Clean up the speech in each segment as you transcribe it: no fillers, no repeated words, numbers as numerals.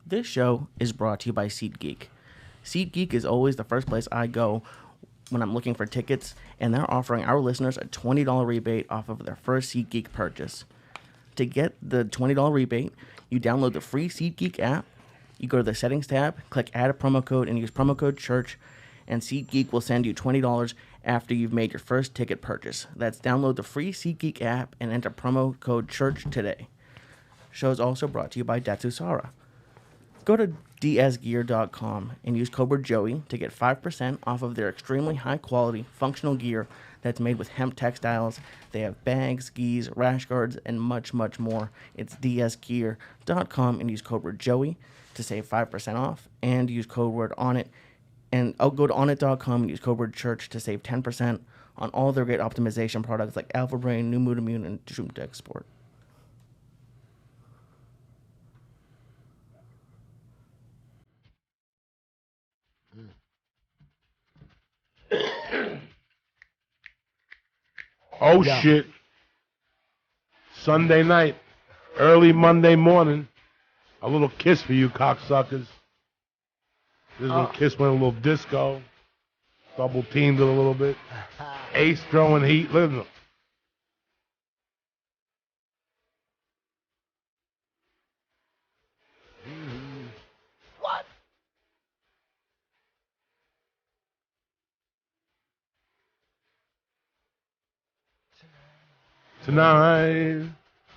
This show is brought to you by SeatGeek. SeatGeek is always the first place I go when I'm looking for tickets, and they're offering our listeners a $20 rebate off of their first SeatGeek purchase. To get the $20 rebate, you download the free SeatGeek app, you go to the settings tab, click add a promo code, and use promo code CHURCH, and SeatGeek will send you $20 after you've made your first ticket purchase. That's download the free SeatGeek app and enter promo code CHURCH today. Show is also brought to you by Datsusara. Go to diazgear.com and use code word Joey to get 5% off of their extremely high-quality, functional gear that's made with hemp textiles. They have bags, skis, rash guards, and much, much more. It's diazgear.com and use code word Joey to save 5% off, and use code word ONIT. And I'll go to onit.com and use code word CHURCH to save 10% on all their great optimization products like Alpha Brain, New Mood Immune, and Zoom to Export. Oh, yeah. Shit. Sunday night, early Monday morning, a little kiss for you cocksuckers. This little kiss went a little disco. Double teamed it a little bit. Ace throwing heat. Look at them. What? Tonight.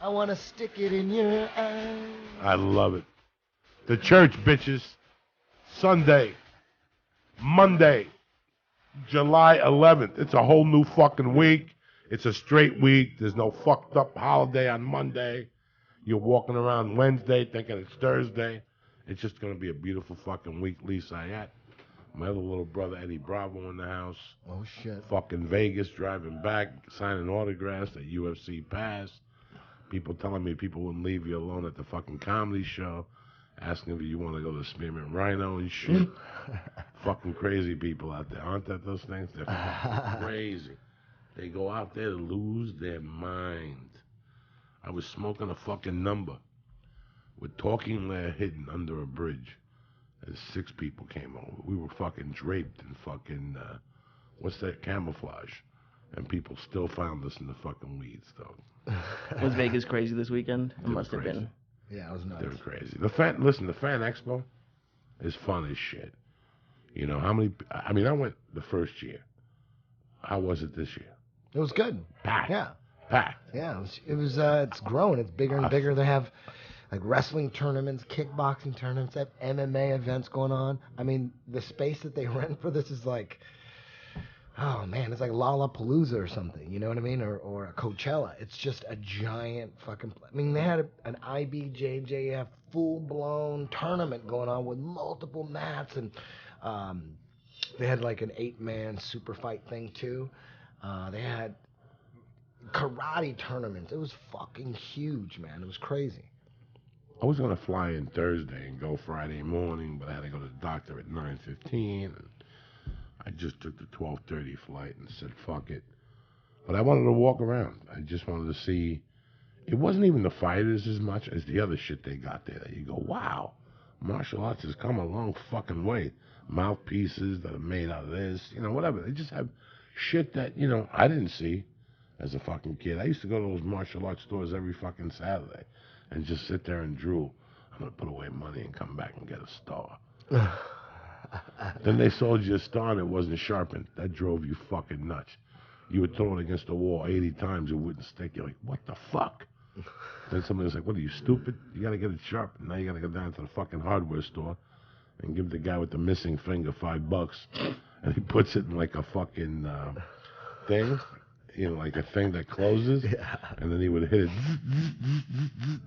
I want to stick it in your eye. I love it. The church, bitches. Sunday, Monday, July 11th. It's a whole new fucking week. It's a straight week. There's no fucked up holiday on Monday. You're walking around Wednesday thinking it's Thursday. It's just going to be a beautiful fucking week. Lee Syatt, my other little brother Eddie Bravo in the house. Oh, shit. Fucking Vegas, driving back, signing autographs at UFC Pass. People telling me people wouldn't leave you alone at the fucking comedy show. Asking if you want to go to Spearmint Rhino and shit. Fucking crazy people out there. Aren't that those things? They're fucking crazy. They go out there to lose their mind. I was smoking a fucking number with talking lead hidden under a bridge as 6 people came over. We were fucking draped in fucking, what's that, camouflage. And people still found us in the fucking weeds, though. Was Vegas crazy this weekend? It must have been. Yeah, it was nuts. They're crazy. The fan expo is fun as shit. You know, how many, I mean, I went the first year. How was it this year? It was good. Packed. Yeah. Packed. Yeah, it's growing. It's bigger and bigger. They have, like, wrestling tournaments, kickboxing tournaments, they have MMA events going on. I mean, the space that they rent for this is like, oh, man, it's like Lollapalooza or something, you know what I mean? Or a Coachella. It's just a giant fucking... I mean, they had an IBJJF full-blown tournament going on with multiple mats, and they had like an 8-man super fight thing, too. They had karate tournaments. It was fucking huge, man. It was crazy. I was going to fly in Thursday and go Friday morning, but I had to go to the doctor at 9:15, and I just took the 12:30 flight and said, fuck it. But I wanted to walk around. I just wanted to see. It wasn't even the fighters as much as the other shit they got there that you go, wow, martial arts has come a long fucking way. Mouthpieces that are made out of this, you know, whatever. They just have shit that, you know, I didn't see as a fucking kid. I used to go to those martial arts stores every fucking Saturday and just sit there and drool. I'm going to put away money and come back and get a star. Then they sold you a star and it wasn't sharpened. That drove you fucking nuts. You would throw it against the wall 80 times, it wouldn't stick. You're like, what the fuck? Then somebody was like, what are you, stupid? You got to get it sharpened. Now you got to go down to the fucking hardware store and give the guy with the missing finger $5. And he puts it in like a fucking thing, you know, like a thing that closes. Yeah. And then he would hit it.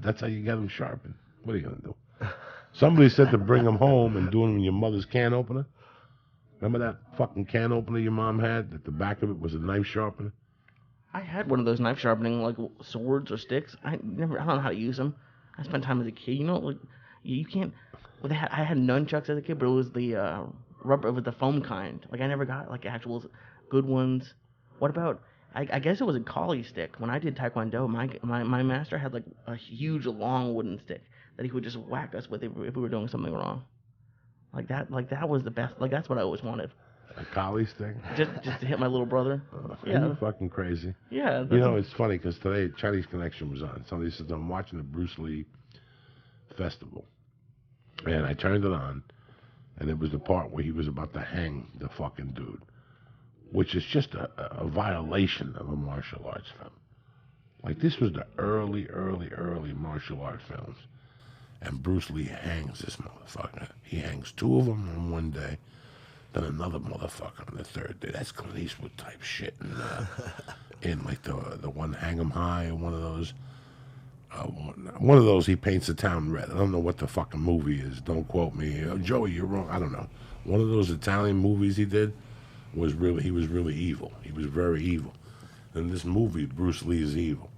That's how you get them sharpened. What are you going to do? Somebody said to bring them home and do them in your mother's can opener. Remember that fucking can opener your mom had? That the back of it was a knife sharpener? I had one of those knife sharpening, like, swords or sticks. I don't know how to use them. I spent time as a kid, you know, like, you can't... Well, I had nunchucks as a kid, but it was the rubber, with the foam kind. Like, I never got, like, actual good ones. What about I guess it was a collie stick. When I did Taekwondo, my master had like a huge long wooden stick that he would just whack us with if we were doing something wrong. Like that was the best. Like that's what I always wanted. A collie stick? Just to hit my little brother. Are you fucking crazy? Yeah. You know, it's funny because today Chinese Connection was on. Somebody says, I'm watching the Bruce Lee festival. And I turned it on, and it was the part where he was about to hang the fucking dude, which is just a violation of a martial arts film. Like, this was the early martial art films. And Bruce Lee hangs this motherfucker. He hangs two of them on one day, then another motherfucker on the third day. That's Clint Eastwood type shit. And, in like the one Hang 'em High, or one of those, he paints the town red. I don't know what the fucking movie is. Don't quote me. Joey, you're wrong. I don't know. One of those Italian movies he did he was really evil. He was very evil. In this movie, Bruce Lee is evil.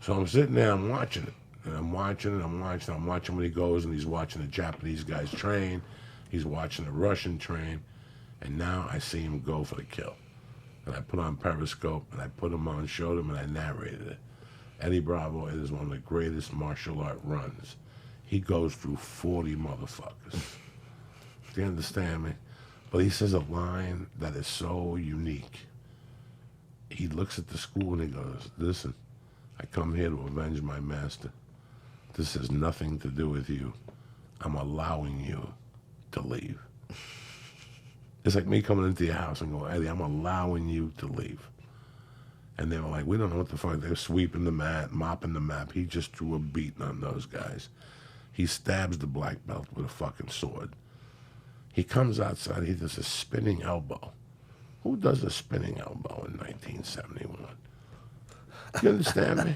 So I'm sitting there, I'm watching it. And I'm watching when he goes and he's watching the Japanese guys train. He's watching the Russian train. And now I see him go for the kill. And I put on Periscope and I put him on, showed him, and I narrated it. Eddie Bravo is one of the greatest martial art runs. He goes through 40 motherfuckers. Do you understand me? But he says a line that is so unique. He looks at the school and he goes, listen, I come here to avenge my master. This has nothing to do with you. I'm allowing you to leave. It's like me coming into your house and going, Eddie, I'm allowing you to leave. And they were like, we don't know what the fuck. They're sweeping the mat, mopping the map. He just threw a beating on those guys. He stabs the black belt with a fucking sword. He comes outside, he does a spinning elbow. Who does a spinning elbow in 1971? You understand me?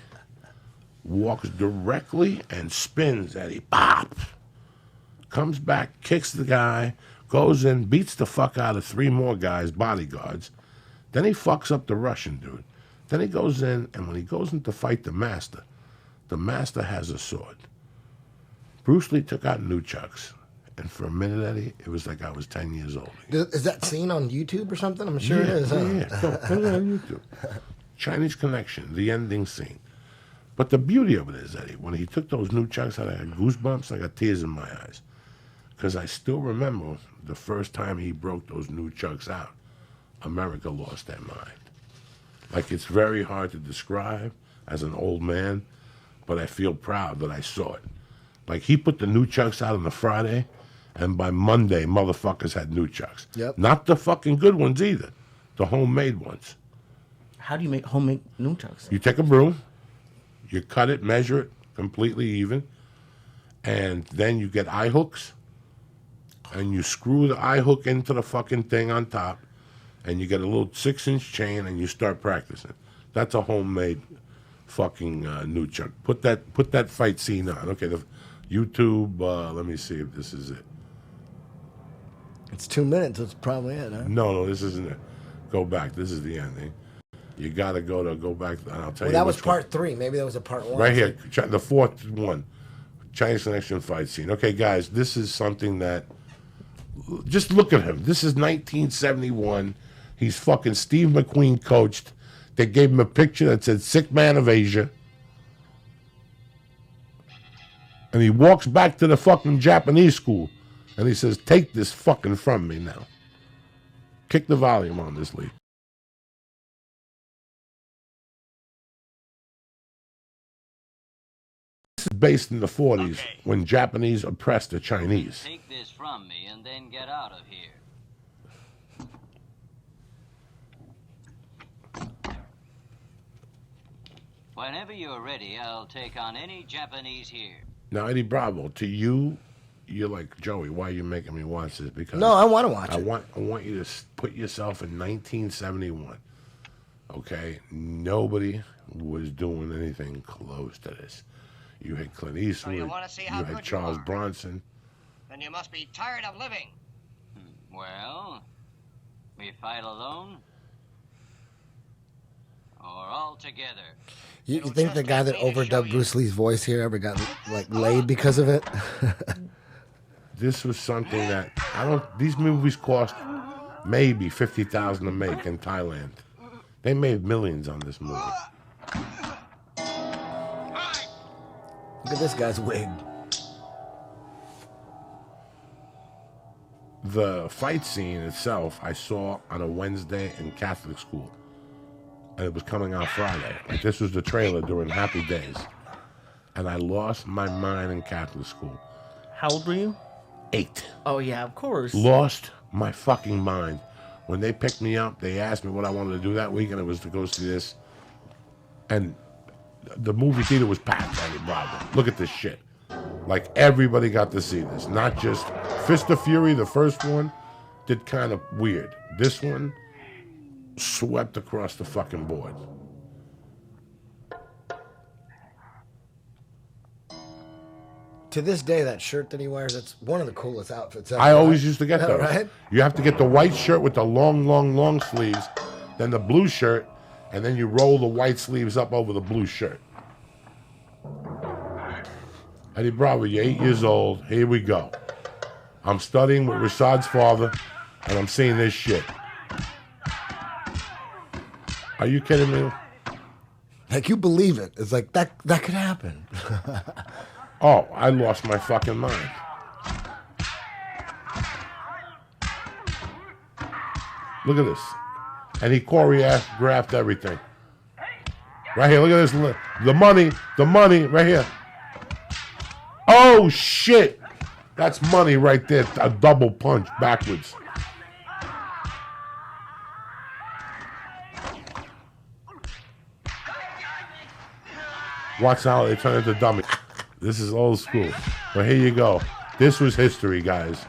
Walks directly and spins Eddie. Pop! Comes back, kicks the guy, goes in, beats the fuck out of 3 more guys, bodyguards. Then he fucks up the Russian dude. Then he goes in, and when he goes in to fight the master has a sword. Bruce Lee took out nunchucks. And for a minute, Eddie, it was like I was 10 years old. Is that seen on YouTube or something? I'm sure it is. Yeah. Put it on YouTube. Chinese Connection, the ending scene. But the beauty of it is, Eddie, when he took those nunchucks out, I had goosebumps. I got tears in my eyes. Because I still remember the first time he broke those nunchucks out, America lost their mind. Like, it's very hard to describe as an old man, but I feel proud that I saw it. Like, he put the nunchucks out on the Friday, and by Monday, motherfuckers had nunchucks. Yep. Not the fucking good ones either. The homemade ones. How do you make homemade nunchucks? You take a broom, you cut it, measure it completely even, and then you get eye hooks, and you screw the eye hook into the fucking thing on top, and you get a little 6-inch chain, and you start practicing. That's a homemade fucking nunchuck. Put that fight scene on. Okay, the YouTube. Let me see if this is it. It's 2 minutes. That's probably it, huh? No, this isn't it. Go back. This is the ending. You gotta go back. And I'll tell you. That was part 3. Maybe that was a part 1. Right here, the 4th one. Chinese Connection fight scene. Okay, guys, this is something that. Just look at him. This is 1971. He's fucking Steve McQueen coached. They gave him a picture that said "Sick Man of Asia." And he walks back to the fucking Japanese school. And he says, take this fucking from me now. Kick the volume on this, Lee. This is based in the 40s when Japanese oppressed the Chinese. Take this from me and then get out of here. Whenever you're ready, I'll take on any Japanese here. Now, Eddie Bravo, to you, you're like, Joey, why are you making me watch this? Because No, I want to watch it. I want you to put yourself in 1971. Okay? Nobody was doing anything close to this. You had Clint Eastwood. you wanna see how you good had you Charles are. Bronson. Then you must be tired of living. Well, we fight alone or all together. You think the guy that overdubbed Bruce Lee's voice here ever got laid because of it? This was something that these movies cost maybe $50,000 to make in Thailand. They made millions on this movie. Look at this guy's wig. The fight scene itself, I saw on a Wednesday in Catholic school. And it was coming out Friday. Like, this was the trailer during Happy Days. And I lost my mind in Catholic school. How old were you? 8. Oh, yeah, of course. Lost my fucking mind. When they picked me up, they asked me what I wanted to do that week, and it was to go see this. And the movie theater was packed, Eddie Bravo. Look at this shit. Like, everybody got to see this. Not just Fist of Fury, the first one, did kind of weird. This one swept across the fucking board. To this day, that shirt that he wears, it's one of the coolest outfits ever. I always used to get those. Right? You have to get the white shirt with the long sleeves, then the blue shirt, and then you roll the white sleeves up over the blue shirt. Eddie Bravo, you're 8 years old. Here we go. I'm studying with Rashad's father, and I'm seeing this shit. Are you kidding me? Like, you believe it. It's like, that could happen. Oh, I lost my fucking mind. Look at this. And he choreographed everything. Right here, look at this. The money, right here. Oh, shit. That's money right there. A double punch backwards. Watch how they turn into dummies. This is old school. But here you go. This was history, guys.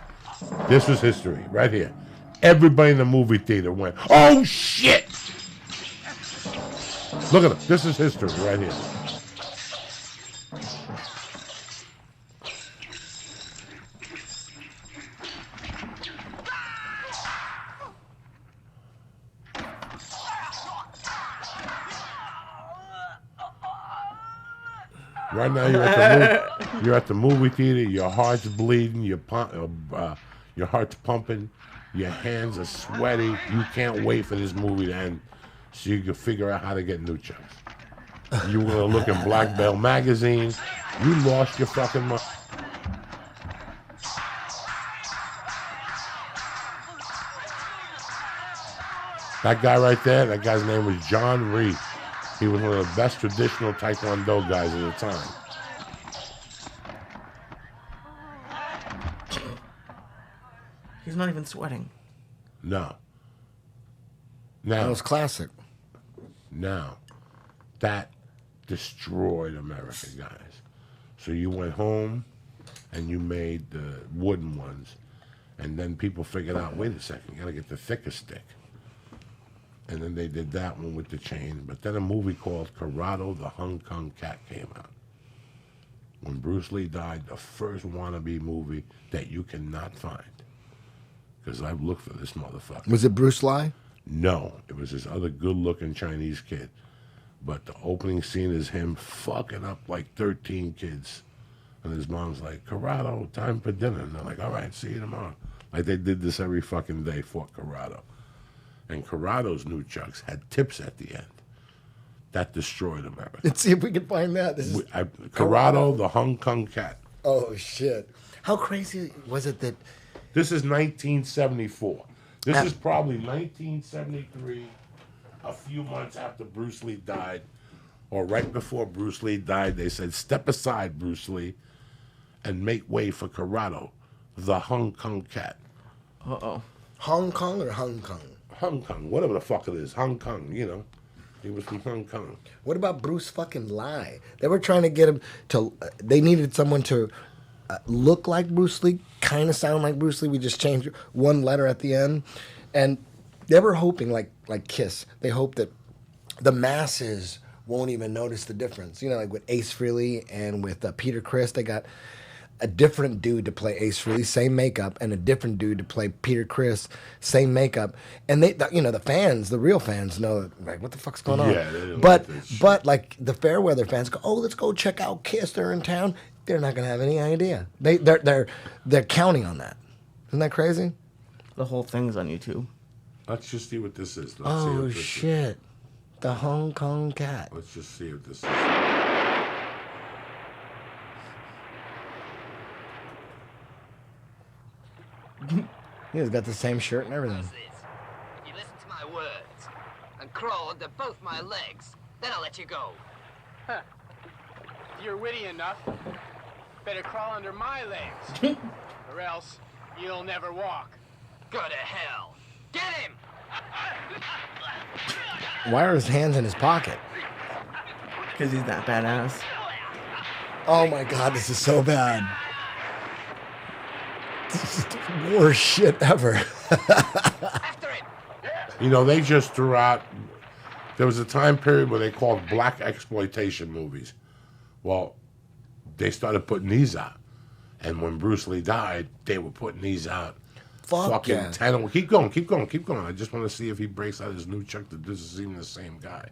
This was history, right here. Everybody in the movie theater went, oh, shit! Look at it. This is history right here. Right now you're at the movie theater. Your heart's bleeding. Your heart's pumping. Your hands are sweaty. You can't wait for this movie to end so you can figure out how to get new chucks. You were gonna look in Black Belt magazine. You lost your fucking mind. That guy right there, that guy's name was John Reed. He was one of the best traditional Taekwondo guys at the time. He's not even sweating. No. That Now, was classic. now, that destroyed America, guys. So you went home and you made the wooden ones. And then people figured out, wait a second, you gotta get the thicker stick. And then they did that one with the chain. But then a movie called Corrado the Hong Kong Cat came out. When Bruce Lee died, the first wannabe movie that you cannot find. Because I've looked for this motherfucker. Was it Bruce Lee? No, it was this other good-looking Chinese kid. But the opening scene is him fucking up like 13 kids. And his mom's like, Corrado, time for dinner. And they're like, all right, see you tomorrow. Like they did this every fucking day for Corrado. And Corrado's new chucks had tips at the end. That destroyed America. Let's see if we can find that. This is Corrado, the Hong Kong Cat. Oh, shit. How crazy was it that... This is 1974. This is probably 1973, a few months after Bruce Lee died, or right before Bruce Lee died. They said, step aside, Bruce Lee, and make way for Corrado, the Hong Kong Cat. Uh-oh. Hong Kong or Hong Kong? Hong Kong, whatever the fuck it is. Hong Kong, you know. He was from Hong Kong. What about Bruce fucking Lee? They were trying to get him to... they needed someone to look like Bruce Lee, kind of sound like Bruce Lee. We just changed one letter at the end. And they were hoping, like Kiss, they hoped that the masses won't even notice the difference. You know, like with Ace Frehley and with Peter Criss, they got a different dude to play Ace Frehley, same makeup, and a different dude to play Peter Criss, same makeup. And they, you know, the fans, the real fans know, like, what the fuck's going on? Yeah, they didn't but like this shit. but like the Fairweather fans go, oh, let's go check out Kiss. They're in town. They're not gonna have any idea. They're counting on that. Isn't that crazy? The whole thing's on YouTube. Let's just see what this is. Let's see Oh what this is. shit! the Hong Kong cat. Let's just see if this is... He's got the same shirt and everything. You listen to my words and crawl under both my legs. Then I'll let you go. Huh. If you're witty enough, better crawl under my legs. Or else you'll never walk. Go to hell. Get him! Why are his hands in his pocket? Because he's that badass. Oh my god, this is so bad. This is the worst shit ever. After him! You know, they just threw out... There was a time period where they called black exploitation movies. Well, they started putting these out. And when Bruce Lee died, they were putting these out. Fucking yeah. 10. Keep going. I just want to see if he breaks out his new check that this is even the same guy.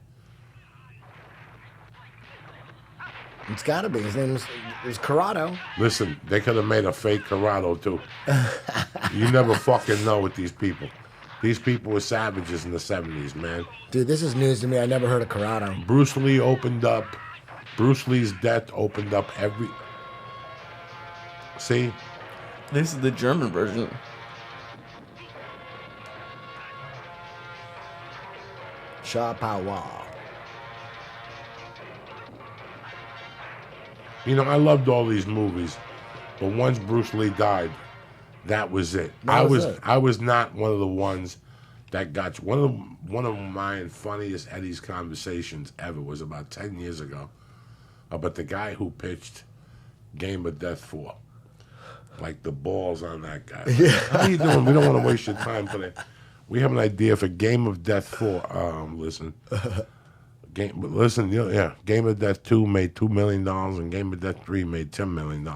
It's gotta be. His name is Corrado. Listen, they could have made a fake Corrado, too. You never fucking know with these people. These people were savages in the 70s, man. Dude, this is news to me. I never heard of Corrado. Bruce Lee opened up. Bruce Lee's death opened up every... See? This is the German version. Sha Power. You know, I loved all these movies, but once Bruce Lee died, that was it. I was not one of the ones that got you. One of my funniest Eddie's conversations ever was about 10 years ago about the guy who pitched Game of Death 4. Like the balls on that guy. Like, how you doing? We don't want to waste your time today. We have an idea for Game of Death 4. Listen. Game of Death 2 made $2 million and Game of Death 3 made $10 million.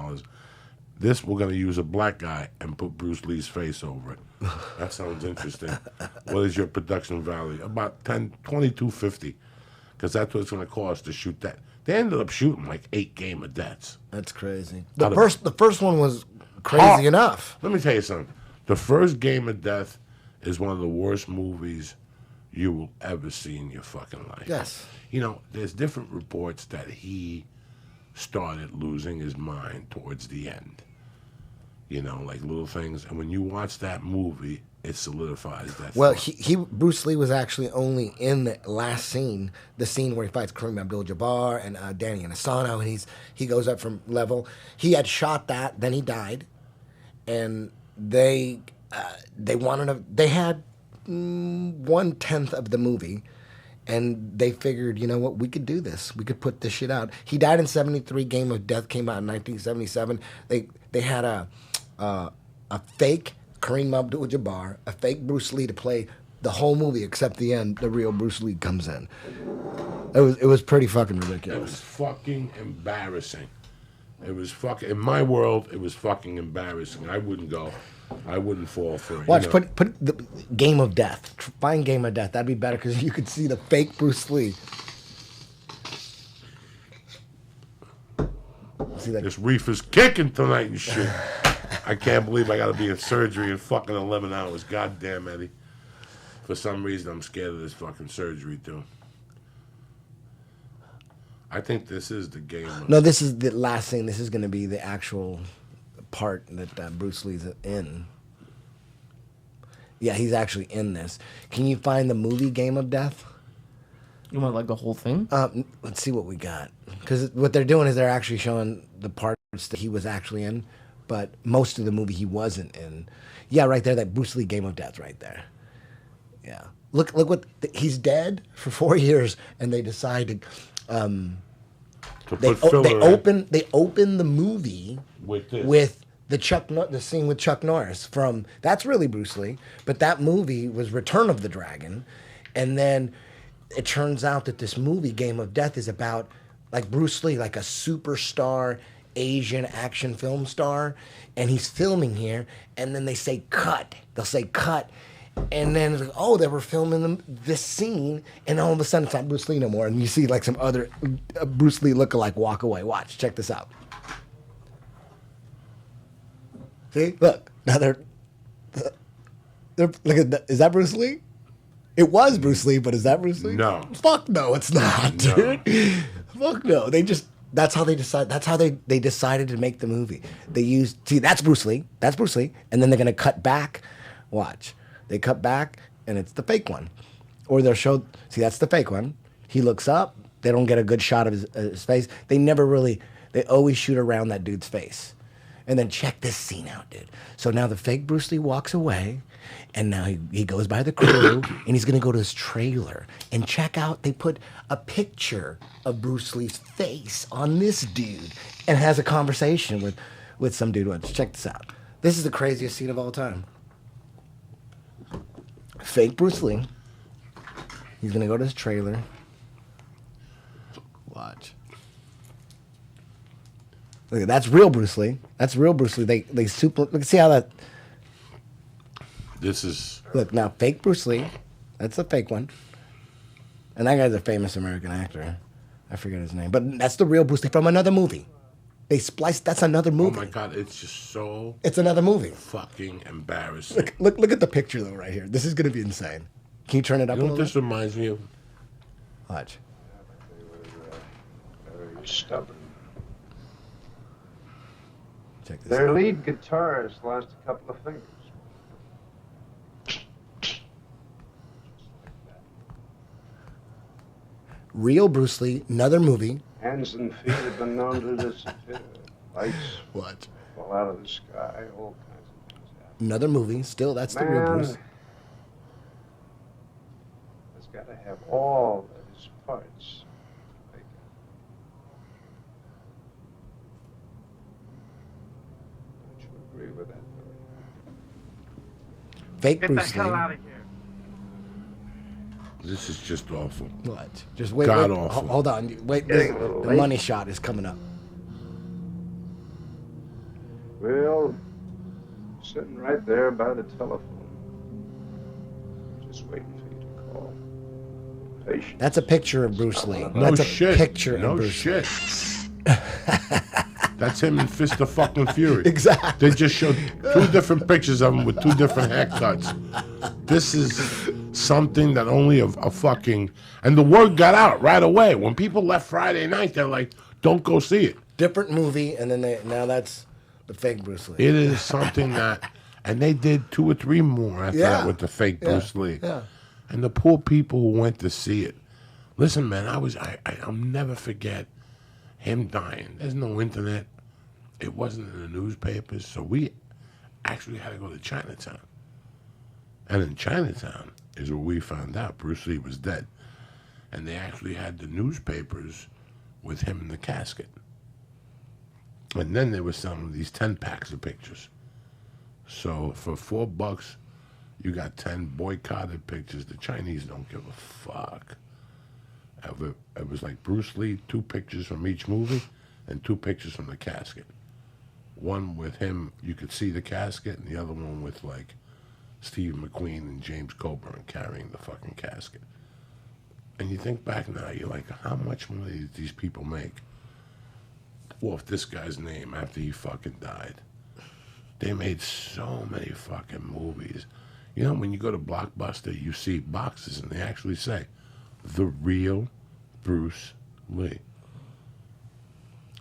This, we're going to use a black guy and put Bruce Lee's face over it. That sounds interesting. What is your production value? About $22.50, because that's what it's going to cost to shoot that. They ended up shooting like 8 Game of Deaths. That's crazy. The first one was crazy enough. Let me tell you something. The first Game of Death is one of the worst movies you will ever see in your fucking life. Yes. You know, there's different reports that he started losing his mind towards the end. You know, like little things. And when you watch that movie, it solidifies that. Well, Bruce Lee was actually only in the last scene, the scene where he fights Kareem Abdul-Jabbar and Danny Inosanto, and he goes up from level. He had shot that, then he died, and they had 1/10 of the movie, and they figured, you know what, we could do this. We could put this shit out. He died in 73. Game of Death came out in 1977. They had a fake Kareem Abdul-Jabbar, a fake Bruce Lee to play the whole movie except the end. The real Bruce Lee comes in. It was pretty fucking ridiculous. It was fucking embarrassing. It was fucking, in my world, it was fucking embarrassing. I wouldn't go. I wouldn't fall for it. Watch, you know? put the Game of Death. Find Game of Death. That'd be better because you could see the fake Bruce Lee. See that? This reef is kicking tonight and shit. I can't believe I got to be in surgery in fucking 11 hours. Goddamn, Eddie. For some reason, I'm scared of this fucking surgery, too. I think this is the game. No, this is the last thing. This is going to be the actual part that Bruce Lee's in. Yeah, he's actually in this. Can you find the movie Game of Death? You want like the whole thing? Let's see what we got. Because what they're doing is they're actually showing the parts that he was actually in, but most of the movie he wasn't in. Yeah, right there, that Bruce Lee Game of Death right there. Yeah. Look what he's dead for 4 years, and they decide to they open the movie with the scene with Chuck Norris from, that's really Bruce Lee, but that movie was Return of the Dragon, and then it turns out that this movie Game of Death is about like Bruce Lee, like a superstar Asian action film star, and he's filming here, and then they say cut. They'll say cut. And then it's like, oh, they were filming this scene, and all of a sudden it's not Bruce Lee no more, and you see like some other Bruce Lee lookalike walk away. Watch, check this out. See, look, now they're look at that. Is that Bruce Lee? It was Bruce Lee, but is that Bruce Lee? No. Fuck no, it's not, dude. Fuck no. That's how they decide. That's how they decided to make the movie. They used, see, that's Bruce Lee, and then they're gonna cut back. Watch, they cut back, and it's the fake one, or they'll show. See, that's the fake one. He looks up. They don't get a good shot of his face. They never really. They always shoot around that dude's face. And then check this scene out, dude. So now the fake Bruce Lee walks away, and now he goes by the crew, and he's gonna go to his trailer. And check out, they put a picture of Bruce Lee's face on this dude, and has a conversation with some dude. Watch, check this out. This is the craziest scene of all time. Fake Bruce Lee. He's gonna go to his trailer. Watch. Look, that's real Bruce Lee. That's real Bruce Lee. They super. Look, see how that. This is. Look now, fake Bruce Lee. That's the fake one. And that guy's a famous American actor. I forget his name, but that's the real Bruce Lee from another movie. They spliced. That's another movie. Oh my God! It's just so. It's another movie. Fucking embarrassing. Look at the picture though, right here. This is gonna be insane. Can you turn it up You know a what little this reminds me of? Watch. Very stubborn. Check this Their out. lead guitarist lost a couple of fingers. Real Bruce Lee, another movie. Hands and feet have been known to disappear. Lights Watch. fall out of the sky. All kinds of things happen. Another movie. Still, that's the real Bruce. Man has got to have all of his parts. to make it. Don't you agree with that, Billy? Fake Get the Bruce hell Lee. out of here. This is just awful. Watch. Just wait. God wait. awful. Hold on. Wait. Getting a little The late. money shot is coming up. Well, sitting right there by the telephone. Just waiting for you to call. Patient. That's a picture of Bruce Lee. No That's a shit. picture No of Bruce Lee. shit. That's him in Fist of Fucking Fury. Exactly. They just showed two different pictures of him with two different haircuts. This is something that only a fucking... And the word got out right away. When people left Friday night, they're like, don't go see it. Different movie, and then now that's the fake Bruce Lee. It is something that... And they did 2 or 3 more after Yeah. that with the fake Bruce Lee. Yeah. And the poor people who went to see it. Listen, man, I'll never forget him dying. There's no internet. It wasn't in the newspapers, so we actually had to go to Chinatown. And in Chinatown is where we found out Bruce Lee was dead. And they actually had the newspapers with him in the casket. And then they were selling these 10-packs of pictures. So for $4, you got 10 boycotted pictures. The Chinese don't give a fuck. It was like Bruce Lee, 2 pictures from each movie, and 2 pictures from the casket. One with him, you could see the casket, and the other one with like Steve McQueen and James Coburn carrying the fucking casket. And you think back now, you're like, how much money did these people make off this guy's name after he fucking died? They made so many fucking movies. You know, when you go to Blockbuster, you see boxes, and they actually say, the real Bruce Lee.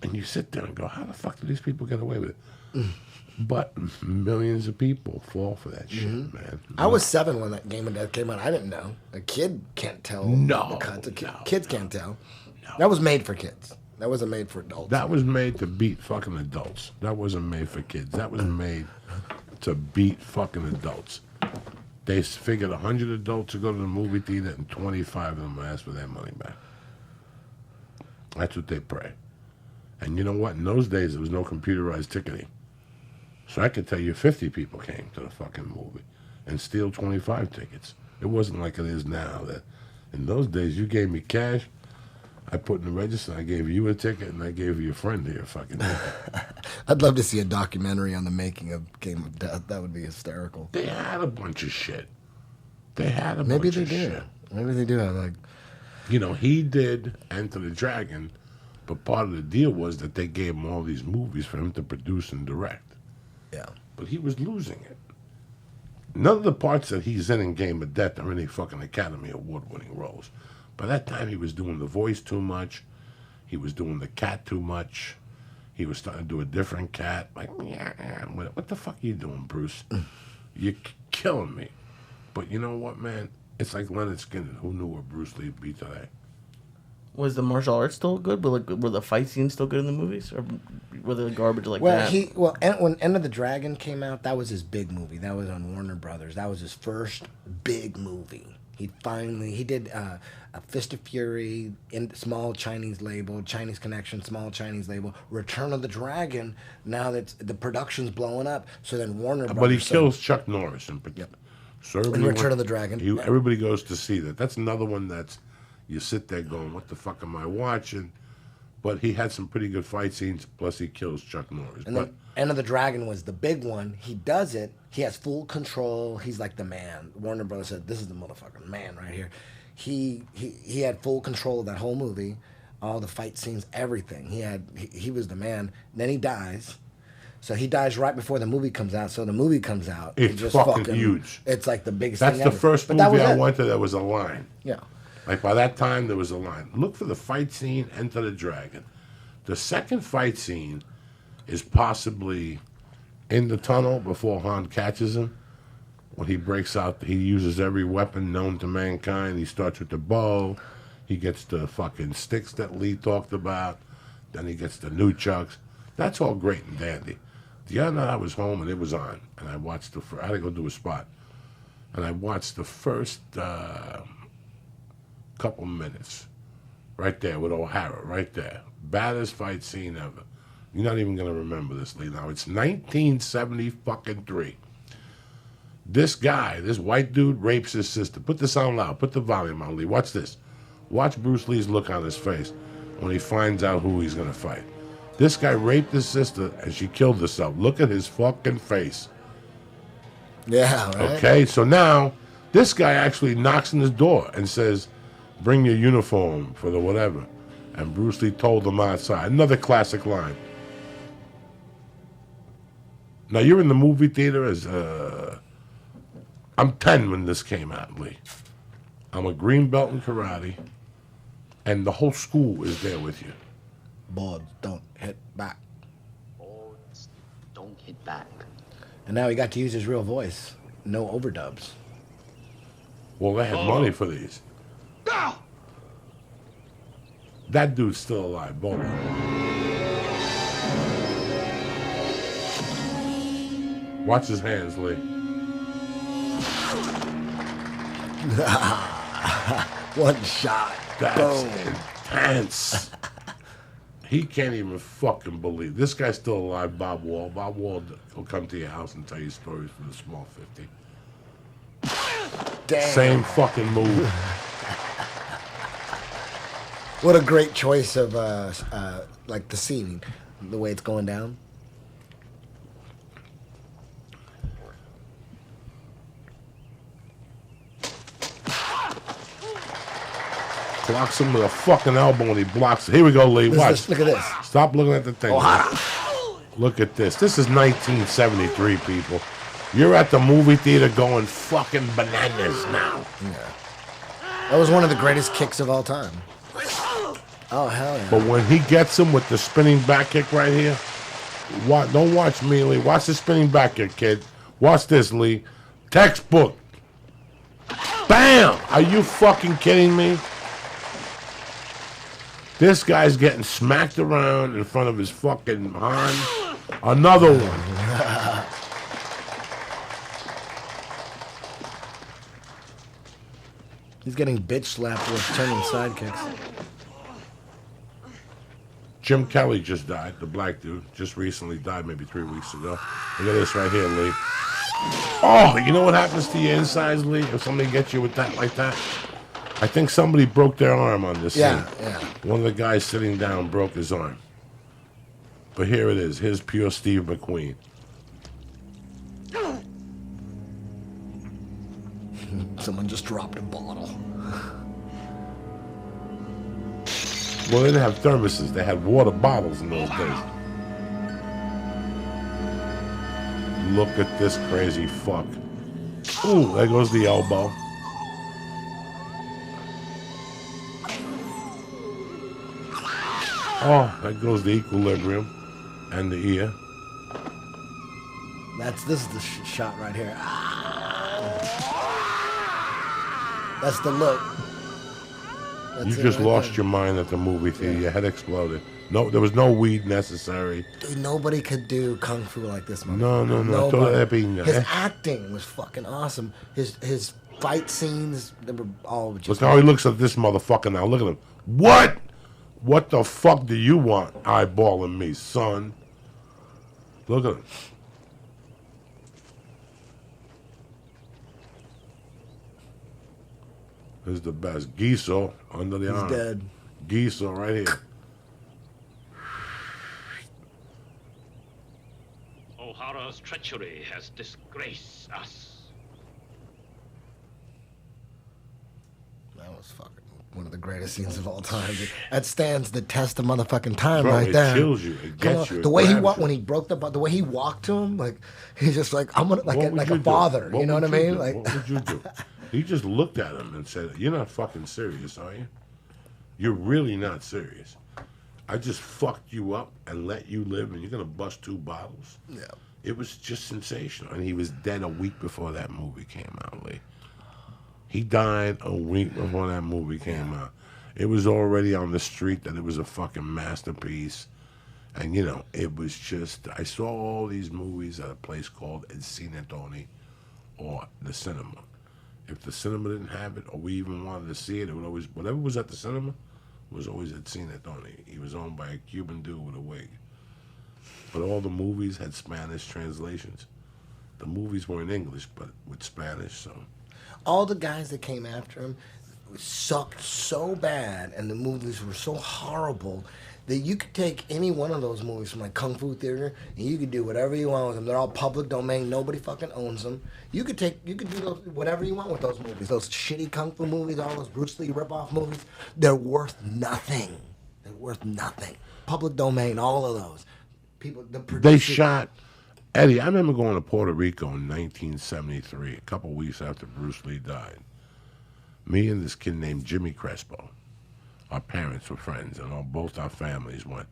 And you sit there and go, how the fuck do these people get away with it? But millions of people fall for that shit, man. I was 7 when that Game of Death came out. I didn't know. A kid can't tell. No, the content. no, Kids can't tell. no. That was made for kids. That wasn't made for adults. That was made to beat fucking adults. That wasn't made for kids. That was made to beat fucking adults. They figured 100 adults would go to the movie theater and 25 of them would ask for their money back. That's what they pray. And you know what? In those days, there was no computerized ticketing. So I could tell you 50 people came to the fucking movie and steal 25 tickets. It wasn't like it is now that in those days, you gave me cash, I put in the register, I gave you a ticket, and I gave your friend here a fucking ticket. I'd love to see a documentary on the making of Game of Death. That would be hysterical. They had a bunch of shit. They had a Maybe bunch they of do. shit. Maybe they do. Like, You know, he did Enter the Dragon, but part of the deal was that they gave him all these movies for him to produce and direct. yeah. But he was losing it. none of the parts that he's in Game of Death are any fucking Academy Award-winning roles. By that time, he was doing the voice too much. He was doing the cat too much. He was starting to do a different cat. Like, what the fuck are you doing, Bruce? You're killing me. But you know what, man? It's like Leonard Skinner. Who knew where Bruce Lee would be today? Was the martial arts still good? Were the fight scenes still good in the movies, or were they garbage like Well, that? when End of the Dragon came out, that was his big movie. That was on Warner Brothers. That was his first big movie. He did a Fist of Fury, small Chinese label, Chinese Connection, small Chinese label, Return of the Dragon. Now that the production's blowing up, so then Warner Brothers. But he kills Chuck Norris in Yep. So In Return of the Dragon. Everybody goes to see that. That's another one that's, you sit there going, what the fuck am I watching? But he had some pretty good fight scenes, plus he kills Chuck Norris. And then End of the Dragon was the big one. He does it. He has full control. He's like the man. Warner Brothers said, this is the motherfucking man right here. He had full control of that whole movie, all the fight scenes, everything. He was the man. Then he dies. So he dies right before the movie comes out. So the movie comes out. It's just fucking huge. It's like the biggest That's thing the ever. first But movie that I was it. went to that was a line. Yeah. Like by that time, there was a line. Look for the fight scene, Enter the Dragon. The second fight scene is possibly in the tunnel before Han catches him. When he breaks out, he uses every weapon known to mankind. He starts with the bow. He gets the fucking sticks that Lee talked about. Then he gets the nunchucks. That's all great and dandy. The other night I was home and it was on. And I watched I had to go do a spot. And I watched the first couple minutes. Right there with O'Hara, right there. Baddest fight scene ever. You're not even going to remember this, Lee. Now, it's 1973. This guy, this white dude, rapes his sister. Put the sound loud. Put the volume on, Lee. Watch this. Watch Bruce Lee's look on his face when he finds out who he's going to fight. This guy raped his sister and she killed herself. Look at his fucking face. Yeah, right. Okay, so now this guy actually knocks on his door and says, bring your uniform for the whatever. And Bruce Lee told him outside. Another classic line. Now, you're in the movie theater as, I'm 10 when this came out, Lee. I'm a green belt in karate, and the whole school is there with you. Boards don't hit back. Boards don't hit back. And now he got to use his real voice. No overdubs. Well, they had money for these. That dude's still alive, both of them. Watch his hands, Lee. One shot. That's Boom. intense. He can't even fucking believe. This guy's still alive, Bob Wall. Bob Wall will come to your house and tell you stories from the small 50. Damn. Same fucking move. What a great choice of like the scene, the way it's going down. Clocks him with a fucking elbow and he blocks it. Here we go, Lee. Watch. Look at this. Stop looking at the thing. Ohara. Look at this. This is 1973, people. You're at the movie theater going fucking bananas now. Yeah. That was one of the greatest kicks of all time. Oh, hell yeah. But when he gets him with the spinning back kick right here, don't watch me, Lee. Watch the spinning back kick, kid. Watch this, Lee. Textbook. Bam! Are you fucking kidding me? This guy's getting smacked around in front of his fucking Han. Another one. He's getting bitch slapped with turning sidekicks. Jim Kelly just died, the black dude. Just recently died, maybe 3 weeks ago. Look at this right here, Lee. Oh, you know what happens to your insides, Lee, if somebody gets you with that like that? I think somebody broke their arm on this scene. Yeah. One of the guys sitting down broke his arm. But here it is. Here's pure Steve McQueen. Someone just dropped a bottle. Well, they didn't have thermoses. They had water bottles in those days. Look at this crazy fuck. Ooh, there goes the elbow. Oh, that goes the equilibrium and the ear. This is the shot right here. That's the look. You just lost your mind at the movie theater. Your head exploded. No, there was no weed necessary. Dude, nobody could do kung fu like this, man. No. His acting was fucking awesome. His fight scenes, they were all just... Look how he looks at this motherfucker now. Look at him. What? What the fuck do you want eyeballing me, son? Look at him. This is the best. Giso under the arm. He's dead. Giso right here. O'Hara's treachery has disgraced us. That was fucking one of the greatest scenes of all time. Dude. That stands the test of motherfucking time. Bro, right it there. Kills you. It gets you. The way he walked when he broke the way he walked to him, like he's just like I'm gonna like a father. You know what I mean? Like what would you do? He just looked at him and said, "You're not fucking serious, are you? You're really not serious. I just fucked you up and let you live, and you're gonna bust 2 bottles." Yeah. It was just sensational, and he was dead a week before that movie came out, Lee. He died a week before that movie came out. It was already on the street that it was a fucking masterpiece. And, you know, it was just... I saw all these movies at a place called El Cinetone or the cinema. If the cinema didn't have it or we even wanted to see it, it would always... Whatever was at the cinema was always at Cinetone. He was owned by a Cuban dude with a wig. But all the movies had Spanish translations. The movies were in English, but with Spanish, so... All the guys that came after him sucked so bad, and the movies were so horrible that you could take any one of those movies from like Kung Fu Theater, and you could do whatever you want with them. They're all public domain. Nobody fucking owns them. You could do those, whatever you want with those movies. Those shitty Kung Fu movies, all those Bruce Lee ripoff movies, they're worth nothing. They're worth nothing. Public domain, all of those. They shot... Eddie, I remember going to Puerto Rico in 1973, a couple weeks after Bruce Lee died. Me and this kid named Jimmy Crespo. Our parents were friends, and both our families went.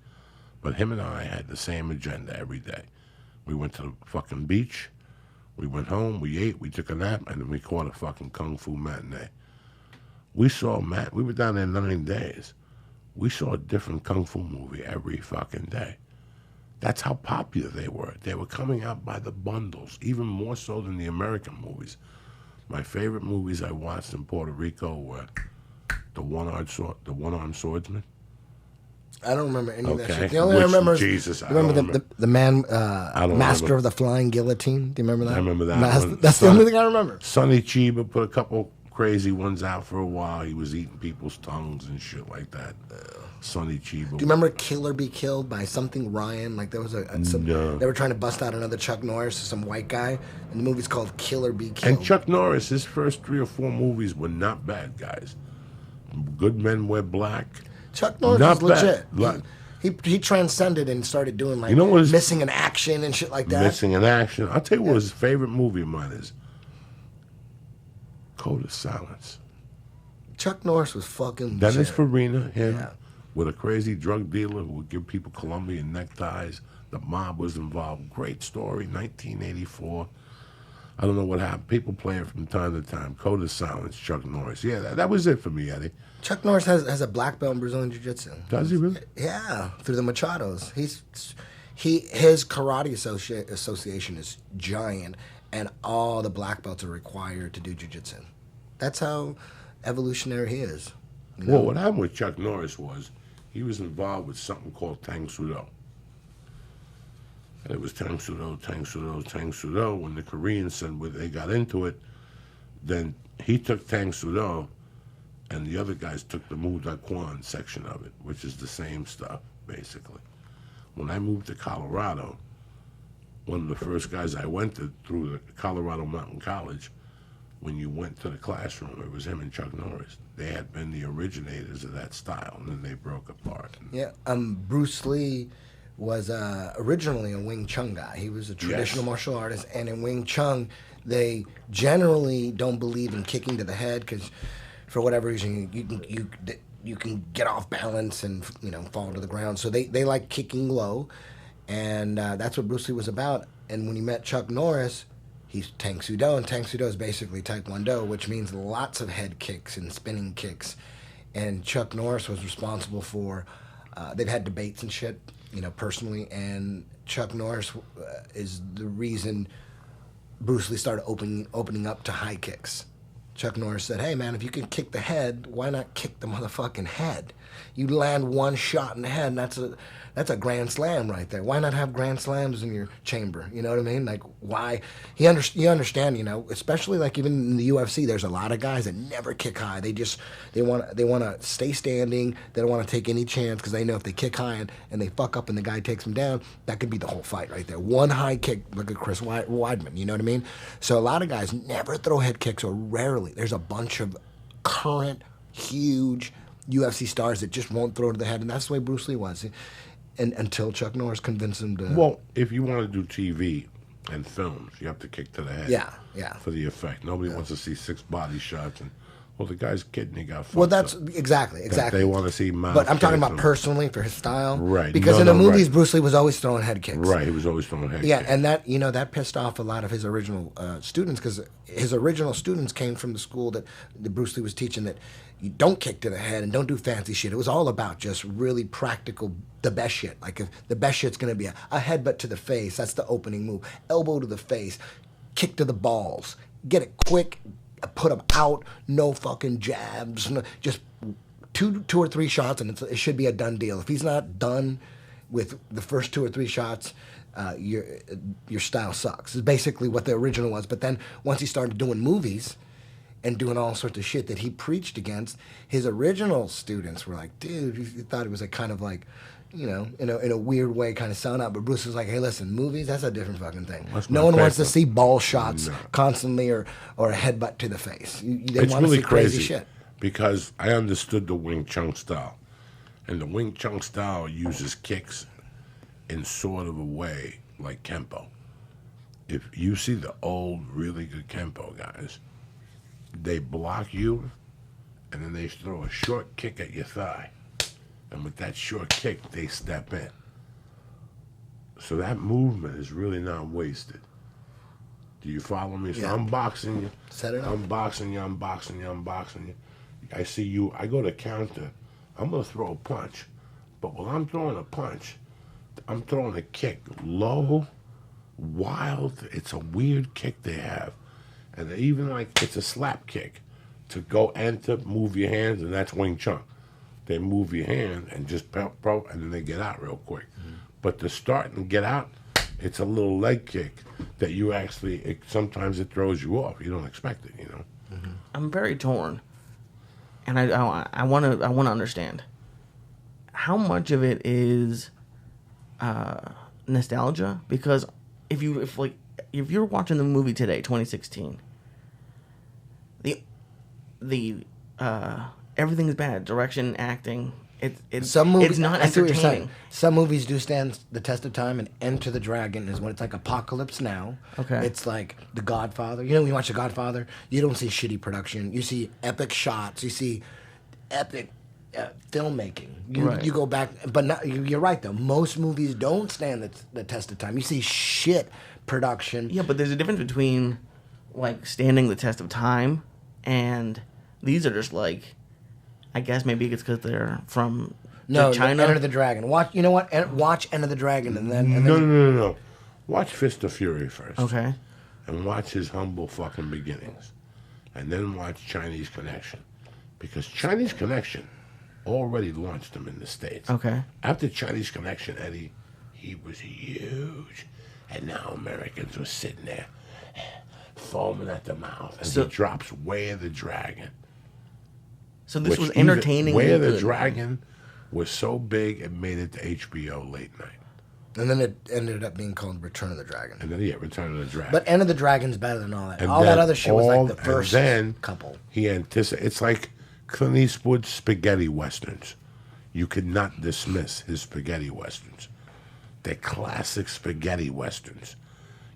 But him and I had the same agenda every day. We went to the fucking beach, we went home, we ate, we took a nap, and then we caught a fucking Kung Fu matinee. We were down there 9 days. We saw a different Kung Fu movie every fucking day. That's how popular they were. They were coming out by the bundles, even more so than the American movies. My favorite movies I watched in Puerto Rico were the One-Armed Swordsman. I don't remember any of that shit. The only I remember is the man, Master of the Flying Guillotine. Do you remember that? I remember that. That's the only thing I remember. Sonny Chiba put a couple crazy ones out for a while. He was eating people's tongues and shit like that. Sonny Chiba. Do you remember Kill or Be Killed by something Ryan? Like there was No. They were trying to bust out another Chuck Norris, some white guy, and the movie's called Kill or Be Killed. And Chuck Norris, his first 3 or 4 movies were not bad, guys. Good Men Wear Black. Chuck Norris was legit. He transcended and started doing like missing in action and shit like that. Missing in action. I'll tell you what his favorite movie of mine is. Code of Silence. Chuck Norris was fucking Dennis shit. Farina, him, with a crazy drug dealer who would give people Colombian neckties. The mob was involved. Great story, 1984. I don't know what happened. People play it from time to time. Code of Silence, Chuck Norris. Yeah, that was it for me, Eddie. Chuck Norris has a black belt in Brazilian Jiu-Jitsu. Does he really? Yeah, through the Machados. His karate association is giant, and all the black belts are required to do Jiu-Jitsu. That's how evolutionary he is. You know? Well, what happened with Chuck Norris was he was involved with something called Tang Sudo. And it was Tang Sudo, Tang Sudo, Tang Sudo. When the Koreans said they got into it, then he took Tang Sudo, and the other guys took the Mu Da Kwan section of it, which is the same stuff, basically. When I moved to Colorado, one of the first guys I went to through the Colorado Mountain College, when you went to the classroom, it was him and Chuck Norris. They had been the originators of that style, and then they broke apart. Yeah, Bruce Lee was originally a Wing Chun guy. He was a traditional martial artist, and in Wing Chun, they generally don't believe in kicking to the head because, for whatever reason, you can get off balance and fall to the ground. So they like kicking low, and that's what Bruce Lee was about. And when he met Chuck Norris, he's Tang Soo Do, and Tang Soo Do is basically Taekwondo, which means lots of head kicks and spinning kicks. And Chuck Norris was responsible for. They've had debates and shit, personally, and Chuck Norris is the reason Bruce Lee started opening up to high kicks. Chuck Norris said, hey, man, if you can kick the head, why not kick the motherfucking head? You land one shot in the head, and that's a grand slam right there. Why not have grand slams in your chamber? You know what I mean? Like, why? You understand, especially like even in the UFC, there's a lot of guys that never kick high. They want to stay standing. They don't want to take any chance because they know if they kick high and they fuck up and the guy takes them down, that could be the whole fight right there. One high kick, look at Chris Weidman, you know what I mean? So a lot of guys never throw head kicks, or rarely. There's a bunch of current, huge UFC stars that just won't throw to the head, and that's the way Bruce Lee was. And until Chuck Norris convinced him to... Well, if you want to do TV and films, you have to kick to the head. Yeah. For the effect. Nobody wants to see 6 body shots and, the guy's kidney got fucked Well, that's... up. Exactly. They want to see mouth. But I'm talking about personally for his style. Right. Because in the movies, Bruce Lee was always throwing head kicks. Right, he was always throwing head kicks. Yeah, and that pissed off a lot of his original students, because his original students came from the school that Bruce Lee was teaching, that you don't kick to the head and don't do fancy shit. It was all about just really practical, the best shit. Like, if the best shit's going to be a headbutt to the face, that's the opening move. Elbow to the face, kick to the balls. Get it quick, put them out, no fucking jabs. Just two or three shots, and it should be a done deal. If he's not done with the first 2 or 3 shots, your style sucks. Is basically what the original was. But then once he started doing movies and doing all sorts of shit that he preached against, his original students were like, dude, you thought it was a kind of like, in a weird way kind of sound out. But Bruce was like, hey, listen, movies, that's a different fucking thing. No one wants to see ball shots constantly or a headbutt to the face. They want to see crazy shit. Because I understood the Wing Chun style. And the Wing Chun style uses kicks in sort of a way like Kempo. If you see the old, really good Kempo guys, they block you, and then they throw a short kick at your thigh. And with that short kick, they step in. So that movement is really not wasted. Do you follow me? So I'm boxing you. Set it up. I'm boxing you. I see you. I go to counter. I'm going to throw a punch. But while I'm throwing a punch, I'm throwing a kick low, wild. It's a weird kick they have. And they even it's a slap kick to go and to move your hands, and that's Wing Chun. They move your hand and just and then they get out real quick. Mm-hmm. But to start and get out, it's a little leg kick that you actually, sometimes it throws you off. You don't expect it, Mm-hmm. I'm very torn, and I want to understand how much of it is nostalgia, because if you're watching the movie today, 2016, the everything is bad. Direction, acting. Some movies, it's not I see what you're entertaining. saying. Some movies do stand the test of time, and Enter the Dragon is when it's like Apocalypse Now. Okay. It's like The Godfather. When you watch The Godfather, you don't see shitty production. You see epic shots. You see epic filmmaking. You go back, but you're right though. Most movies don't stand the test of time. You see shit production. Yeah, but there's a difference between standing the test of time, and these are just I guess maybe it's because they're from China. Enter the Dragon. Watch. You know what? Watch Enter the Dragon, and then. No. Watch Fist of Fury first. Okay. And watch his humble fucking beginnings, and then watch Chinese Connection, because Chinese Connection already launched him in the States. Okay. After Chinese Connection, Eddie, he was huge, and now Americans were sitting there foaming at the mouth, and he drops Way of the Dragon. So this was entertaining. Way of the Dragon was so big it made it to HBO late night. And then it ended up being called Return of the Dragon. And then Return of the Dragon. But Enter the Dragon's better than all that. And all that other shit was like the first then couple. It's like Clint Eastwood's spaghetti westerns. You could not dismiss his spaghetti westerns. they're classic spaghetti westerns.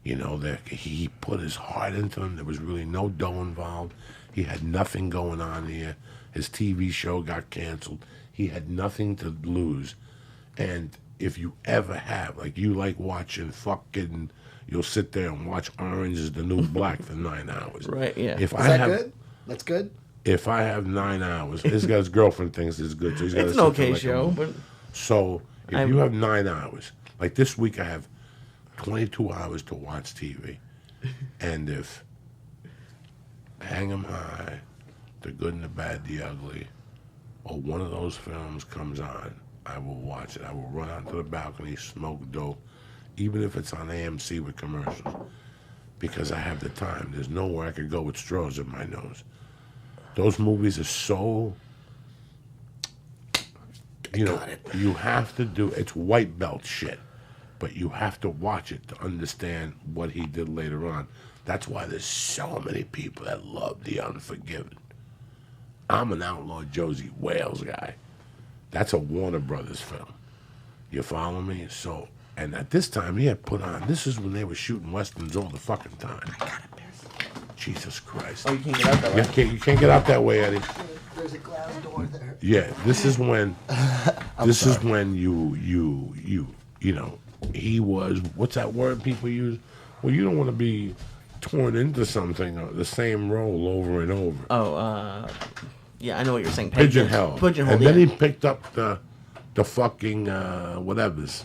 You know, he put his heart into them. There was really no dough involved. He had nothing going on here. His TV show got canceled. He had nothing to lose. And if you ever have, like you like watching fucking, you'll sit there and watch Orange is the New Black for 9 hours. Right, yeah. Is that good? That's good? If I have 9 hours, his girlfriend thinks it's good. So he's It's an okay show, but... So if you have 9 hours, like this week I have 22 hours to watch TV. And if Hang 'em High, The Good and the Bad, the Ugly, or one of those films comes on, I will watch it. I will run out to the balcony, smoke dope, even if it's on AMC with commercials, because I have the time. There's nowhere I could go with straws in my nose. Those movies are so, you know, you have to do, it's white belt shit, but you have to watch it to understand what he did later on. That's why there's so many people that love The Unforgiven. I'm an Outlaw Josie Wales guy. That's a Warner Brothers film. You follow me? So, and at this time, he had put on, this is when they were shooting westerns all the fucking time. Jesus Christ. Oh, you can't get out that way? You can't get out that way, Eddie. There's a glass door there. Yeah, this is when, is when you know, he was, what's that word people use? Well, you don't want to be torn into something, the same role over and over. Oh, yeah, I know what you're saying. Pigeonhole. Pigeonhole. And then he picked up the fucking whatevers.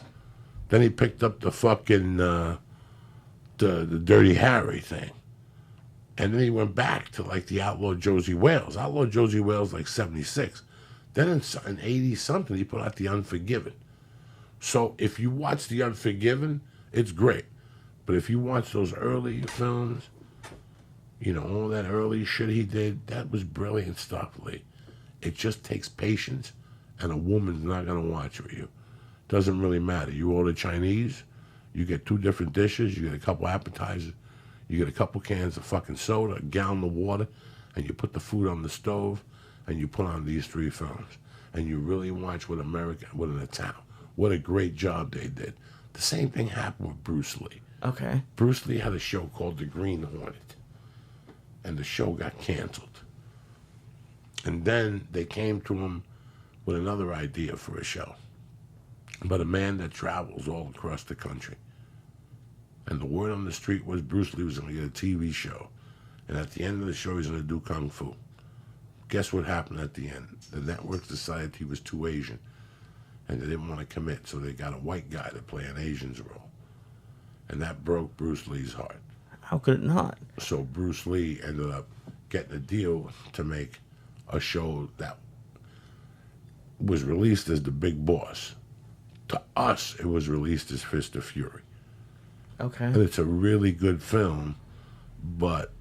Then he picked up the fucking the Dirty Harry thing. And then he went back to like the Outlaw Josie Wales. Outlaw Josie Wales like 76. Then in 80 something he put out The Unforgiven. So if you watch The Unforgiven, it's great. But if you watch those early films, you know, all that early shit he did, that was brilliant stuff, Lee. It just takes patience, and a woman's not going to watch with you. Doesn't really matter. You order Chinese, you get 2 different dishes, you get a couple appetizers, you get a couple cans of fucking soda, a gallon of water, and you put the food on the stove, and you put on these 3 films. And you really watch what an Italian, what a great job they did. The same thing happened with Bruce Lee. Okay. Bruce Lee had a show called The Green Hornet, and the show got canceled. And then they came to him with another idea for a show, but a man that travels all across the country. And the word on the street was Bruce Lee was going to get a TV show, and at the end of the show he's going to do Kung Fu. Guess what happened at the end? The networks decided he was too Asian, and they didn't want to commit, so they got a white guy to play an Asian's role. And that broke Bruce Lee's heart. How could it not? So Bruce Lee ended up getting a deal to make a show that was released as The Big Boss. To us, it was released as Fist of Fury. Okay. And it's a really good film, but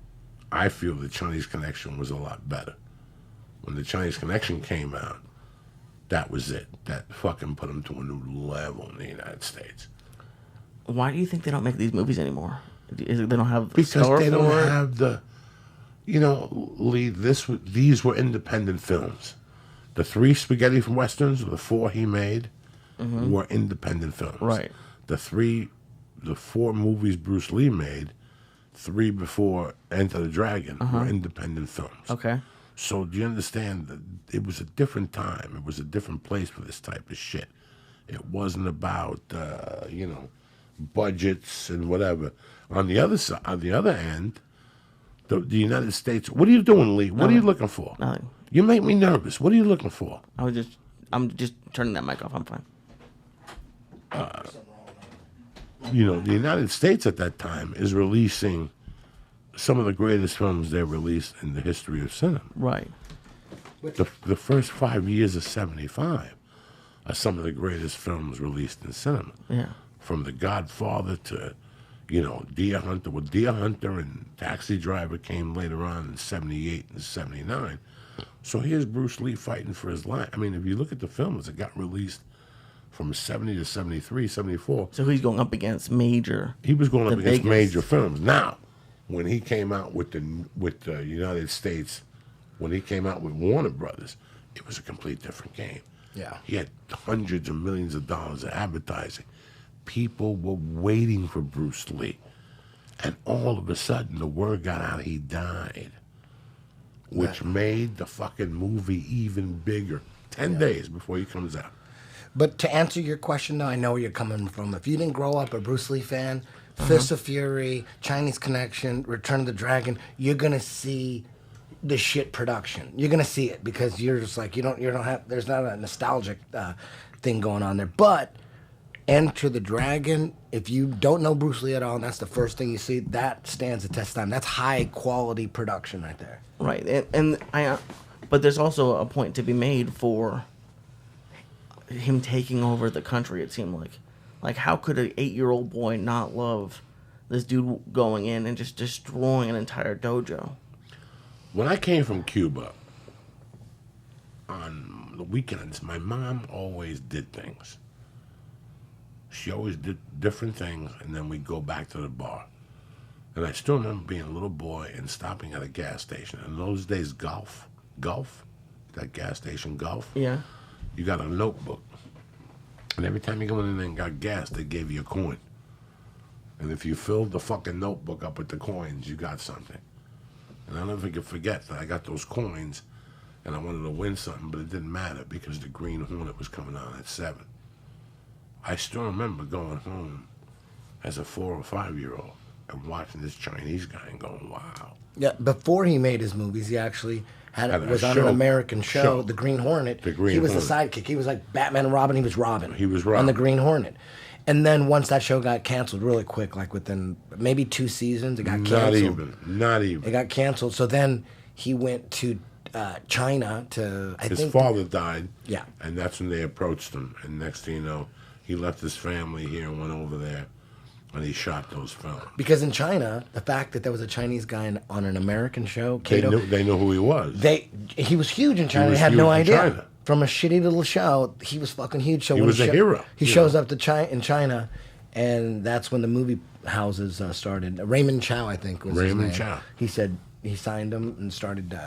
I feel the Chinese Connection was a lot better. When the Chinese Connection came out, that was it. That fucking put him to a new level in the United States. Why do you think they don't make these movies anymore? Is it they don't have the because star they don't for it? have the, you know, Lee. These were independent films. The 3 spaghetti westerns, or the 4 he made, were independent films. Right. The 4 movies Bruce Lee made, 3 before Enter the Dragon, were independent films. Okay. So do you understand that it was a different time? It was a different place for this type of shit. It wasn't about, you know, budgets and whatever. On the other side, on the other end, the United States. What are you doing, Lee? What are you looking for? Nothing. You make me nervous. What are you looking for? I'm just turning that mic off. I'm fine. You know, the United States at that time is releasing some of the greatest films they released in the history of cinema. Right. The first 5 years of '75 are some of the greatest films released in cinema. Yeah. From The Godfather to, you know, Deer Hunter. Well, Deer Hunter and Taxi Driver came later on in '78 and '79. So here's Bruce Lee fighting for his life. I mean, if you look at the films that got released from '70 to '73, '74. So he's going up against major. He was going up against biggest. major films. Now, when he came out with the United States, when he came out with Warner Brothers, it was a complete different game. Yeah. He had hundreds of millions of dollars of advertising. people were waiting for Bruce Lee. And all of a sudden, the word got out he died, which made the fucking movie even bigger. 10 days before he comes out. But to answer your question, though, I know where you're coming from. If you didn't grow up a Bruce Lee fan, Fist of Fury, Chinese Connection, Return of the Dragon, you're gonna see the shit production. You're gonna see it because you're just like you don't have. There's not a nostalgic thing going on there. But Enter the Dragon, if you don't know Bruce Lee at all, and that's the first thing you see, that stands the test of time. That's high quality production right there. Right, but there's also a point to be made for him taking over the country. It seemed like how could an 8-year-old boy not love this dude going in and just destroying an entire dojo? When I came from Cuba, on the weekends, my mom always did things. She always did different things, and then we'd go back to the bar. And I still remember being a little boy and stopping at a gas station. In those days, Gulf, that gas station, Gulf. Yeah. You got a notebook. And every time you go in there and got gas, they gave you a coin. And if you filled the fucking notebook up with the coins, you got something. And I'll never forget that I got those coins, and I wanted to win something, but it didn't matter because the Green Hornet was coming on at 7. I still remember going home as a 4 or 5-year-old and watching this Chinese guy and going, wow. Yeah, before he made his movies, he actually was on an American show, The Green Hornet. He was the sidekick. He was like Batman and Robin. He was Robin. On The Green Hornet. And then once that show got canceled really quick, like within maybe 2 seasons, it got canceled. Not even. It got canceled. So then he went to China to, His father died. Yeah. And that's when they approached him. And next thing you know, he left his family here and went over there, and he shot those films. Because in China, the fact that there was a Chinese guy on an American show, Kato, they knew who he was. He was huge in China. They had no idea. From a shitty little show, he was fucking huge. So he was a hero. He shows up in China, and that's when the movie houses started. Raymond Chow, I think, was his name. Raymond Chow. He said he signed him and started.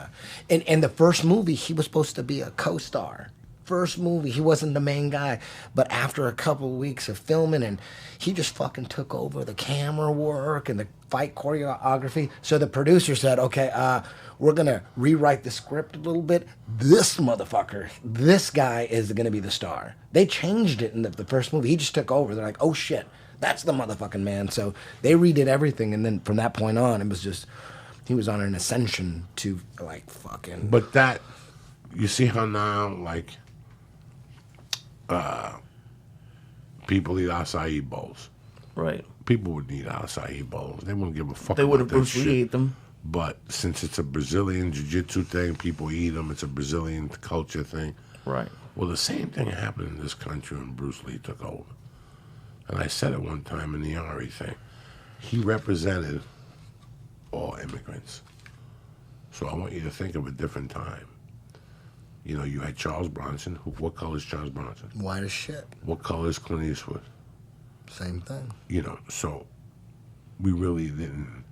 And the first movie, he was supposed to be a co-star. First movie, he wasn't the main guy, but after a couple of weeks of filming, and he just fucking took over the camera work and the fight choreography. So the producer said, okay, we're going to rewrite the script a little bit. This motherfucker, this guy is going to be the star. They changed it in the first movie. He just took over. They're like, oh shit, that's the motherfucking man. So they redid everything, and then from that point on, it was just, he was on an ascension to like fucking... But that, you see how now, like... people eat acai bowls. Right. People would eat acai bowls. They wouldn't give a fuck. They would have about that Bruce Lee ate them. But since it's a Brazilian jiu-jitsu thing, people eat them. It's a Brazilian culture thing. Right. Well, the same thing happened in this country when Bruce Lee took over. And I said it one time in the Ari thing. He represented all immigrants. So I want you to think of a different time. You know, you had Charles Bronson. What color is Charles Bronson? White as shit. What color is Clint Eastwood? Same thing. You know, so we really didn't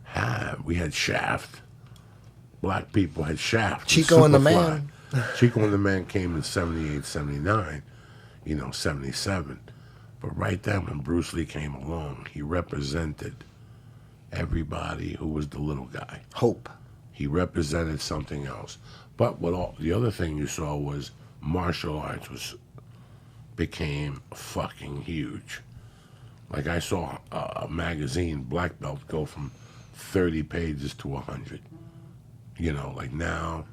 have... We had Shaft. Black people had Shaft. Chico and the Man. Chico and the Man came in 78, 79, 77. But right then when Bruce Lee came along, he represented everybody who was the little guy. Hope. He represented something else. But the other thing you saw was martial arts became fucking huge. Like I saw a magazine, Black Belt, go from 30 pages to 100. Like now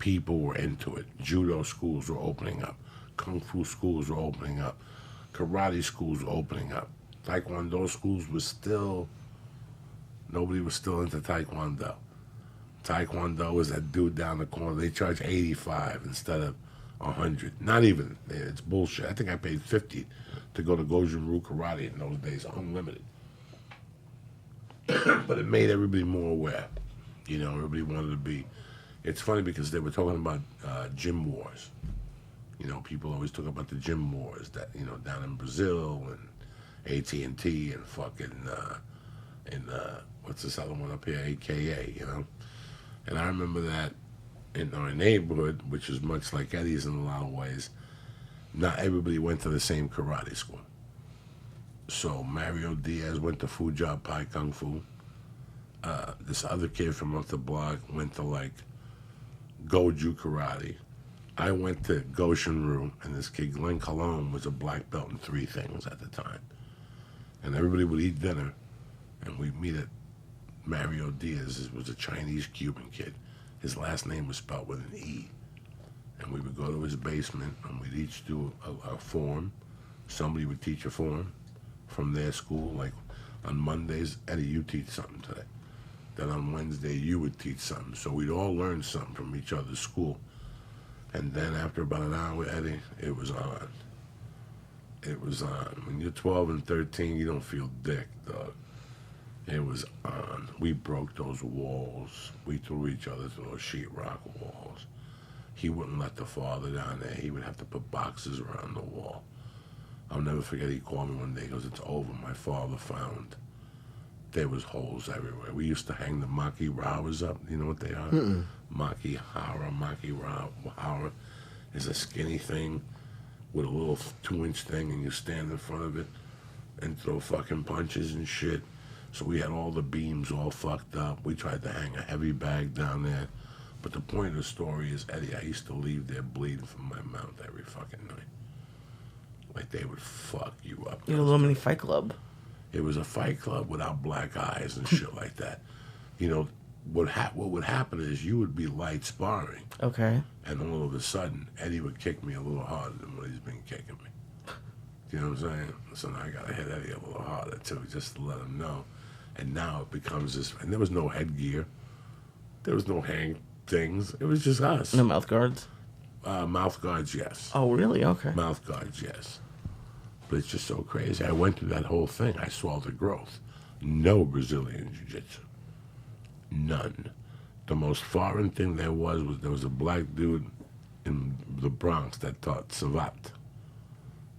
people were into it. Judo schools were opening up. Kung Fu schools were opening up. Karate schools were opening up. Taekwondo schools was still, nobody was still into Taekwondo. Taekwondo was that dude down the corner. They charge 85 instead of 100. Not even. It's bullshit. I think I paid 50 to go to Goju-Ryu Karate in those days, unlimited. But it made everybody more aware. Everybody wanted to be. It's funny because they were talking about gym wars. People always talk about the gym wars that, down in Brazil and AT&T and fucking, what's this other one up here, AKA, And I remember that in our neighborhood, which is much like Eddie's in a lot of ways, not everybody went to the same karate school. So Mario Diaz went to Fujia Pai Kung Fu. This other kid from up the block went to like Goju Karate. I went to Goshenru, and this kid Glenn Cologne was a black belt in 3 things at the time. And everybody would eat dinner, and we'd meet at Mario Diaz. This was a Chinese Cuban kid. His last name was spelled with an E. And we would go to his basement, and we'd each do a form. Somebody would teach a form from their school. Like on Mondays, Eddie, you teach something today. Then on Wednesday, you would teach something. So we'd all learn something from each other's school. And then after about an hour with Eddie, it was on. It was on. When you're 12 and 13, you don't feel dick, dog. It was on. We broke those walls. We threw each other through those sheetrock walls. He wouldn't let the father down there. He would have to put boxes around the wall. I'll never forget, he called me one day. He goes, "It's over. My father found there was holes everywhere." We used to hang the maki rawas up. You know what they are? Maki hara is a skinny thing with a little 2-inch thing, and you stand in front of it and throw fucking punches and shit. So we had all the beams all fucked up. We tried to hang a heavy bag down there. But the point of the story is, Eddie, I used to leave there bleeding from my mouth every fucking night. Like, they would fuck you up. You had a little mini fight club. It was a fight club without black eyes and shit like that. You know, what would happen is you would be light sparring. Okay. And all of a sudden, Eddie would kick me a little harder than what he's been kicking me. You know what I'm saying? So now I got to hit Eddie a little harder, too, just to let him know. And now it becomes this, and there was no headgear. There was no hang things. It was just us. No mouth guards? Mouth guards, yes. Oh, really? Okay. Mouth guards, yes. But it's just so crazy. I went through that whole thing. I saw the growth. No Brazilian Jiu-Jitsu. None. The most foreign thing there was there was a black dude in the Bronx that taught Syatt.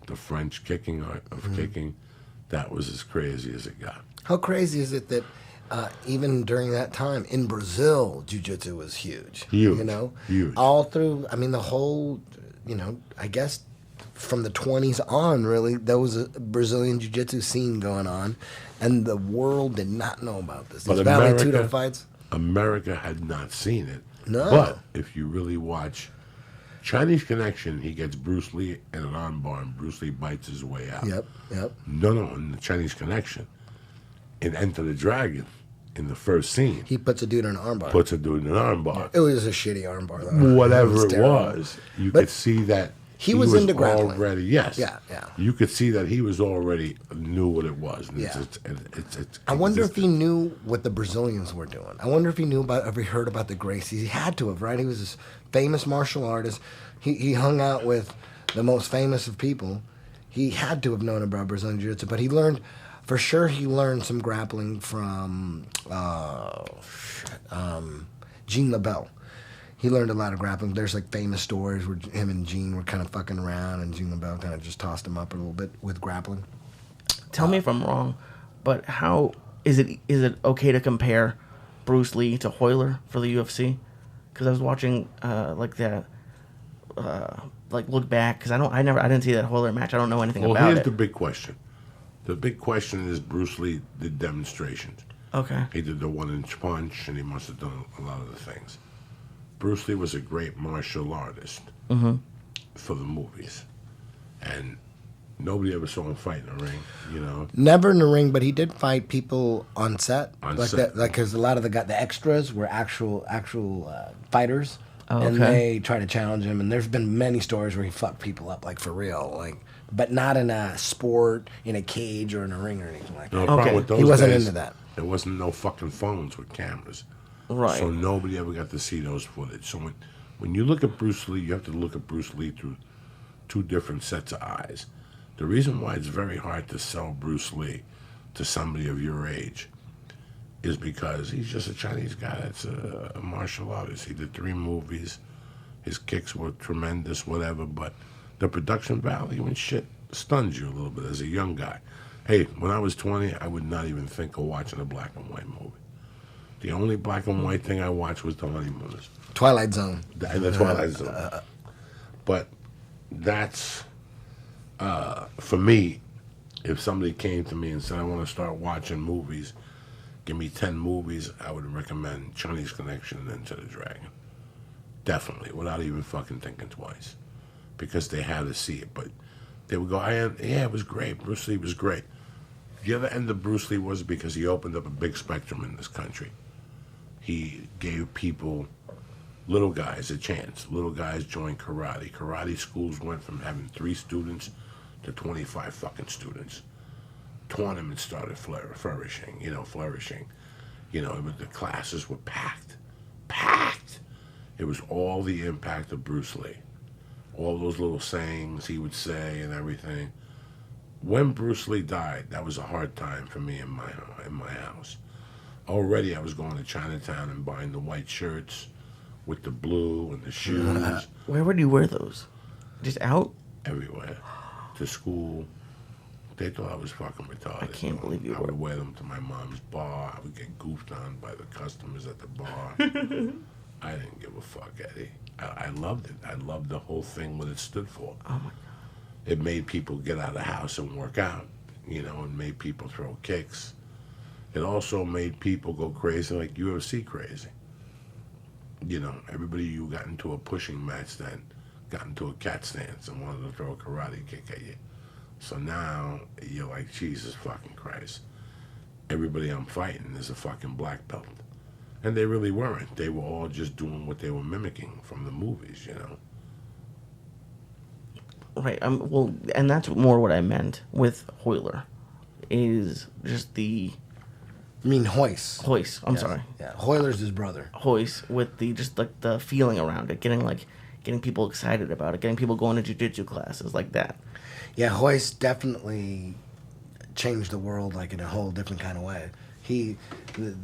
The French kicking art of kicking. That was as crazy as it got. How crazy is it that even during that time in Brazil, jiu-jitsu was huge? Huge. You know? Huge. All through, I mean, the whole, you know, I guess from the 20s on, really, there was a Brazilian jiu-jitsu scene going on, and the world did not know about this. These Vale Tudo fights. America had not seen it. No. But if you really watch Chinese Connection, he gets Bruce Lee in an armbar, and Bruce Lee bites his way out. Yep. No, in the Chinese Connection, in Enter the Dragon, in the first scene, he puts a dude in an armbar. Puts a dude in an armbar. It was a shitty armbar, though. Whatever it was, you could see that he was into grappling already. Yes. Yeah. You could see that he was already knew what it was. And Yeah. It's I wonder if he knew what the Brazilians were doing. I wonder if he knew about, ever heard about the Gracies. He had to have, right? He was this famous martial artist. He hung out with the most famous of people. He had to have known about Brazilian Jiu-Jitsu, but he learned, for sure, he learned some grappling from Jean LaBelle. He learned a lot of grappling. There's like famous stories where him and Jean were kind of fucking around, and Jean LaBelle kind of just tossed him up a little bit with grappling. Tell me if I'm wrong, but how is it okay to compare Bruce Lee to Hoyler for the UFC? Because I was watching look back, because I didn't see that Hoyler match. I don't know anything about it. Well, here's the big question. The big question is Bruce Lee did demonstrations. Okay. He did the 1-inch punch, and he must have done a lot of the things. Bruce Lee was a great martial artist for the movies, and nobody ever saw him fight in the ring. You know, never in the ring, but he did fight people on set. On like set. that, like because a lot of the extras were actual fighters, okay. And they try to challenge him. And there's been many stories where he fucked people up, like for real, like, but not in a sport, in a cage or in a ring or anything like that. No, the problem with those he wasn't days, into that. There wasn't no fucking phones with cameras. Right. So nobody ever got to see those footage. So when you look at Bruce Lee, you have to look at Bruce Lee through 2 different sets of eyes. The reason why it's very hard to sell Bruce Lee to somebody of your age is because he's just a Chinese guy that's a martial artist. He did 3 movies. His kicks were tremendous, whatever, but the production value and shit stuns you a little bit as a young guy. Hey, when I was 20, I would not even think of watching a black and white movie. The only black and white thing I watched was The Honeymooners. Twilight Zone. The Twilight Zone. But that's, for me, if somebody came to me and said, I want to start watching movies, give me 10 movies, I would recommend Chinese Connection and Enter the Dragon. Definitely, without even fucking thinking twice. Because they had to see it. But they would go, yeah, it was great. Bruce Lee was great. The other end of Bruce Lee was because he opened up a big spectrum in this country. He gave people, little guys, a chance. Little guys joined karate. Karate schools went from having 3 students to 25 fucking students. Tournaments started flourishing. The classes were packed. It was all the impact of Bruce Lee. All those little sayings he would say and everything. When Bruce Lee died, that was a hard time for me in my house. Already I was going to Chinatown and buying the white shirts with the blue and the shoes. Where would you wear those? Just out? Everywhere. To school. They thought I was fucking retarded. I can't believe you I would wear them to my mom's bar. I would get goofed on by the customers at the bar. I didn't give a fuck, Eddie. I loved it. I loved the whole thing, what it stood for. Oh, my God. It made people get out of the house and work out. It made people throw kicks. It also made people go crazy like UFC crazy. Everybody you got into a pushing match then got into a cat stance and wanted to throw a karate kick at you. So now you're like, Jesus fucking Christ. Everybody I'm fighting is a fucking black belt. And they really weren't. They were all just doing what they were mimicking from the movies, Right. Well, and that's more what I meant with Hoyler, is just the. You mean Hoist? Hoist. I'm sorry. Yeah, Hoyler's his brother. Hoist with the just like the feeling around it, getting people excited about it, getting people going to jiu-jitsu classes like that. Yeah, Hoist definitely changed the world like in a whole different kind of way. The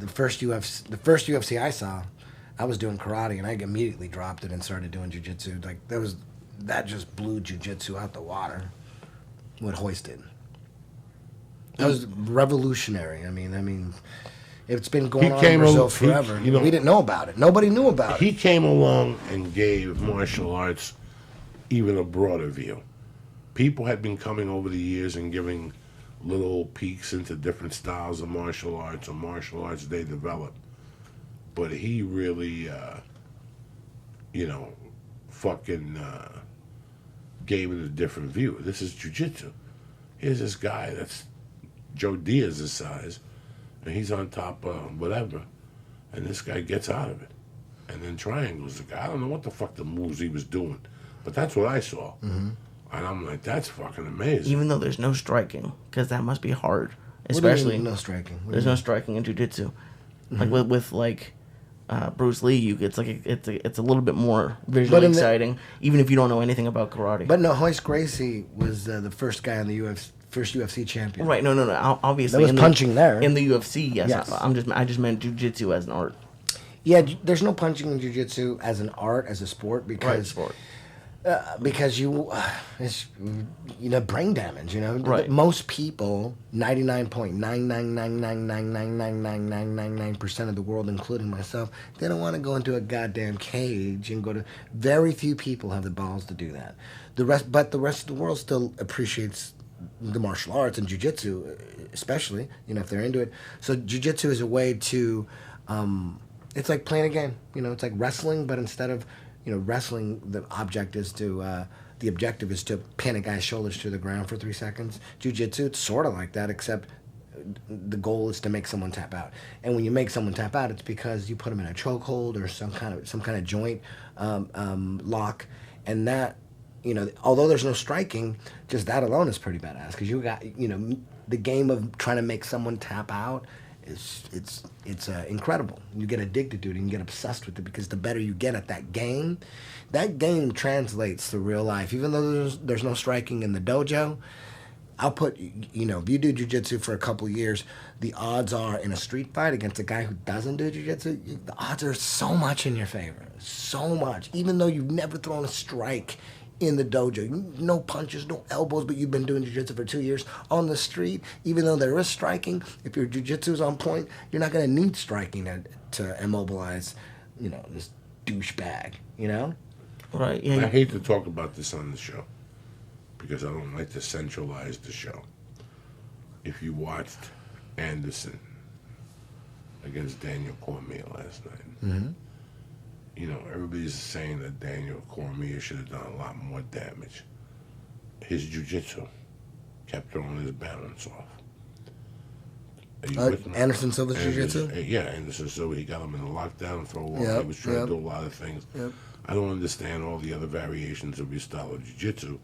first UFC I saw, I was doing karate and I immediately dropped it and started doing jiu-jitsu. Like that just blew jiu-jitsu out the water. What Hoist did. That was revolutionary. I mean, it's been going on in Brazil forever. We didn't know about it. Nobody knew about it. He came along and gave martial arts even a broader view. People had been coming over the years and giving little peeks into different styles of martial arts or martial arts they developed. But he really, gave it a different view. This is jiu-jitsu. Here's this guy that's Joe Diaz's size, and he's on top of whatever, and this guy gets out of it. And then triangles the guy. I don't know what the fuck the moves he was doing, but that's what I saw. Mm-hmm. And I'm like, that's fucking amazing. Even though there's no striking, because that must be hard. Especially what do you mean, no striking. There's no striking in jiu-jitsu. Mm-hmm. Like with Bruce Lee, it's a little bit more visually exciting, even if you don't know anything about karate. But no, Hoist Gracie was the first guy in the UFC. First UFC champion. Right? No. Obviously, there was punching there in the UFC. Yes. I just meant jiu-jitsu as an art. Yeah, there's no punching in jiu-jitsu as an art, as a sport, because because it's brain damage. Right. Most people, 99.999999999% of the world, including myself, they don't want to go into a goddamn cage and go to. Very few people have the balls to do that. The rest of the world still appreciates the martial arts and jiu-jitsu, especially, if they're into it. So jiu-jitsu is a way to, it's like playing a game. It's like wrestling, but instead of, wrestling, the objective is to pin a guy's shoulders to the ground for 3 seconds. Jiu-jitsu, it's sort of like that, except the goal is to make someone tap out. And when you make someone tap out, it's because you put them in a chokehold or some kind of joint lock, and that. Although there's no striking, just that alone is pretty badass, because you got, the game of trying to make someone tap out it's incredible. You get addicted to it and you get obsessed with it, because the better you get at that game translates to real life. Even though there's no striking in the dojo, I'll put, if you do jiu-jitsu for a couple years, the odds are in a street fight against a guy who doesn't do jiu-jitsu, the odds are so much in your favor. So much. Even though you've never thrown a strike in the dojo, no punches, no elbows, but you've been doing jiu-jitsu for 2 years. On the street, even though there is striking, if your jiu-jitsu is on point, you're not going to need striking to immobilize, this douchebag, Right. Yeah. I hate to talk about this on the show, because I don't like to centralize the show. if you watched Anderson against Daniel Cormier last night, Mm-hmm. you know, everybody's saying that Daniel Cormier should have done a lot more damage. His jiu-jitsu kept throwing his balance off. Are you with me? Anderson Silva's jiu-jitsu? Yeah, Anderson Silva, he got him in a lockdown for a while. Yep, He was trying yep. to do a lot of things. Yep. I don't understand all the other variations of his style of jiu-jitsu,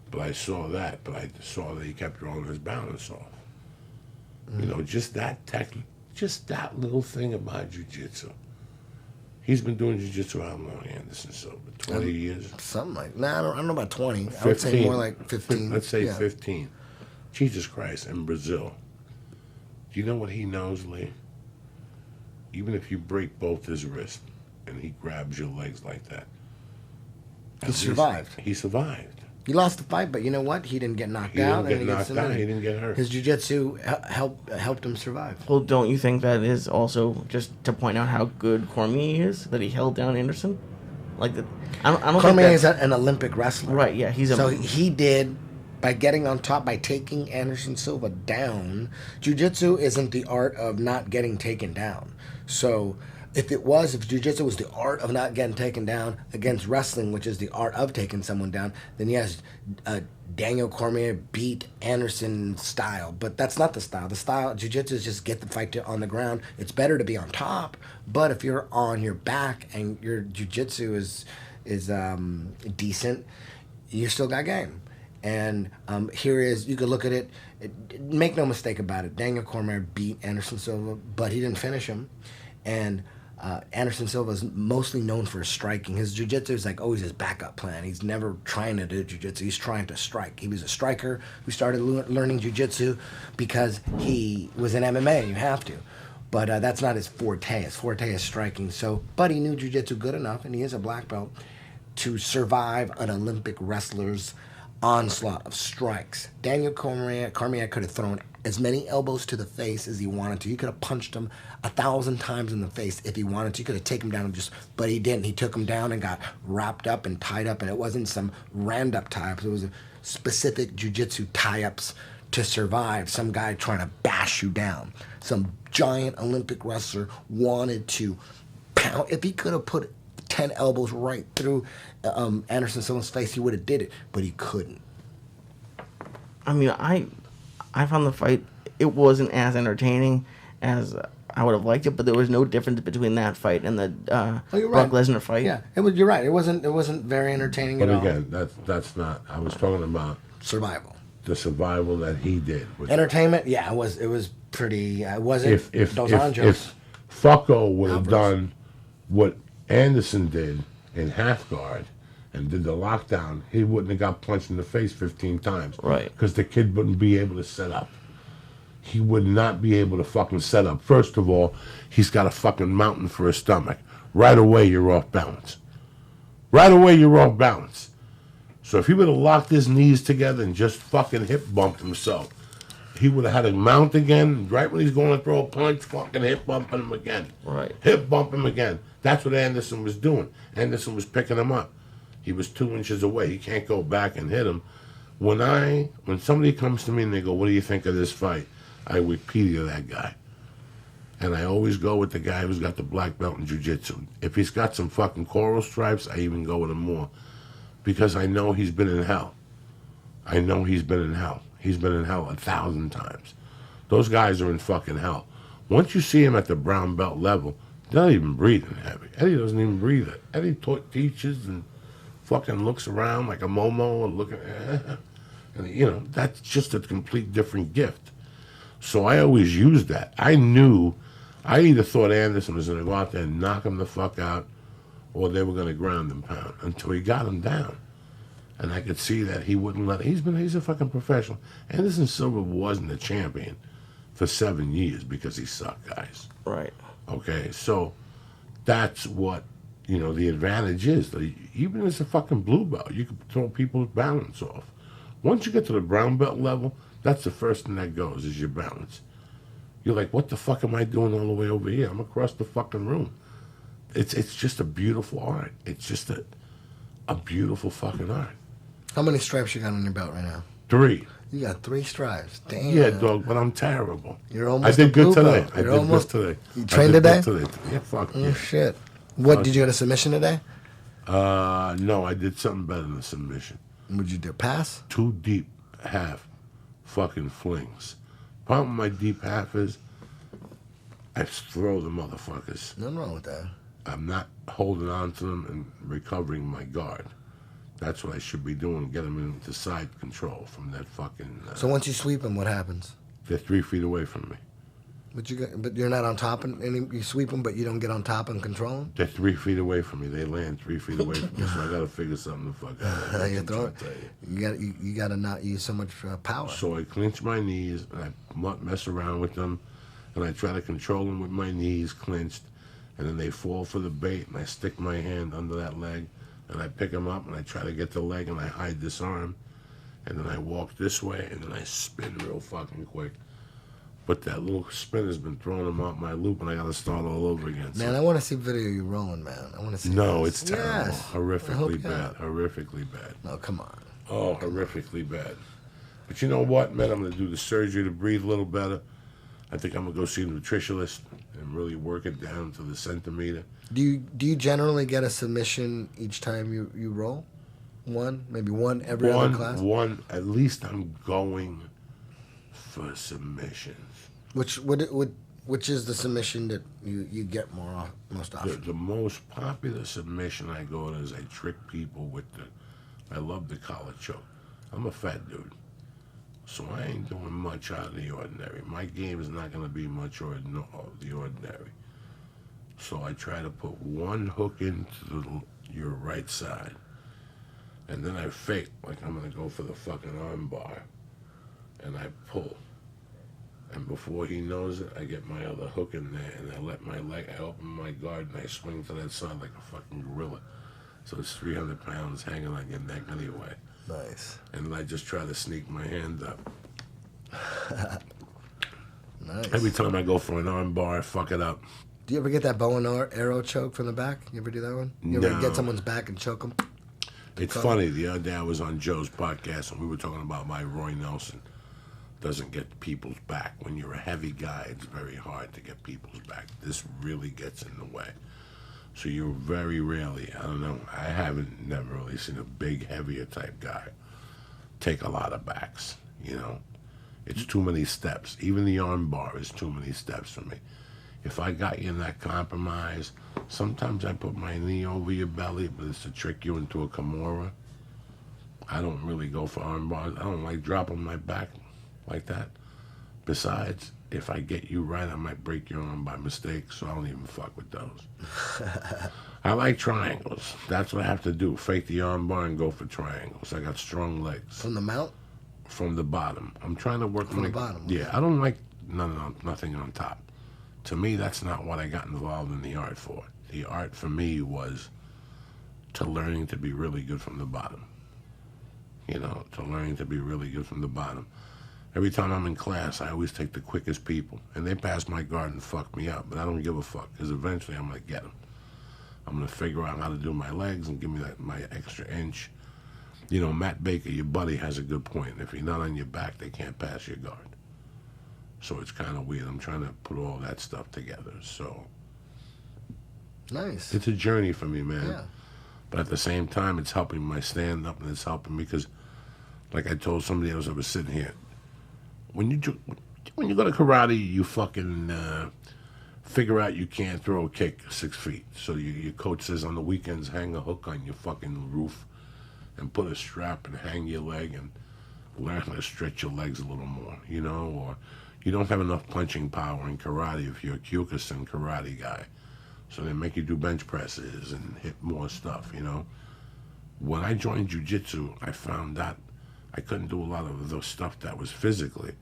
but I saw that. But I saw that he kept throwing his balance off. You know, just that just that little thing about jiu-jitsu. He's been doing jiu-jitsu how long, Anderson Silva? 20 years? Something like that. I don't know about 20. 15. I would say more like 15. Let's say Yeah. 15. Jesus Christ, in Brazil. Do you know what he knows, Lee? Even if you break both his wrists and he grabs your legs like that. He survived. He survived. He lost the fight, but you know what? He didn't get knocked He out. didn't get and knocked out. He didn't get hurt. His jiu-jitsu helped him survive. Well, don't you think that is also just to point out how good Cormier is, that he held down Anderson? Like, I don't Cormier think is an Olympic wrestler. Right, yeah. So he did, by getting on top, by taking Anderson Silva down. Jiu-jitsu isn't the art of not getting taken down. So if jiu-jitsu was the art of not getting taken down against wrestling, which is the art of taking someone down, then yes, Daniel Cormier beat Anderson style. But that's not the style. The style, jiu-jitsu is just get the fight on the ground. It's better to be on top, but if you're on your back and your jiu-jitsu is decent, you still got game. And here is, you could look at it, make no mistake about it, Daniel Cormier beat Anderson Silva, but he didn't finish him. And Anderson Silva is mostly known for his striking. His jiu-jitsu is like always his backup plan. He's never trying to do jiu-jitsu. He's trying to strike. He was a striker who started learning jiu-jitsu because he was in MMA. You have to. But that's not his forte. His forte is striking. So, but he knew jiu-jitsu good enough, and he is a black belt, to survive an Olympic wrestler's onslaught of strikes. Daniel Cormier could have thrown as many elbows to the face as he wanted to. He could have punched him 1,000 times in the face if he wanted to. He could have taken him down but he didn't. He took him down and got wrapped up and tied up, and it wasn't some rand-up tie-ups. It was a specific jiu-jitsu tie-ups to survive. Some guy trying to bash you down. Some giant Olympic wrestler wanted to pound. If he could have put 10 elbows right through Anderson Silva's face, he would have did it, but he couldn't. I mean, I found the fight, it wasn't as entertaining as I would have liked it, but there was no difference between that fight and the Brock Lesnar fight. Yeah, you're right. It wasn't very entertaining at all. But again, that's not. I was talking about survival. The survival that he did. Entertainment, yeah, it was pretty. It wasn't if Dos Anjos. If Fucko would have done what Anderson did in half guard and did the lockdown, he wouldn't have got punched in the face 15 times. Right. Because the kid wouldn't be able to set up. He would not be able to fucking set up. First of all, he's got a fucking mountain for his stomach. Right away, you're off balance. Right away, you're off balance. So if he would have locked his knees together and just fucking hip bumped himself, he would have had a mount again. Right when he's going to throw a punch, fucking hip bumping him again. Right. Hip bump him again. That's what Anderson was doing. Anderson was picking him up. He was 2 inches away. He can't go back and hit him. When somebody comes to me and they go, "What do you think of this fight?" I Wikipedia that guy. And I always go with the guy who's got the black belt in jiu-jitsu. If he's got some fucking coral stripes, I even go with him more. Because I know he's been in hell. I know he's been in hell. He's been in hell 1,000 times. Those guys are in fucking hell. Once you see him at the brown belt level, they're not even breathing heavy. Eddie doesn't even breathe it. Eddie teaches and fucking looks around like a Momo and looking, and that's just a complete different gift. So I always used that. I either thought Anderson was going to go out there and knock him the fuck out, or they were going to ground and pound until he got him down. And I could see that he wouldn't let it. He's a fucking professional. Anderson Silva wasn't a champion for 7 years because he sucked, guys. Right. Okay, so that's what, the advantage is. Even as a fucking blue belt, you can throw people's balance off. Once you get to the brown belt level, that's the first thing that goes, is your balance. You're like, what the fuck am I doing all the way over here? I'm across the fucking room. It's just a beautiful art. It's just a beautiful fucking art. How many stripes you got on your belt right now? 3. You got 3 stripes. Damn. Yeah, dog, but I'm terrible. You're almost I did good blue today. belt. I did almost, good today. You trained today? Yeah, fuck Oh, yeah. shit. What, did you get a submission today? No, I did something better than a submission. What'd you do, pass? 2 deep half fucking flings. Problem with my deep half is I throw the motherfuckers. Nothing wrong with that. I'm not holding on to them and recovering my guard. That's what I should be doing, get them into side control from that fucking... So once you sweep them, what happens? They're 3 feet away from me. But you're not on top, and you sweep them, but you don't get on top and control them? They're 3 feet away from me. They land 3 feet away from me, so I got to figure something the fuck out. You got to not use so much power. So I clinch my knees, and I mess around with them, and I try to control them with my knees clinched, and then they fall for the bait, and I stick my hand under that leg, and I pick them up, and I try to get the leg, and I hide this arm, and then I walk this way, and then I spin real fucking quick. But that little spin has been throwing them out my loop, and I got to start all over again. Man, I want to see video of you rolling, man. I want to see. No, this. it's terrible. Yes. Horrifically bad. Horrifically bad. No, come on. Oh, horrifically bad. But you know what, man? I'm going to do the surgery to breathe a little better. I think I'm going to go see a nutritionist and really work it down to the centimeter. Do you generally get a submission each time you roll? Maybe one every other class? One, at least I'm going for submissions. Which is the submission that you get most often? The most popular submission I go to is I trick people with I love the collar choke. I'm a fat dude, so I ain't doing much out of the ordinary. My game is not going to be much of the ordinary. So I try to put one hook into your right side, and then I fake like I'm going to go for the fucking arm bar, and I pull. And before he knows it, I get my other hook in there, and I open my guard, and I swing to that side like a fucking gorilla. So it's 300 pounds hanging on your neck anyway. Nice. And then I just try to sneak my hand up. Nice. Every time I go for an arm bar, I fuck it up. Do you ever get that bow and arrow choke from the back? You ever do that one? You ever get someone's back and choke them? It's funny. The other day I was on Joe's podcast, and we were talking about why Roy Nelson doesn't get people's back. When you're a heavy guy, it's very hard to get people's back. This really gets in the way. So you very rarely, I don't know, never really seen a big, heavier type guy take a lot of backs, you know. It's too many steps. Even the arm bar is too many steps for me. If I got you in that compromise, sometimes I put my knee over your belly, but it's to trick you into a Kimura. I don't really go for arm bars. I don't like dropping my back like that. Besides, if I get you right, I might break your arm by mistake, so I don't even fuck with those. I like triangles. That's what I have to do. Fake the arm bar and go for triangles. I got strong legs. From the mount? From the bottom. I'm trying to work from the bottom. Yeah, I don't like nothing on top. To me, that's not what I got involved in the art for. The art for me was to learning to be really good from the bottom. You know, to learning to be really good from the bottom. Every time I'm in class, I always take the quickest people, and they pass my guard and fuck me up, but I don't give a fuck, because eventually I'm going to get them. I'm going to figure out how to do my legs and give me my extra inch. You know, Matt Baker, your buddy, has a good point. If you're not on your back, they can't pass your guard. So it's kind of weird. I'm trying to put all that stuff together, so. Nice. It's a journey for me, man. Yeah. But at the same time, it's helping my stand-up, and it's helping me, because, like I told somebody else, I was sitting here, when you go to karate, you fucking figure out you can't throw a kick 6 feet. So your coach says on the weekends, hang a hook on your fucking roof and put a strap and hang your leg and learn how to stretch your legs a little more, you know? Or you don't have enough punching power in karate if you're a Kyokushin karate guy. So they make you do bench presses and hit more stuff, you know? When I joined Jiu Jitsu, I found that I couldn't do a lot of the stuff that was physically,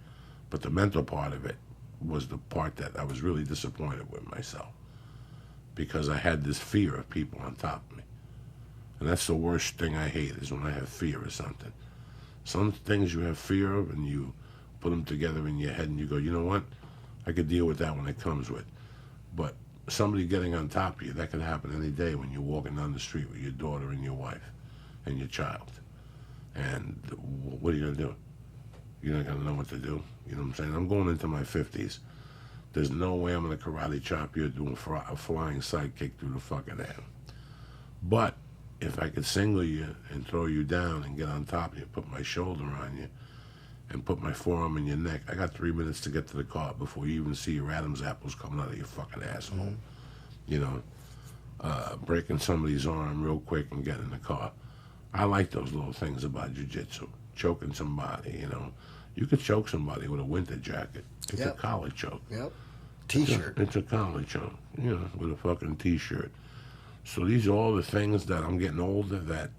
but the mental part of it was the part that I was really disappointed with myself, because I had this fear of people on top of me. And that's the worst thing I hate, is when I have fear of something. Some things you have fear of, and you put them together in your head, and you go, you know what? I could deal with that when it comes with. But somebody getting on top of you, that could happen any day when you're walking down the street with your daughter and your wife and your child. And what are you going to do? you're not going to know what to do. You know what I'm saying? I'm going into my 50s. There's no way I'm going to karate chop you doing a flying sidekick through the fucking air. But if I could single you and throw you down and get on top of you, put my shoulder on you, and put my forearm in your neck, I got 3 minutes to get to the car before you even see your Adam's apples coming out of your fucking asshole. Mm-hmm. You know, breaking somebody's arm real quick and getting in the car. I like those little things about jiu-jitsu. Choking somebody, you know. You could choke somebody with a winter jacket. It's a collar choke. Yep. T-shirt. It's a collar choke, you know, with a fucking T-shirt. So these are all the things that I'm getting older that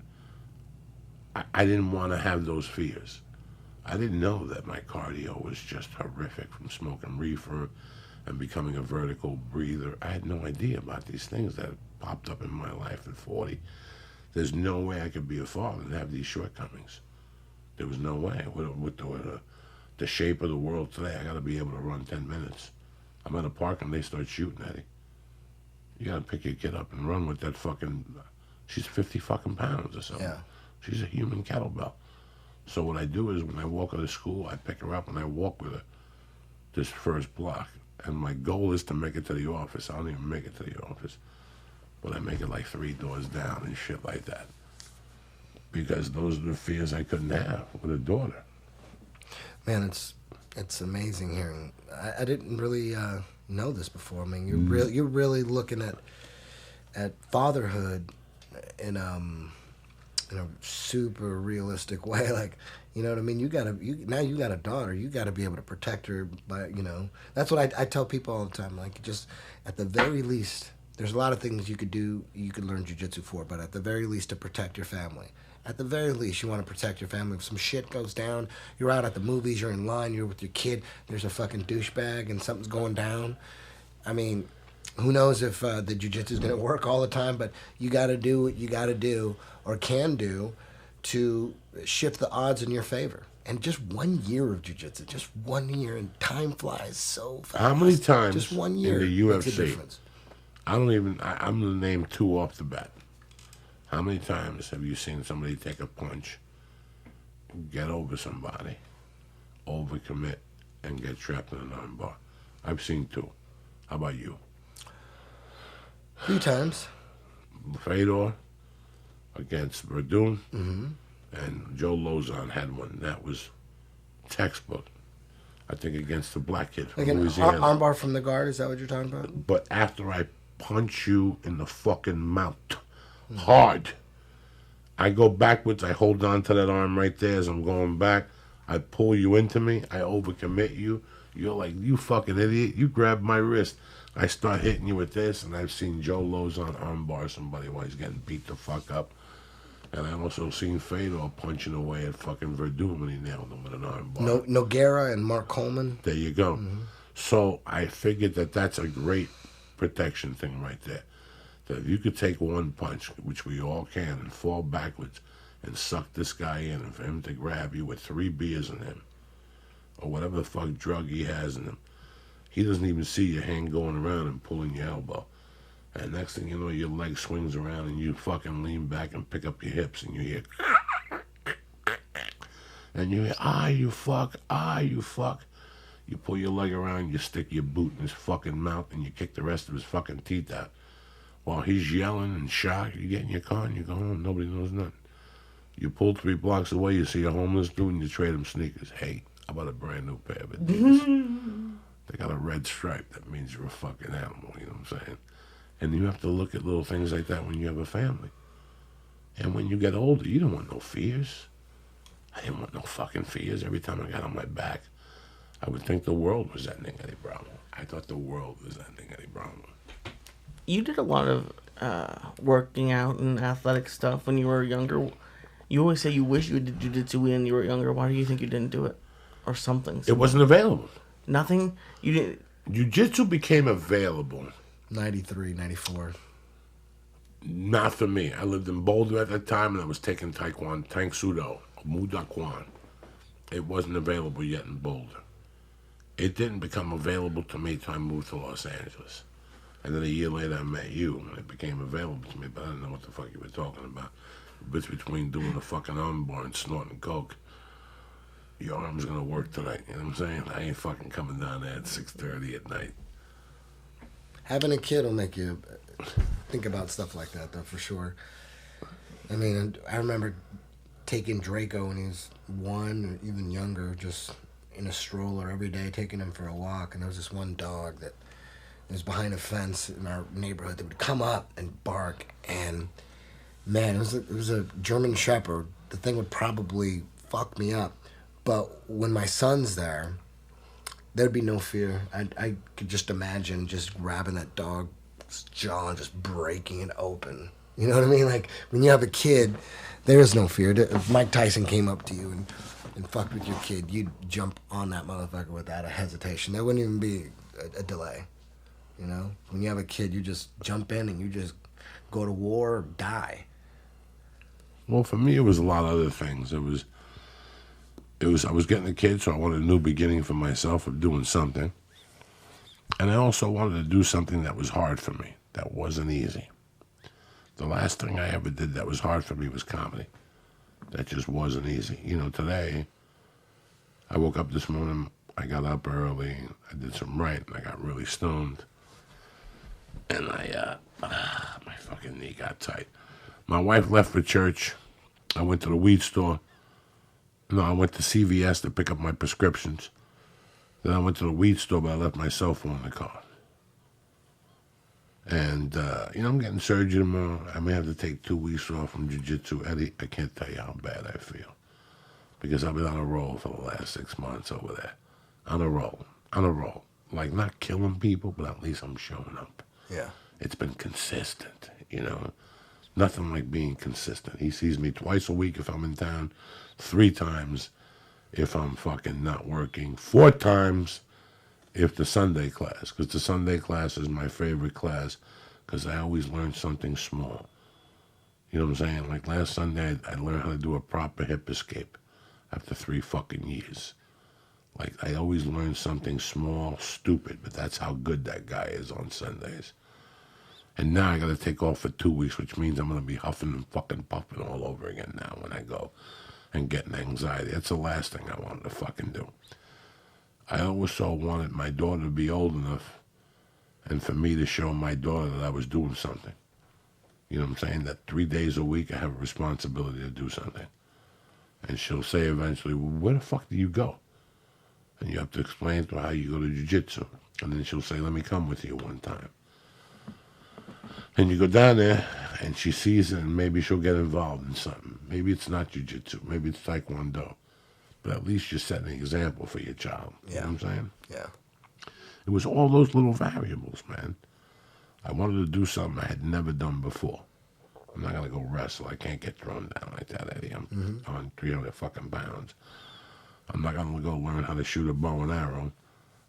I didn't want to have those fears. I didn't know that my cardio was just horrific from smoking reefer and becoming a vertical breather. I had no idea about these things that popped up in my life at 40. There's no way I could be a father and have these shortcomings. There was no way. With the shape of the world today, I got to be able to run 10 minutes. I'm at a park and they start shooting at it. You got to pick your kid up and run with that fucking... She's 50 fucking pounds or something. Yeah. She's a human kettlebell. So what I do is when I walk her to school, I pick her up and I walk with her this first block. And my goal is to make it to the office. I don't even make it to the office. But I make it like 3 doors down and shit like that. Because those are the fears I couldn't have with a daughter. Man, it's amazing hearing. I didn't really know this before. I mean, you're really looking at fatherhood in a super realistic way. Like, you know what I mean? Now you got a daughter. You got to be able to protect her by, you know. That's what I tell people all the time. Like, just at the very least, there's a lot of things you could do. You could learn jiu-jitsu for, but at the very least, to protect your family. At the very least, you want to protect your family. If some shit goes down, you're out at the movies, you're in line, you're with your kid, there's a fucking douchebag and something's going down. I mean, who knows if the jiu-jitsu is going to work all the time, but you got to do what you got to do or can do to shift the odds in your favor. And just 1 year of jiu-jitsu, just 1 year, and time flies so fast. How many times just 1 year in the makes a UFC, difference. I'm going to name 2 off the bat. How many times have you seen somebody take a punch, get over somebody, overcommit, and get trapped in an armbar? I've seen 2. How about you? A few times. Fedor against Verdun, and Joe Lozon had one. That was textbook. I think against the black kid from Like Louisiana. an armbar from the guard, is that what you're talking about? But after I punch you in the fucking mouth, hard, I go backwards, I hold on to that arm right there as I'm going back, I pull you into me, I overcommit you, you're like, you fucking idiot, you grab my wrist, I start hitting you with this, and I've seen Joe Lozon armbar somebody while he's getting beat the fuck up, and I also seen Fedor punching away at fucking Verdun when he nailed him with an armbar. Nogueira and Mark Coleman. There you go. So I figured that's a great protection thing right there. That if you could take one punch, which we all can, and fall backwards and suck this guy in, and for him to grab you with 3 beers in him, or whatever the fuck drug he has in him, he doesn't even see your hand going around and pulling your elbow. And next thing you know, your leg swings around and you fucking lean back and pick up your hips and you hear, and you hear, you fuck. You pull your leg around, you stick your boot in his fucking mouth, and you kick the rest of his fucking teeth out. While he's yelling and shocked, you get in your car and you go home. Nobody knows nothing. You pull 3 blocks away, you see a homeless dude, and you trade him sneakers. Hey, how about a brand new pair of Adidas? They got a red stripe. That means you're a fucking animal, you know what I'm saying? And you have to look at little things like that when you have a family. And when you get older, you don't want no fears. I didn't want no fucking fears. Every time I got on my back, I would think the world was ending Eddie Bravo. I thought the world was ending Eddie Bravo. You did a lot of working out and athletic stuff when you were younger. You always say you wish you did jiu-jitsu when you were younger. Why do you think you didn't do it? Or something? It wasn't available. Nothing? You didn't... Jiu-jitsu became available. 93, 94. Not for me. I lived in Boulder at that time, and I was taking Taekwondo, Tang Sudo, Muda Kwan. It wasn't available yet in Boulder. It didn't become available to me until I moved to Los Angeles. And then a year later, I met you, and it became available to me, but I didn't know what the fuck you were talking about. It's between doing a fucking armbar and snorting coke. your arm's gonna work tonight. You know what I'm saying? I ain't fucking coming down there at 6:30 at night. Having a kid will make you think about stuff like that, though, for sure. I mean, I remember taking Draco when he was 1 or even younger, just in a stroller every day, taking him for a walk. And there was this one dog that was behind a fence in our neighborhood that would come up and bark. And man, it was a German Shepherd. The thing would probably fuck me up. But when my son's there, there'd be no fear. I could just imagine just grabbing that dog's jaw and just breaking it open. You know what I mean? Like, when you have a kid, there is no fear. If Mike Tyson came up to you and fucked with your kid, you'd jump on that motherfucker without a hesitation. There wouldn't even be a delay. You know? When you have a kid, you just jump in and you just go to war or die. Well, for me, it was a lot of other things. I was getting a kid, so I wanted a new beginning for myself of doing something. And I also wanted to do something that was hard for me, that wasn't easy. The last thing I ever did that was hard for me was comedy. That just wasn't easy. You know, today, I woke up this morning, I got up early, I did some writing, I got really stoned. And my fucking knee got tight. My wife left for church. I went to the weed store. No, I went to CVS to pick up my prescriptions. Then I went to the weed store, but I left my cell phone in the car. And, I'm getting surgery tomorrow. I may have to take 2 weeks off from jiu-jitsu. Eddie, I can't tell you how bad I feel. Because I've been on a roll for the last 6 months over there. On a roll. Like, not killing people, but at least I'm showing up. Yeah. It's been consistent, Nothing like being consistent. He sees me twice a week if I'm in town, 3 times if I'm fucking not working, 4 times if the Sunday class, because the Sunday class is my favorite class because I always learn something small. You know what I'm saying? Like last Sunday, I learned how to do a proper hip escape after 3 fucking years. Like I always learn something small, stupid, but that's how good that guy is on Sundays. And now I got to take off for 2 weeks, which means I'm going to be huffing and fucking puffing all over again now when I go and getting anxiety. That's the last thing I wanted to fucking do. I also wanted my daughter to be old enough and for me to show my daughter that I was doing something. You know what I'm saying? That 3 days a week I have a responsibility to do something. And she'll say eventually, well, where the fuck do you go? And you have to explain to her how you go to jiu-jitsu. And then she'll say, let me come with you one time. And you go down there, and she sees it, and maybe she'll get involved in something. Maybe it's not jiu-jitsu. Maybe it's taekwondo. But at least you're setting an example for your child. Yeah. You know what I'm saying? Yeah. It was all those little variables, man. I wanted to do something I had never done before. I'm not going to go wrestle. I can't get thrown down like that, Eddie. I'm on 300 fucking pounds. I'm not going to go learn how to shoot a bow and arrow.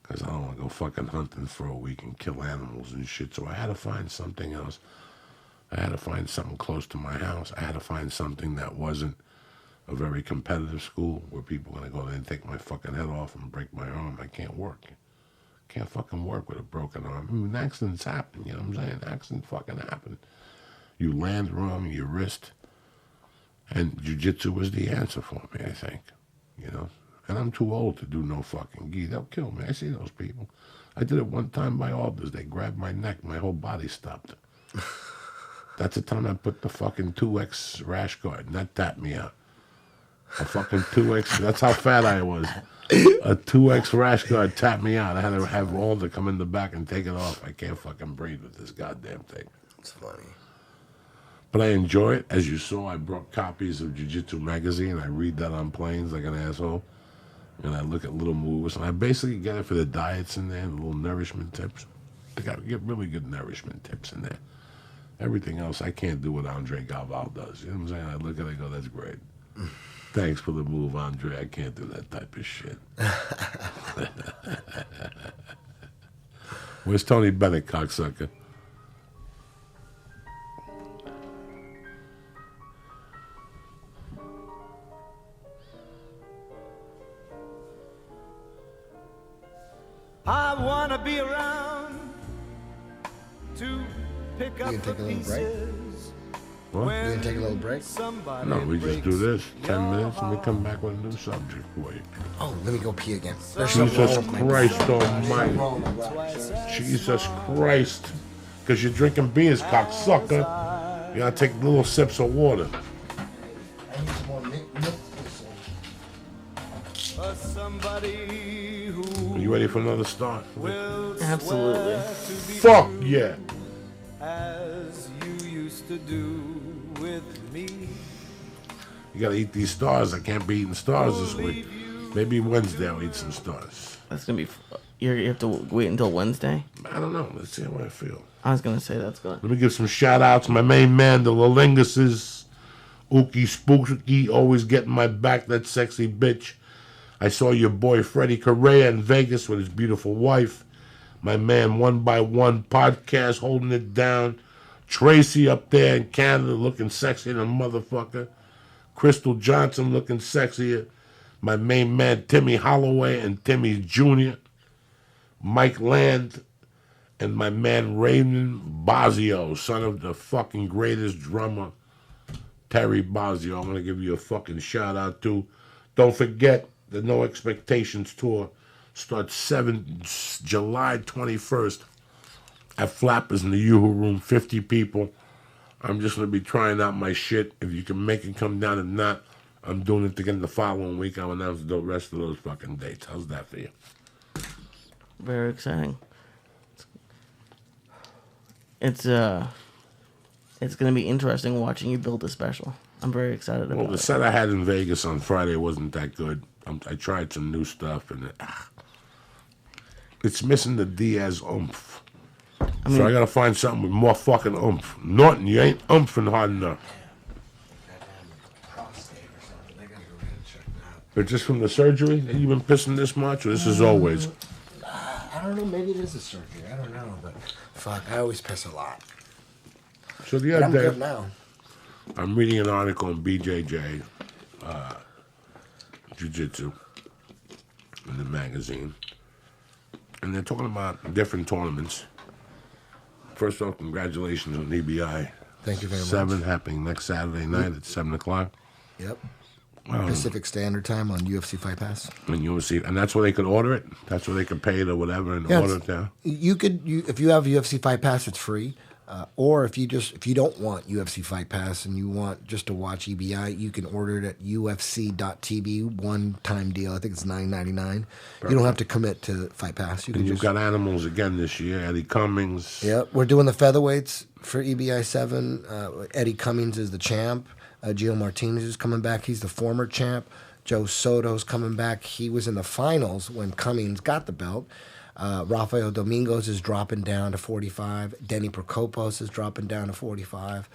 Because I don't want to go fucking hunting for a week and kill animals and shit. So I had to find something else. I had to find something close to my house. I had to find something that wasn't a very competitive school where people are going to go there and take my fucking head off and break my arm. I can't work. Can't fucking work with a broken arm. I mean, accidents happen, you know what I'm saying? Accidents fucking happen. You land wrong, your wrist. And jiu-jitsu was the answer for me, I think, And I'm too old to do no fucking gi. They'll kill me. I see those people. I did it one time by Alders. They grabbed my neck. My whole body stopped. That's the time I put the fucking 2X rash guard, and that tapped me out. A fucking 2X. That's how fat I was. A 2X rash guard tapped me out. I had to have Alder come in the back and take it off. I can't fucking breathe with this goddamn thing. It's funny. But I enjoy it. As you saw, I brought copies of Jiu-Jitsu magazine. I read that on planes like an asshole. And I look at little moves, and I basically get it for the diets in there, the little nourishment tips. I get really good nourishment tips in there. Everything else, I can't do what Andre Galval does. You know what I'm saying? I look at it and go, that's great. Thanks for the move, Andre. I can't do that type of shit. Where's Tony Bennett, cocksucker? I wanna be around to pick up the pieces. What? You gonna take a little break? No, we just do this 10 minutes and we come back with a new subject for you. Oh, let me go pee again. Jesus Christ Almighty. Jesus Christ. Because you're drinking beers, cocksucker. You gotta take little sips of water. I need some more milk. Are you ready for another start? Absolutely. Fuck yeah. As you used to do with me. You gotta eat these stars. I can't be eating stars this week. Maybe Wednesday I'll eat some stars. That's gonna be. You have to wait until Wednesday. I don't know. Let's see how I feel. I was gonna say that's gonna. Let me give some shout outs. My main man, the Lalinguses. Ookie Spooky, always getting my back, that sexy bitch. I saw your boy Freddie Correa in Vegas with his beautiful wife. My man, One by One podcast, holding it down. Tracy up there in Canada, looking sexy than a motherfucker. Crystal Johnson looking sexier. My main man, Timmy Holloway and Timmy Jr. Mike Land. And my man, Raymond Bosio, son of the fucking greatest drummer, Terry Bosio. I'm going to give you a fucking shout out too. Don't forget, the No Expectations Tour starts July 21st at Flappers in the Yoo-Hoo Room, 50 people. I'm just going to be trying out my shit. If you can make it come down, if not, I'm doing it again the following week. I'll announce the rest of those fucking dates. How's that for you? Very exciting. It's gonna be interesting watching you build a special. I'm very excited about it. Well, the set I had in Vegas on Friday wasn't that good. I tried some new stuff, and it's missing the Diaz oomph. So I gotta find something with more fucking oomph. Norton, you ain't oomphin' hard enough. But just from the surgery that you've been pissing this much, or this is always? I don't know. Maybe it is a surgery. I don't know, but fuck, I always piss a lot. So the But other I'm day, good now. I'm reading an article on BJJ Jiu Jitsu in the magazine, and they're talking about different tournaments. First off, congratulations on EBI. Thank you very much. 7 happening next Saturday night at 7 o'clock. Yep. Pacific Standard Time on UFC Fight Pass. And UFC, and that's where they could order it. That's where they could pay it or whatever and order it there. If you have UFC Fight Pass, it's free. Or if you don't want UFC Fight Pass and you want just to watch EBI, you can order it at UFC.tv, one-time deal. I think it's $9.99. You don't have to commit to Fight Pass. You've got animals again this year. Eddie Cummings. Yep, we're doing the featherweights for EBI 7. Eddie Cummings is the champ. Gio Martinez is coming back. He's the former champ. Joe Soto's coming back. He was in the finals when Cummings got the belt. Rafael Domingos is dropping down to 45. Denny Prokopos is dropping down to 45.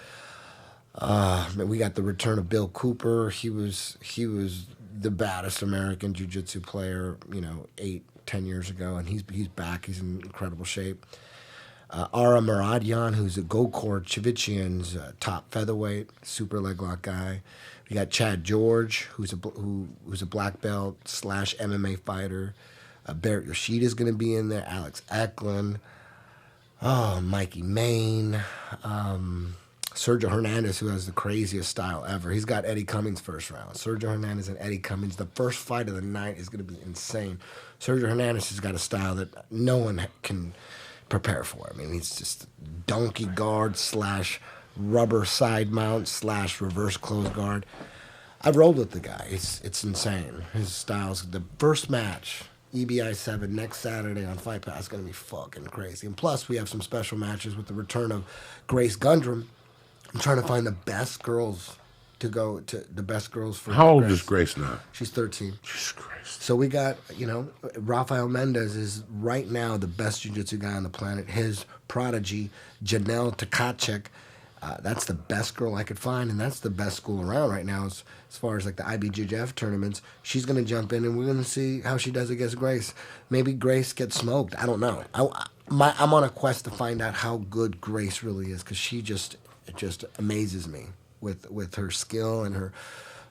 We got the return of Bill Cooper. He was the baddest American jiu-jitsu player, 8-10 years ago, and he's back. He's in incredible shape. Ara Maradian, who's a Gokor Chivichian's top featherweight, super leg lock guy. We got Chad George, who's a black belt / MMA fighter. Barrett Yoshida's going to be in there. Alex Eklund. Mikey Main. Sergio Hernandez, who has the craziest style ever. He's got Eddie Cummings first round. Sergio Hernandez and Eddie Cummings. The first fight of the night is going to be insane. Sergio Hernandez has got a style that no one can prepare for. I mean, he's just donkey guard / rubber side mount / reverse close guard. I've rolled with the guy. It's insane. His style's the first match. EBI 7 next Saturday on Fight Pass is going to be fucking crazy. And plus, we have some special matches with the return of Grace Gundrum. I'm trying to find the best girls to go to the best girls for. How old is Grace now? She's 13. Jesus Christ. So we got, Rafael Mendez is right now the best jiu-jitsu guy on the planet. His prodigy, Janelle Tkachuk, that's the best girl I could find, and that's the best school around right now as far as like the IBJJF tournaments. She's going to jump in, and we're going to see how she does against Grace. Maybe Grace gets smoked. I don't know. I'm on a quest to find out how good Grace really is, because it just amazes me with her skill and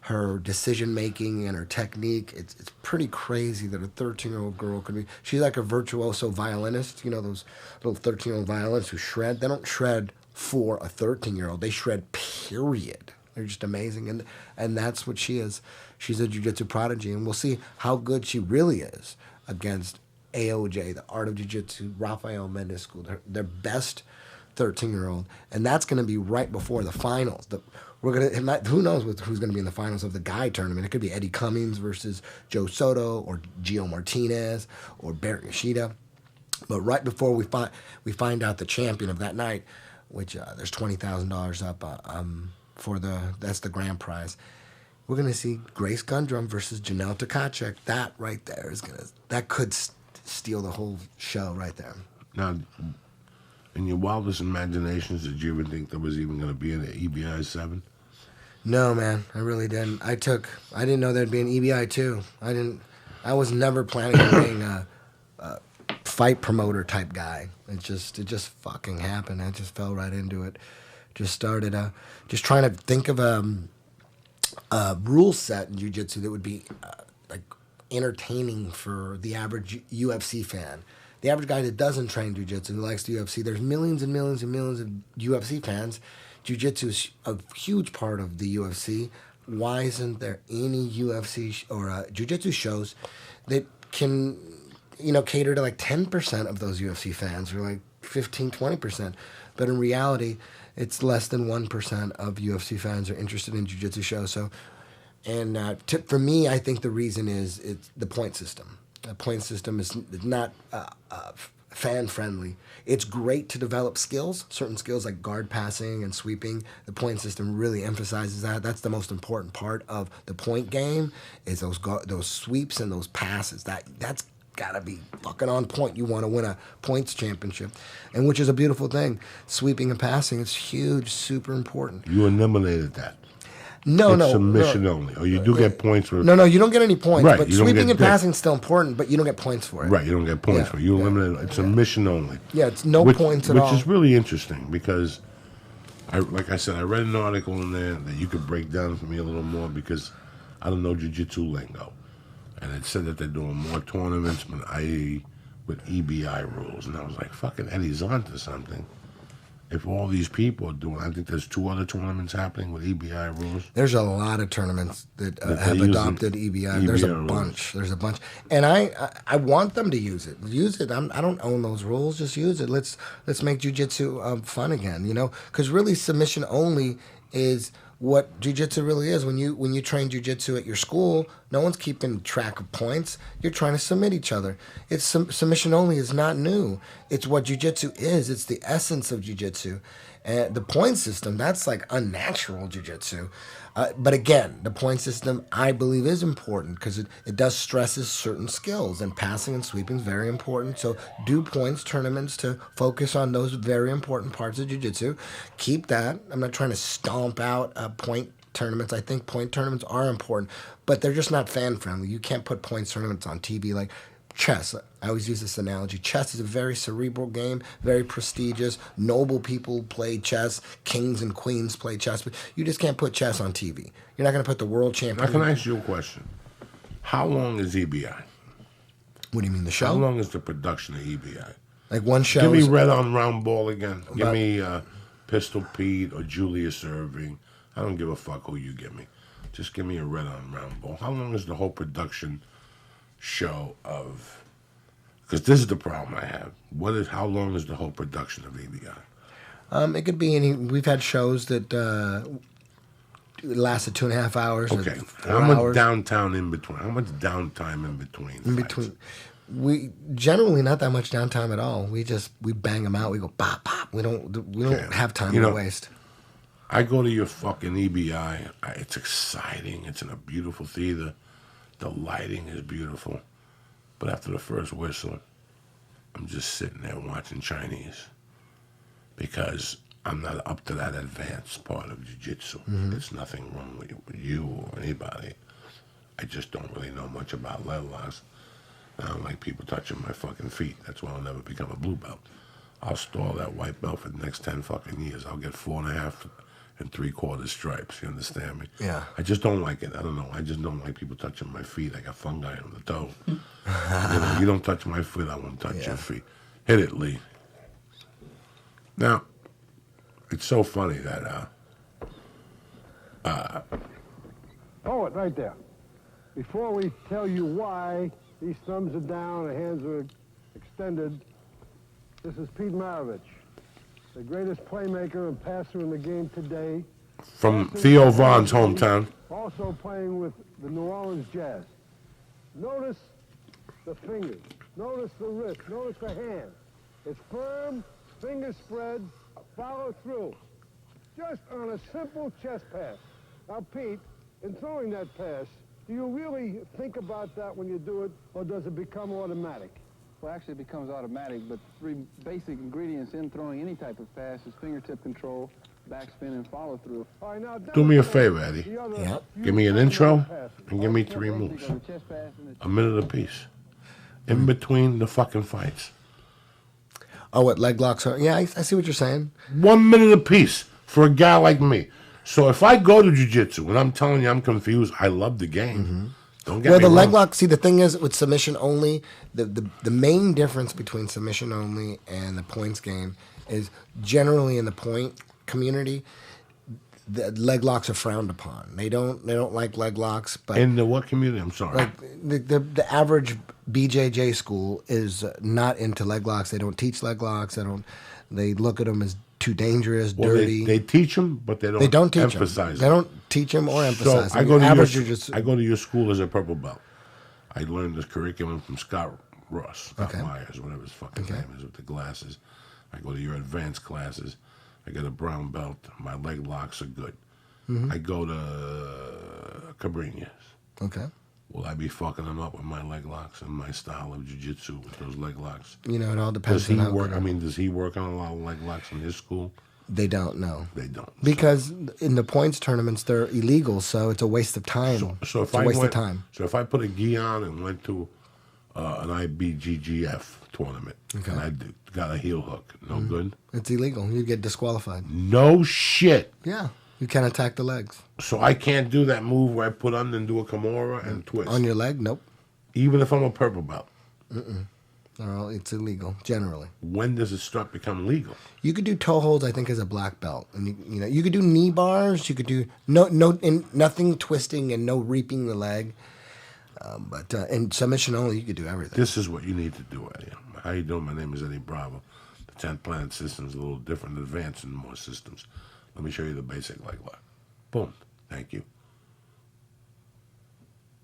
her decision making and her technique. It's pretty crazy that a 13-year-old girl could be. She's like a virtuoso violinist. Those little 13-year-old violinists who shred. They don't shred for a 13-year-old. They shred, period. They're just amazing, and that's what she is. She's a jiu-jitsu prodigy, and we'll see how good she really is against AOJ, the Art of Jiu-Jitsu, Rafael Mendes School, their best 13-year-old, and that's going to be right before the finals. Who knows who's going to be in the finals of the guy tournament? It could be Eddie Cummings versus Joe Soto or Gio Martinez or Barrett Yoshida. But right before we find out the champion of that night, which there's $20,000 up that's the grand prize. We're gonna see Grace Gundrum versus Janelle Tkachuk. That right there that could steal the whole show right there. Now, in your wildest imaginations, did you ever think there was even gonna be an EBI 7? No, man, I really didn't. I didn't know there'd be an EBI 2. I was never planning on being a fight promoter type guy. It just fucking happened. I just fell right into it. Just started just trying to think of a rule set in jiu-jitsu that would be like entertaining for the average UFC fan. The average guy that doesn't train jiu-jitsu, who likes the UFC, there's millions and millions and millions of UFC fans. Jiu-jitsu is a huge part of the UFC. Why isn't there any UFC or jiu-jitsu shows that can, cater to like 10% of those UFC fans, or like 15, 20%? But in reality, it's less than 1% of UFC fans are interested in jiu-jitsu shows. So, and for me, I think the reason is it's the point system. The point system is not fan-friendly. It's great to develop skills, certain skills like guard passing and sweeping. The point system really emphasizes that. That's the most important part of the point game, is those sweeps and those passes. That's gotta be fucking on point. You want to win a points championship, and which is a beautiful thing. Sweeping and passing is huge, super important. You eliminated that. No, submission only. Or you do get points for... No, you don't get any points. Right, but sweeping and passing is still important, but you don't get points for it. Right, you don't get points for it. You eliminate it. It's submission only. Yeah, it's no points at all. Which is really interesting, because, like I said, I read an article in there that you could break down for me a little more, because I don't know jiu-jitsu lingo. And it said that they're doing more tournaments, i.e. with EBI rules. And I was like, fucking Eddie's onto something. If all these people are doing, I think there's 2 other tournaments happening with EBI rules. There's a lot of tournaments that have adopted EBI. There's a bunch. There's a bunch. And I want them to use it. Use it. I don't own those rules. Just use it. Let's make jiu-jitsu fun again, Because really submission only is what jiu-jitsu really is. When you train jiu-jitsu at your school, no one's keeping track of points. You're trying to submit each other. It's submission only is not new. It's what jiu-jitsu is. It's the essence of jiu-jitsu. And the point system, that's like unnatural jiu-jitsu. But again, the point system, I believe, is important because it does stresses certain skills, and passing and sweeping is very important. So do points tournaments to focus on those very important parts of jiu-jitsu. Keep that. I'm not trying to stomp out point tournaments. I think point tournaments are important, but they're just not fan-friendly. You can't put points tournaments on TV like chess. I always use this analogy. Chess is a very cerebral game, very prestigious. Noble people play chess. Kings and queens play chess. But you just can't put chess on TV. You're not going to put the world champion. I can ask you a question. How long is EBI? What do you mean, the show? How long is the production of EBI? Like one show? Give me Red on Round Ball again. Give me Pistol Pete or Julius Irving. I don't give a fuck who you give me. Just give me a Red on Round Ball. How long is the whole production show of... Because this is the problem I have. How long is the whole production of EBI? It could be any... We've had shows that lasted 2.5 hours. Okay. How much downtime in between? How much downtime in between? In between. We generally not that much downtime at all. We bang them out. We go pop pop. We don't have time to waste. I go to your fucking EBI. It's exciting. It's in a beautiful theater. The lighting is beautiful. But after the first whistle, I'm just sitting there watching Chinese because I'm not up to that advanced part of jiu-jitsu. Mm-hmm. There's nothing wrong with you or anybody. I just don't really know much about leg locks. I don't like people touching my fucking feet. That's why I'll never become a blue belt. I'll stall that white belt for the next 10 fucking years. I'll get 4.5 and 3/4 stripes. You understand me? Yeah. I just don't like it. I don't know. I just don't like people touching my feet. I got fungi on the toe. You don't touch my foot, I won't touch your feet. Hit it, Lee. Now, it's so funny that Hold it right there. Before we tell you why these thumbs are down and hands are extended, this is Pete Maravich, the greatest playmaker and passer in the game today. from Theo Vaughn's hometown. Also playing with the New Orleans Jazz. Notice the fingers. Notice the wrist. Notice the hand. It's firm, fingers spread, follow through. Just on a simple chest pass. Now, Pete, in throwing that pass, do you really think about that when you do it, or does it become automatic? Well, actually, it becomes automatic, but three basic ingredients in throwing any type of pass is fingertip control, backspin, and follow through. All right, now, Do me a favor, Eddie. Yep. Give me an intro and give me 3 moves. A minute apiece. In between the fucking fights. Oh, what leg locks are? Yeah, I see what you're saying. 1 minute apiece for a guy like me. So if I go to jiu-jitsu and I'm telling you I'm confused, I love the game. Don't get Well, me the wrong. leg lock. See, the thing is with submission only, the main difference between submission only and the points game is generally in the point community, the leg locks are frowned upon. They don't like leg locks. But In the what community? I'm sorry. like the average BJJ school is not into leg locks. They don't teach leg locks. They look at them as too dangerous, Well, dirty. they teach them, but they don't teach emphasize them. They don't teach them or emphasize So I them. go to Average your, jiu-jitsu- I go to your school as a purple belt. I learned this curriculum from Scott Ross, Scott Okay. Myers, whatever his fucking name is, with the glasses. I go to your advanced classes. I get a brown belt. My leg locks are good. I go to Cabrini's. Okay. Will I be fucking them up with my leg locks and my style of jiu-jitsu with those leg locks? You know, it all depends Does he on how work? good- I mean, does he work on a lot of leg locks in his school? They don't know. They don't. Because in the points tournaments, they're illegal, so it's a waste of time. So if it's a I waste went, of time. So if I put a gi on and went to an IBGGF tournament and I got a heel hook, no good? It's illegal. You get disqualified. No shit. Yeah. You can't attack the legs. So I can't do that move where I put under and do a Kimura and twist. On your leg? Nope. Even if I'm a purple belt. No, it's illegal, generally. When does it start becoming legal? You could do toe holds, I think, as a black belt. And you could do knee bars, you could do nothing twisting and no reaping the leg. But in submission only, you could do everything. This is what you need to do, Eddie. How you doing? My name is Eddie Bravo. The 10th Planet system is a little different, advanced in more systems. Let me show you the basic leg lock. Boom. Thank you.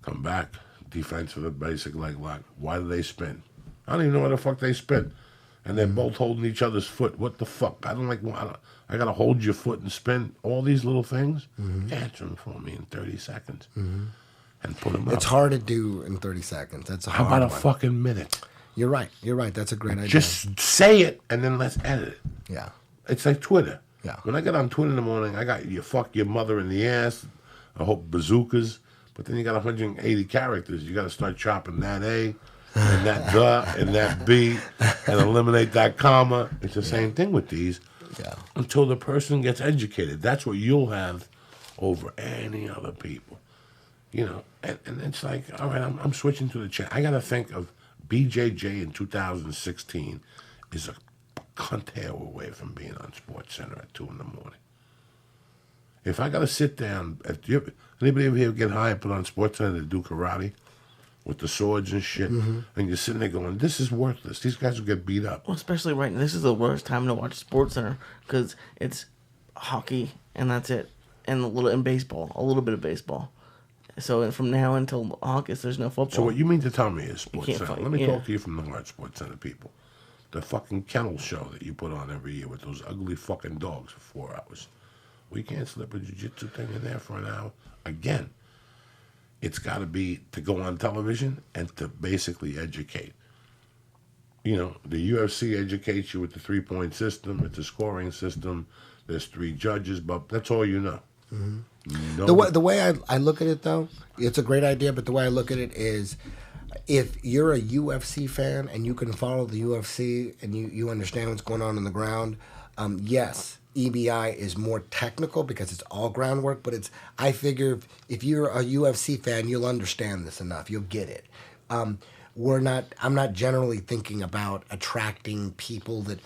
Come back. Defense for the basic leg lock. Why do they spin? I don't even know why the fuck they spin. And they're both holding each other's foot. What the fuck? I got to hold your foot and spin all these little things. Answer them for me in 30 seconds. And put them up. It's hard to do in 30 seconds. That's a How hard about a one. fucking minute? You're right. That's a great idea. Just say it and then let's edit it. Yeah. It's like Twitter. Yeah. When I get on Twitter in the morning, I got you fuck your mother in the ass. I hope bazookas. But then you got 180 characters. You got to start chopping that A and that the and that B and eliminate that comma. It's the same thing with these. Yeah. Until the person gets educated. That's what you'll have over any other people. You know, and it's like, all right, I'm switching to the chat. I got to think of BJJ in 2016 is a cunt hair away from being on Sports Center at 2 in the morning. If I got to sit down, anybody ever here get high and put on Sports Center to do karate with the swords and shit, and you're sitting there going, this is worthless. These guys will get beat up. Well, especially right now. This is the worst time to watch Sports Center because it's hockey and that's it, and a little bit of baseball. So from now until August, there's no football. So what you mean to tell me is Sports can't Center. fight, Let me yeah. talk to you from the heart, Sports Center people. The fucking kennel show that you put on every year with those ugly fucking dogs for 4 hours. We can't slip a jiu-jitsu thing in there for an hour. Again, it's got to be to go on television and to basically educate. You know, the UFC educates you with the 3-point system. It's a scoring system. There's 3 judges, but that's all you know. The way I look at it, though, it's a great idea, but the way I look at it is if you're a UFC fan and you can follow the UFC and you understand what's going on the ground, yes, EBI is more technical because it's all groundwork, but I figure if you're a UFC fan, you'll understand this enough. You'll get it. I'm not generally thinking about attracting people that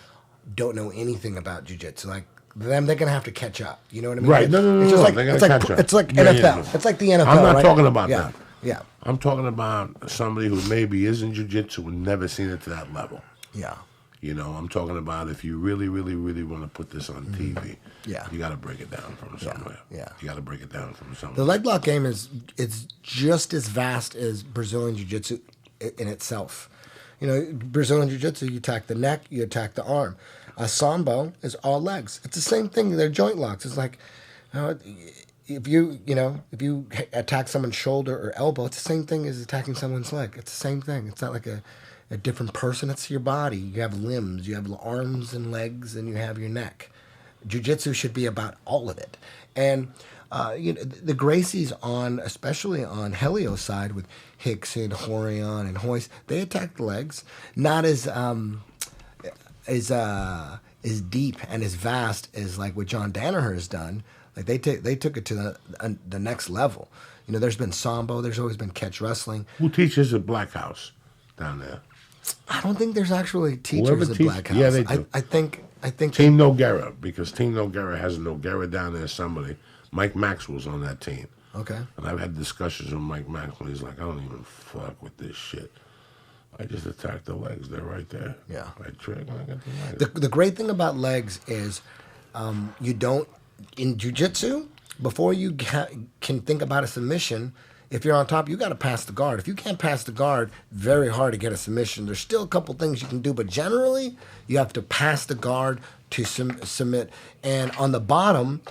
don't know anything about jiu-jitsu. they're going to have to catch up. You know what I mean? Right. No. It's just like, They're gonna it's like, catch up. it's like Yeah, NFL. yeah. It's like the NFL, I'm not right? talking about Yeah. that. Yeah. I'm talking about somebody who maybe is in jiu-jitsu and never seen it to that level. Yeah. You know, I'm talking about if you really, really, really want to put this on TV, Yeah. you got to break it down from somewhere. Yeah. You got to break it down from somewhere. The leg lock game it's just as vast as Brazilian Jiu-Jitsu in itself. You know, Brazilian Jiu-Jitsu, you attack the neck, you attack the arm. Sambo is all legs. It's the same thing. They're joint locks. It's like, if you attack someone's shoulder or elbow, it's the same thing as attacking someone's leg. It's the same thing. It's not like a different person. It's your body. You have limbs. You have arms and legs, and you have your neck. Jiu-Jitsu should be about all of it. And the Gracies especially on Helio's side with Hicks and Horion and Hoist, they attack the legs, not as deep and as vast as like what John Danaher has done. Like they took it to the next level. You know, there's been Sambo, there's always been catch wrestling. Who teaches at Black House down there? I don't think there's actually teachers at Black House. Yeah, they do. I think Team Noguera, because Team Noguera has Noguera down there. Somebody, Mike Maxwell's on that team. Okay. And I've had discussions with Mike Maxwell. He's like, I don't even fuck with this shit. I just attack the legs. They're right there. Yeah. I trick. I got the legs. The great thing about legs is you don't, in jiu-jitsu, before you can think about a submission, if you're on top, you got to pass the guard. If you can't pass the guard, very hard to get a submission. There's still a couple things you can do, but generally, you have to pass the guard to submit. And on the bottom,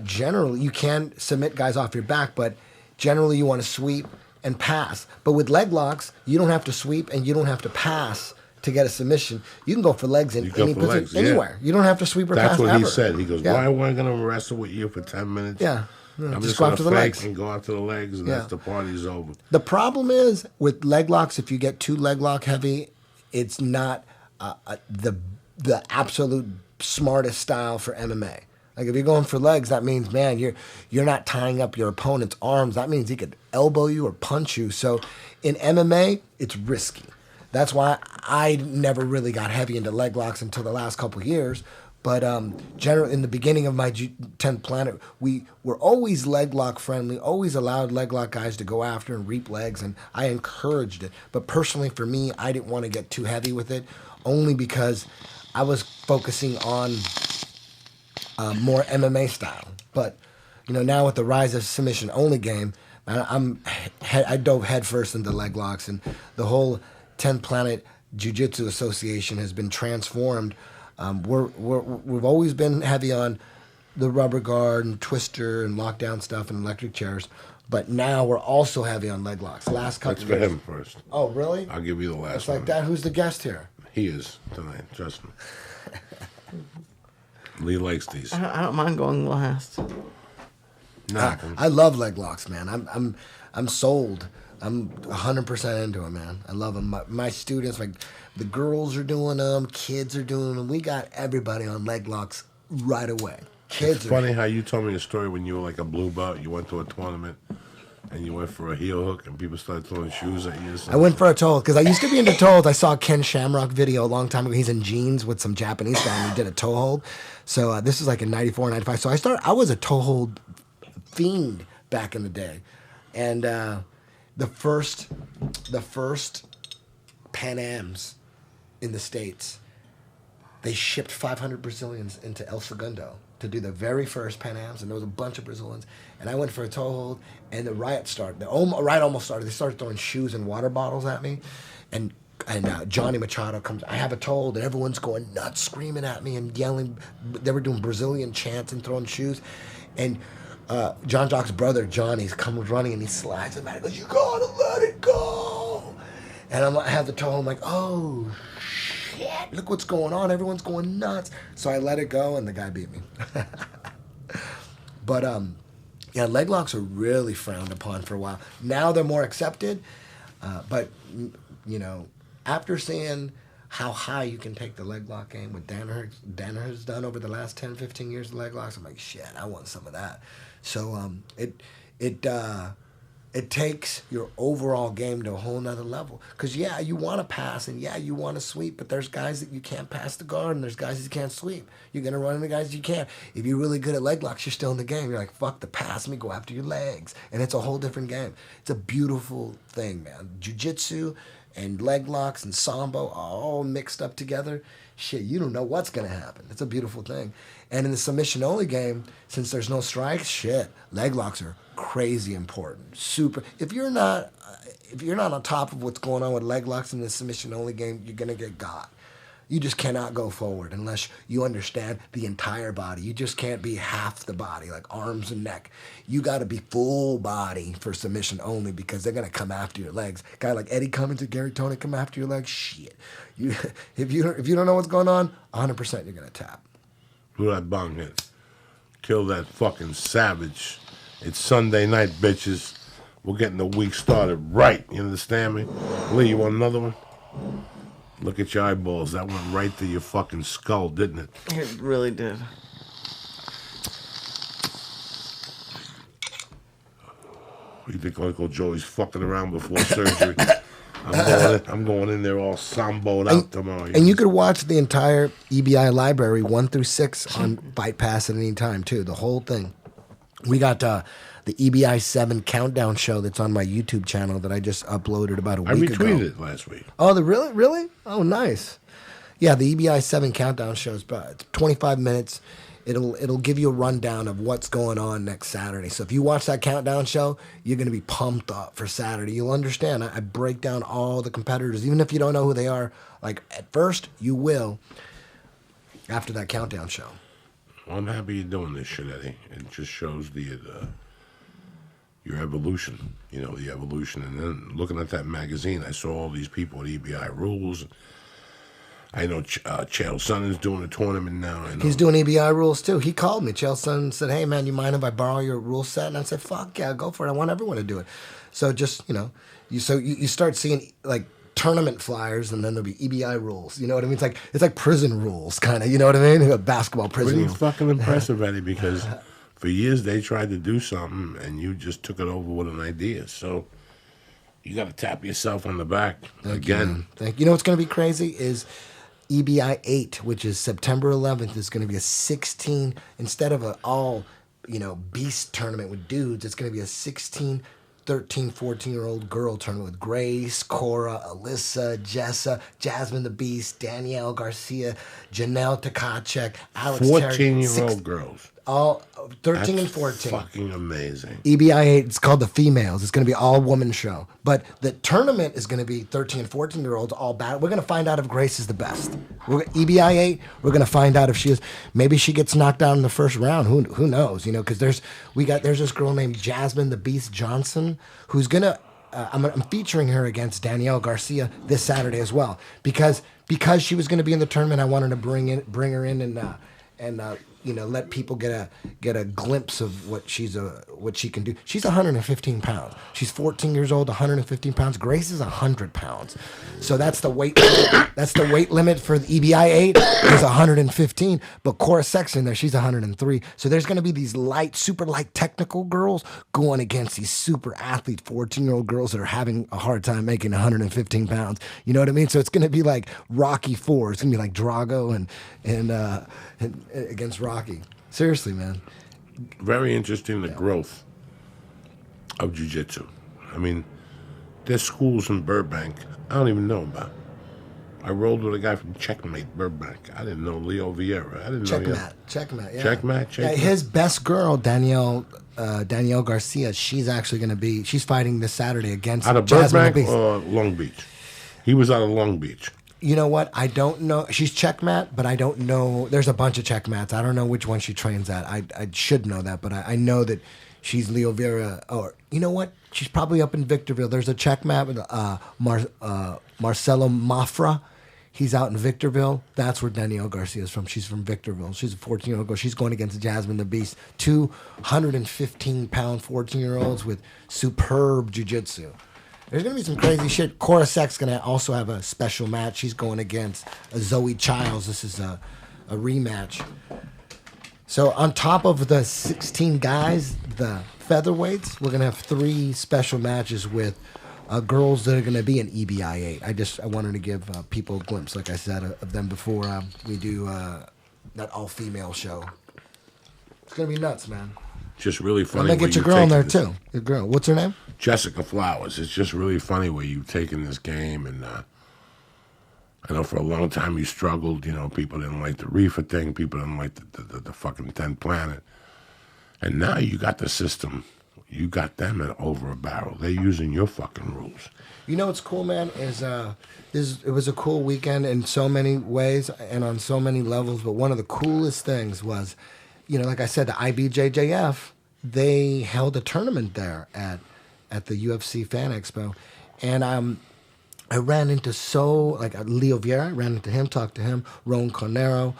generally, you can submit guys off your back, but generally you want to sweep and pass. But with leg locks, you don't have to sweep and you don't have to pass to get a submission. You can go for legs in any position, anywhere. You don't have to sweep or pass. That's what ever. he said. He goes, why am I going to wrestle with you for 10 minutes? Yeah. I'm just just go going after to the fake legs. and go after the legs, and that's the party's over. The problem is with leg locks, if you get too leg lock heavy, it's not the absolute smartest style for MMA. Like if you're going for legs, that means, man, you're not tying up your opponent's arms. That means he could elbow you or punch you. So in MMA, it's risky. That's why I never really got heavy into leg locks until the last couple of years. But generally, in the beginning of my 10th Planet, we were always leg lock friendly, always allowed leg lock guys to go after and reap legs, and I encouraged it. But personally, for me, I didn't want to get too heavy with it, only because I was focusing on more MMA style. But now with the rise of submission only game, I dove headfirst into leg locks, and the whole 10th Planet Jiu-Jitsu Association has been transformed. We've always been heavy on the rubber guard and twister and lockdown stuff and electric chairs, but now we're also heavy on leg locks. Last couple. That's for him first. Oh, really? I'll give you the last It's one. like that. Who's the guest here? He is tonight. Trust me. Lee likes these. I don't mind going last. I love leg locks, man. I'm sold. I'm 100% into it, man. I love them. My students, like the girls are doing them, kids are doing them. We got everybody on leg locks right away. Kids. It's funny how you told me a story when you were like a blue belt. You went to a tournament and you went for a heel hook and people started throwing shoes at you. I went for a toe hold because I used to be into toe holds. I saw a Ken Shamrock video a long time ago. He's in jeans with some Japanese guy and he did a toe hold. So this was like in 94, 95. So I was a toe hold fiend back in the day. And the first Pan Ams in the States, they shipped 500 Brazilians into El Segundo to do the very first Pan Ams, and there was a bunch of Brazilians. And I went for a toe hold, and the riot started. The riot almost started. They started throwing shoes and water bottles at me, and Johnny Machado comes. I have a toe hold, and everyone's going nuts, screaming at me and yelling. They were doing Brazilian chants and throwing shoes, and John Jock's brother Johnny's comes running and he slides him out. He goes, "You gotta let it go." And I have the toe hold. I'm like, "Oh shit! Look what's going on! Everyone's going nuts." So I let it go, and the guy beat me. But yeah, leg locks are really frowned upon for a while. Now they're more accepted, but after seeing how high you can take the leg lock game, what Danaher's done over the last 10, 15 years of leg locks, I'm like, shit, I want some of that. So it takes your overall game to a whole nother level. Because, yeah, you want to pass, and, yeah, you want to sweep, but there's guys that you can't pass the guard, and there's guys that you can't sweep. You're going to run into guys you can't. If you're really good at leg locks, you're still in the game. You're like, fuck the pass, let me go after your legs. And it's a whole different game. It's a beautiful thing, man. Jiu-jitsu and leg locks and sambo are all mixed up together. Shit, you don't know what's going to happen. It's a beautiful thing. And in the submission-only game, since there's no strikes, shit, leg locks are crazy important. Super. If you're not on top of what's going on with leg locks in the submission-only game, you're going to get got. You just cannot go forward unless you understand the entire body. You just can't be half the body, like arms and neck. You got to be full body for submission only because they're going to come after your legs. Guy like Eddie Cummins and Gary Tony come after your legs. Shit. If you don't know what's going on, 100% you're going to tap. Blew that bong hit. Kill that fucking savage. It's Sunday night, bitches. We're getting the week started right. You understand me? Lee, you want another one? Look at your eyeballs. That went right through your fucking skull, didn't it? It really did. You think Uncle Joey's fucking around before surgery? I'm going in there all samboed out tomorrow. And you could watch the entire EBI library 1 through 6 on Fight Pass at any time, too. The whole thing. We got the EBI 7 countdown show that's on my YouTube channel that I just uploaded about a week ago. I retweeted it last week. Oh, really? Oh, nice. Yeah, the EBI 7 countdown show is about 25 minutes. It'll give you a rundown of what's going on next Saturday. So if you watch that countdown show, you're going to be pumped up for Saturday. You'll understand. I break down all the competitors, even if you don't know who they are. Like, at first, you will after that countdown show. Well, I'm happy you're doing this shit, Eddie. It just shows your evolution, the evolution. And then looking at that magazine, I saw all these people at EBI Rules. I know Chael Sonnen is doing a tournament now. He's doing EBI Rules, too. He called me. Chael Sonnen said, hey, man, you mind if I borrow your rule set? And I said, fuck yeah, go for it. I want everyone to do it. So just, you start seeing, like, tournament flyers, and then there'll be EBI Rules. You know what I mean? It's like prison rules, kind of. You know what I mean? Basketball prison rules. It's fucking impressive, Eddie, because for years they tried to do something, and you just took it over with an idea. So you got to tap yourself on the back again. Thank you. You know what's going to be crazy is EBI 8, which is September 11th, is going to be a 16, instead of an all, beast tournament with dudes, it's going to be a 16, 13, 14-year-old girl tournament with Grace, Cora, Alyssa, Jessa, Jasmine the Beast, Danielle Garcia, Janelle Tkachuk, Alex 14-year-old girls. All 13 That's and 14. Fucking amazing. EBI 8, it's called the Females. It's going to be all woman show. But the tournament is going to be 13 and 14-year-olds all battle. We're going to find out if Grace is the best. EBI 8, we're going to find out if she is. Maybe she gets knocked out in the first round. Who knows? Because there's this girl named Jasmine the Beast Johnson who's going to. I'm featuring her against Danielle Garcia this Saturday as well because she was going to be in the tournament. I wanted to bring her in and let people get a glimpse of what she can do. She's 115 pounds. She's 14 years old, 115 pounds. Grace is 100 pounds. So that's the weight. That's the weight limit for the EBI 8 is 115. But Cora Sex in there, she's 103. So there's going to be these super light technical girls going against these super athlete 14-year-old girls that are having a hard time making 115 pounds. You know what I mean? So it's going to be like Rocky 4. It's going to be like Drago and against Rocky. Seriously, man. Very interesting, the growth of jiu-jitsu. I mean, there's schools in Burbank I don't even know about. I rolled with a guy from Checkmate, Burbank. I didn't know Leo Vieira. I didn't know Checkmate, yeah. Checkmate. Yeah, his best girl, Danielle Garcia, she's actually going to be, she's fighting this Saturday against out of Jasmine Burbank or Long Beach? He was out of Long Beach. You know what? I don't know. She's checkmat, but I don't know. There's a bunch of checkmats. I don't know which one she trains at. I should know that, but I know that she's Leo Vieira. Or you know what? She's probably up in Victorville. There's a checkmat with Marcelo Mafra. He's out in Victorville. That's where Danielle Garcia is from. She's from Victorville. She's a 14-year-old girl. She's going against Jasmine the Beast. 215-pound 14-year-olds with superb jiu-jitsu. There's going to be some crazy shit. Cora Seck's going to also have a special match. She's going against Zoe Childs. This is a rematch. So on top of the 16 guys, the featherweights, we're gonna have 3 special matches with girls that are gonna be in EBI 8. I wanted to give people a glimpse, like I said, of them before we do that all-female show. It's gonna be nuts, man. Just really funny. I'm gonna get your girl in there too. Your girl, what's her name? Jessica Flowers. It's just really funny where you've taken this game, and I know for a long time you struggled. You know, people didn't like the reefer thing. People didn't like the fucking 10th Planet. And now you got the system. You got them at over a barrel. They're using your fucking rules. You know what's cool, man, is it was a cool weekend in so many ways and on so many levels. But one of the coolest things was, you know, like I said, the IBJJF, they held a tournament there at the UFC Fan Expo. And I ran into Leo Vieira, I ran into him, talked to him, Ron Cornero,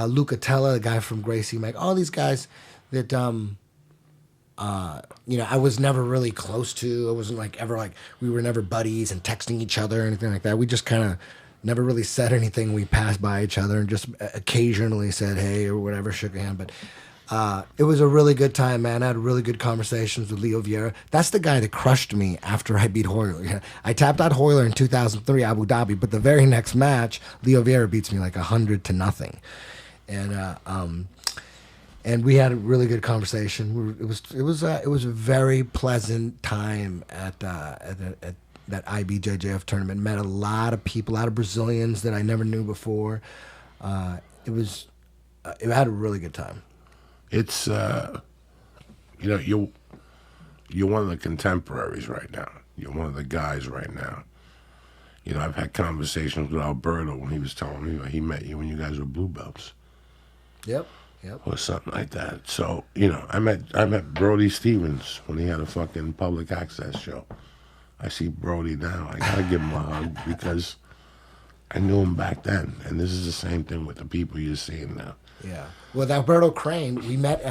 Luca Tella, the guy from Gracie Mag, all these guys that, you know, I was never really close to. It wasn't we were never buddies and texting each other or anything like that. We just kind of never really said anything. We passed by each other and just occasionally said hey or whatever, shook a hand. But it was a really good time, man. I had really good conversations with Leo Vieira. That's the guy that crushed me after I beat Hoyler. I tapped out Hoyler in 2003, Abu Dhabi, but the very next match, Leo Vieira beats me like 100-0. And we had a really good conversation. It was a very pleasant time at that IBJJF tournament. Met a lot of people, a lot of Brazilians that I never knew before. It had a really good time. It's you know, you're one of the contemporaries right now. You're one of the guys right now. You know, I've had conversations with Alberto when he was telling me he met you when you guys were blue belts. Yep. Or something like that. So, you know, I met Brody Stevens when he had a fucking public access show. I see Brody now. I gotta give him a hug because I knew him back then. And this is the same thing with the people you're seeing now. Yeah. With Alberto Crane, we met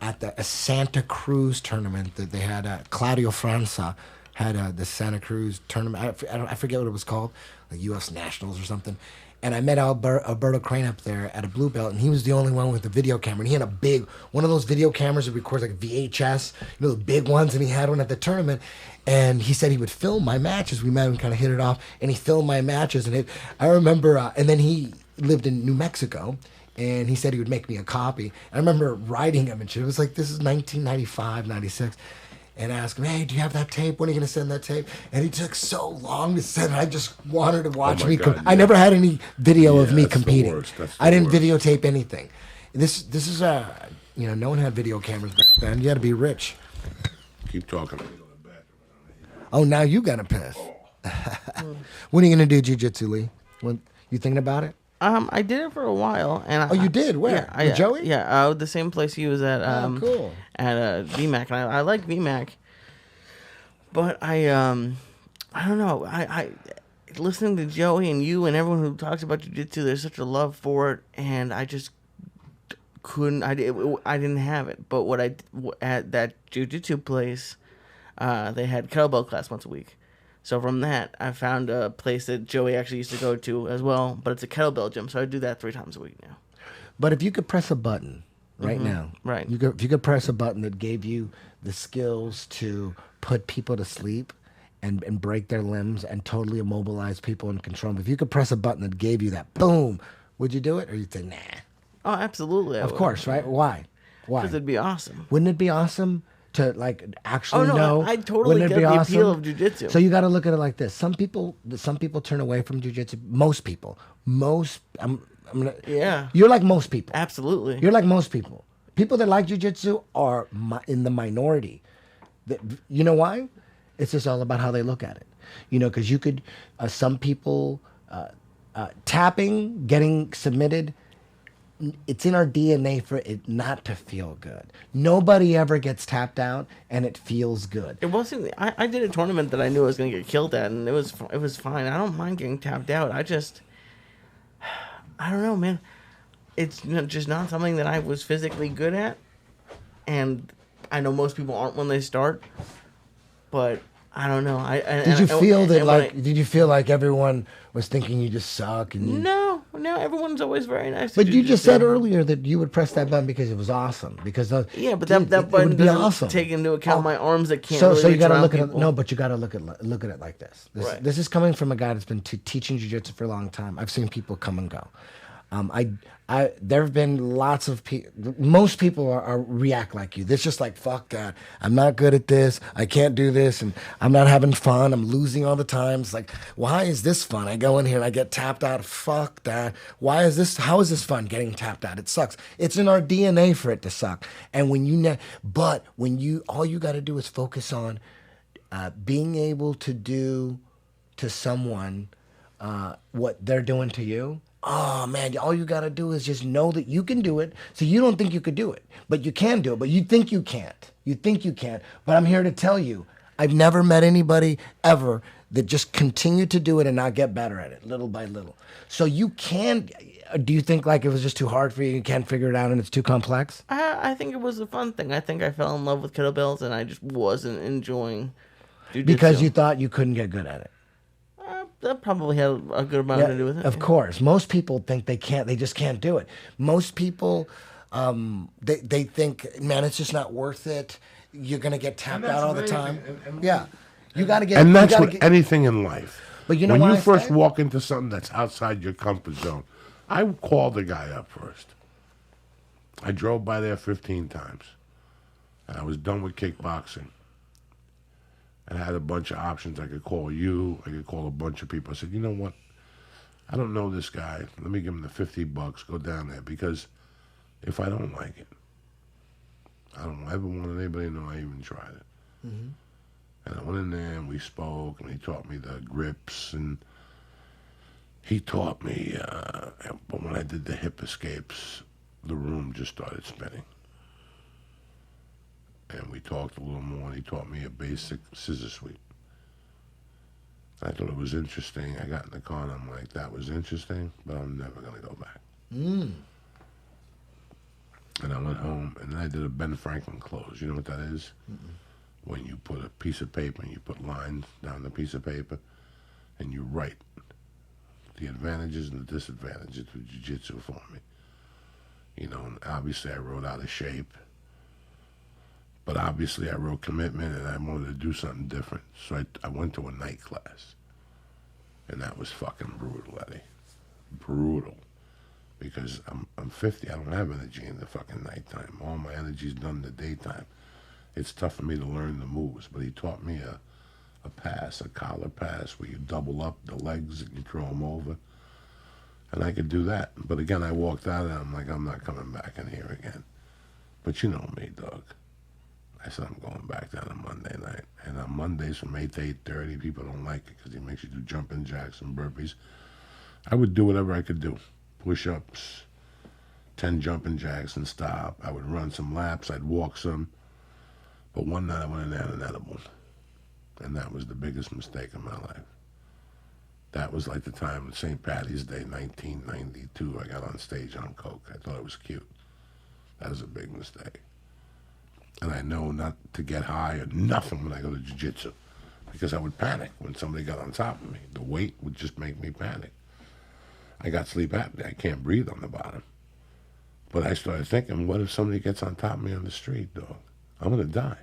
at the Santa Cruz tournament that they had. Claudio França had the Santa Cruz tournament. I forget what it was called, like U.S. Nationals or something. And I met Alberto Crane up there at a blue belt, and he was the only one with a video camera. And he had a big, one of those video cameras that records like VHS, you know, the big ones, and he had one at the tournament. And he said he would film my matches. We met and kind of hit it off, and he filmed my matches. And I remember, and then he lived in New Mexico, and he said he would make me a copy. And I remember writing him and shit. It was like, this is 1995, 96. And I asked him, hey, do you have that tape? When are you going to send that tape? And he took so long to send it. I just wanted to watch me. God, I never had any video of me competing. I didn't videotape anything. This is you know, no one had video cameras back then. You had to be rich. Keep talking. Oh, now you got to piss. When are you going to do jiu-jitsu, Lee? When, you thinking about it? I did it for a while, and you did? Where? Yeah, With Joey? Yeah, the same place he was at. Cool. At VMAC, and I like VMAC, but I don't know. I listening to Joey and you and everyone who talks about jiu-jitsu, there's such a love for it, and I just couldn't. I didn't have it. But at that jiu-jitsu place, they had kettlebell class once a week. So from that, I found a place that Joey actually used to go to as well, but it's a kettlebell gym, so I do that 3 times a week now. But if you could press a button right now, right? If you could press a button that gave you the skills to put people to sleep and break their limbs and totally immobilize people and control them, if you could press a button that gave you that, boom, would you do it? Or you'd think, nah? Oh, absolutely. Of course, right? Why? Because it'd be awesome. Wouldn't it be awesome to like actually know? I totally get the appeal of jiu-jitsu. So you got to look at it like this. Some people turn away from jiu-jitsu. Most people. You're like most people. Absolutely. You're like most people. People that like jiu-jitsu are in the minority. You know why? It's just all about how they look at it. You know, because you could, some people, tapping, getting submitted, it's in our DNA for it not to feel good. Nobody ever gets tapped out and it feels good. It wasn't. I did a tournament that I knew I was going to get killed at, and it was fine. I don't mind getting tapped out. I don't know, man. It's just not something that I was physically good at, and I know most people aren't when they start. But I don't know. Did you feel like everyone was thinking you just suck? And No, No, everyone's always very nice. But you just said earlier that you would press that button because it was awesome. Because yeah, but that button doesn't awesome. take into account my arms that can't. So you got to look at it. No, but you got to look at it like this. Right. This is coming from a guy that's been teaching jiu-jitsu for a long time. I've seen people come and go. There have been lots of people. Most people are react like you. They're just like, fuck that. I'm not good at this. I can't do this, and I'm not having fun. I'm losing all the time. It's like, why is this fun? I go in here and I get tapped out. Fuck that. Why is this? How is this fun? Getting tapped out. It sucks. It's in our DNA for it to suck. And when you all you got to do is focus on being able to do to someone what they're doing to you. Oh, man, all you got to do is just know that you can do it. So you don't think you could do it, but you can do it, but you think you can't. You think you can't. But I'm here to tell you, I've never met anybody ever that just continued to do it and not get better at it, little by little. So you can, do you think like it was just too hard for you, you can't figure it out and it's too complex? I think it was a fun thing. I think I fell in love with kettlebells and I just wasn't enjoying jiu-jitsu. Because you thought you couldn't get good at it. That probably had a good amount to do with it. Of course. Most people think they can't. They just can't do it. Most people, they think, man, it's just not worth it. You're going to get tapped out all the time. Yeah. You got to get... And that's with anything in life. But you know when you first walk into something that's outside your comfort zone, I called the guy up first. I drove by there 15 times. And I was done with kickboxing. And I had a bunch of options. I could call you. I could call a bunch of people. I said, you know what? I don't know this guy. Let me give him the $50. Go down there. Because if I don't like it, I don't ever want anybody to know I even tried it. Mm-hmm. And I went in there and we spoke. And he taught me the grips. And he taught me. But when I did the hip escapes, the room just started spinning. And we talked a little more, and he taught me a basic scissor sweep. I thought it was interesting. I got in the car, and I'm like, that was interesting, but I'm never going to go back. And I went home, and then I did a Ben Franklin close. You know what that is? When you put a piece of paper, and you put lines down the piece of paper, and you write the advantages and the disadvantages of jiu-jitsu for me. You know, and obviously I wrote out a shape. But obviously I wrote commitment and I wanted to do something different. So I went to a night class. And that was fucking brutal, Eddie. Brutal. Because I'm 50. I don't have energy in the fucking nighttime. All my energy's done in the daytime. It's tough for me to learn the moves. But he taught me a pass, a collar pass, where you double up the legs and you throw them over. And I could do that. But again, I walked out and I'm like, I'm not coming back in here again. But you know me, dog. I said, I'm going back down on Monday night. And on Mondays from 8 to 8:30, people don't like it because he makes you do jumping jacks and burpees. I would do whatever I could do. Push-ups, 10 jumping jacks and stop. I would run some laps. I'd walk some. But one night I went in there and an edible. And that was the biggest mistake of my life. That was like the time of St. Patty's Day, 1992. I got on stage on coke. I thought it was cute. That was a big mistake. And I know not to get high or nothing when I go to jiu-jitsu because I would panic when somebody got on top of me. The weight would just make me panic. I got sleep apnea. I can't breathe on the bottom. But I started thinking, what if somebody gets on top of me on the street, dog? I'm going to die.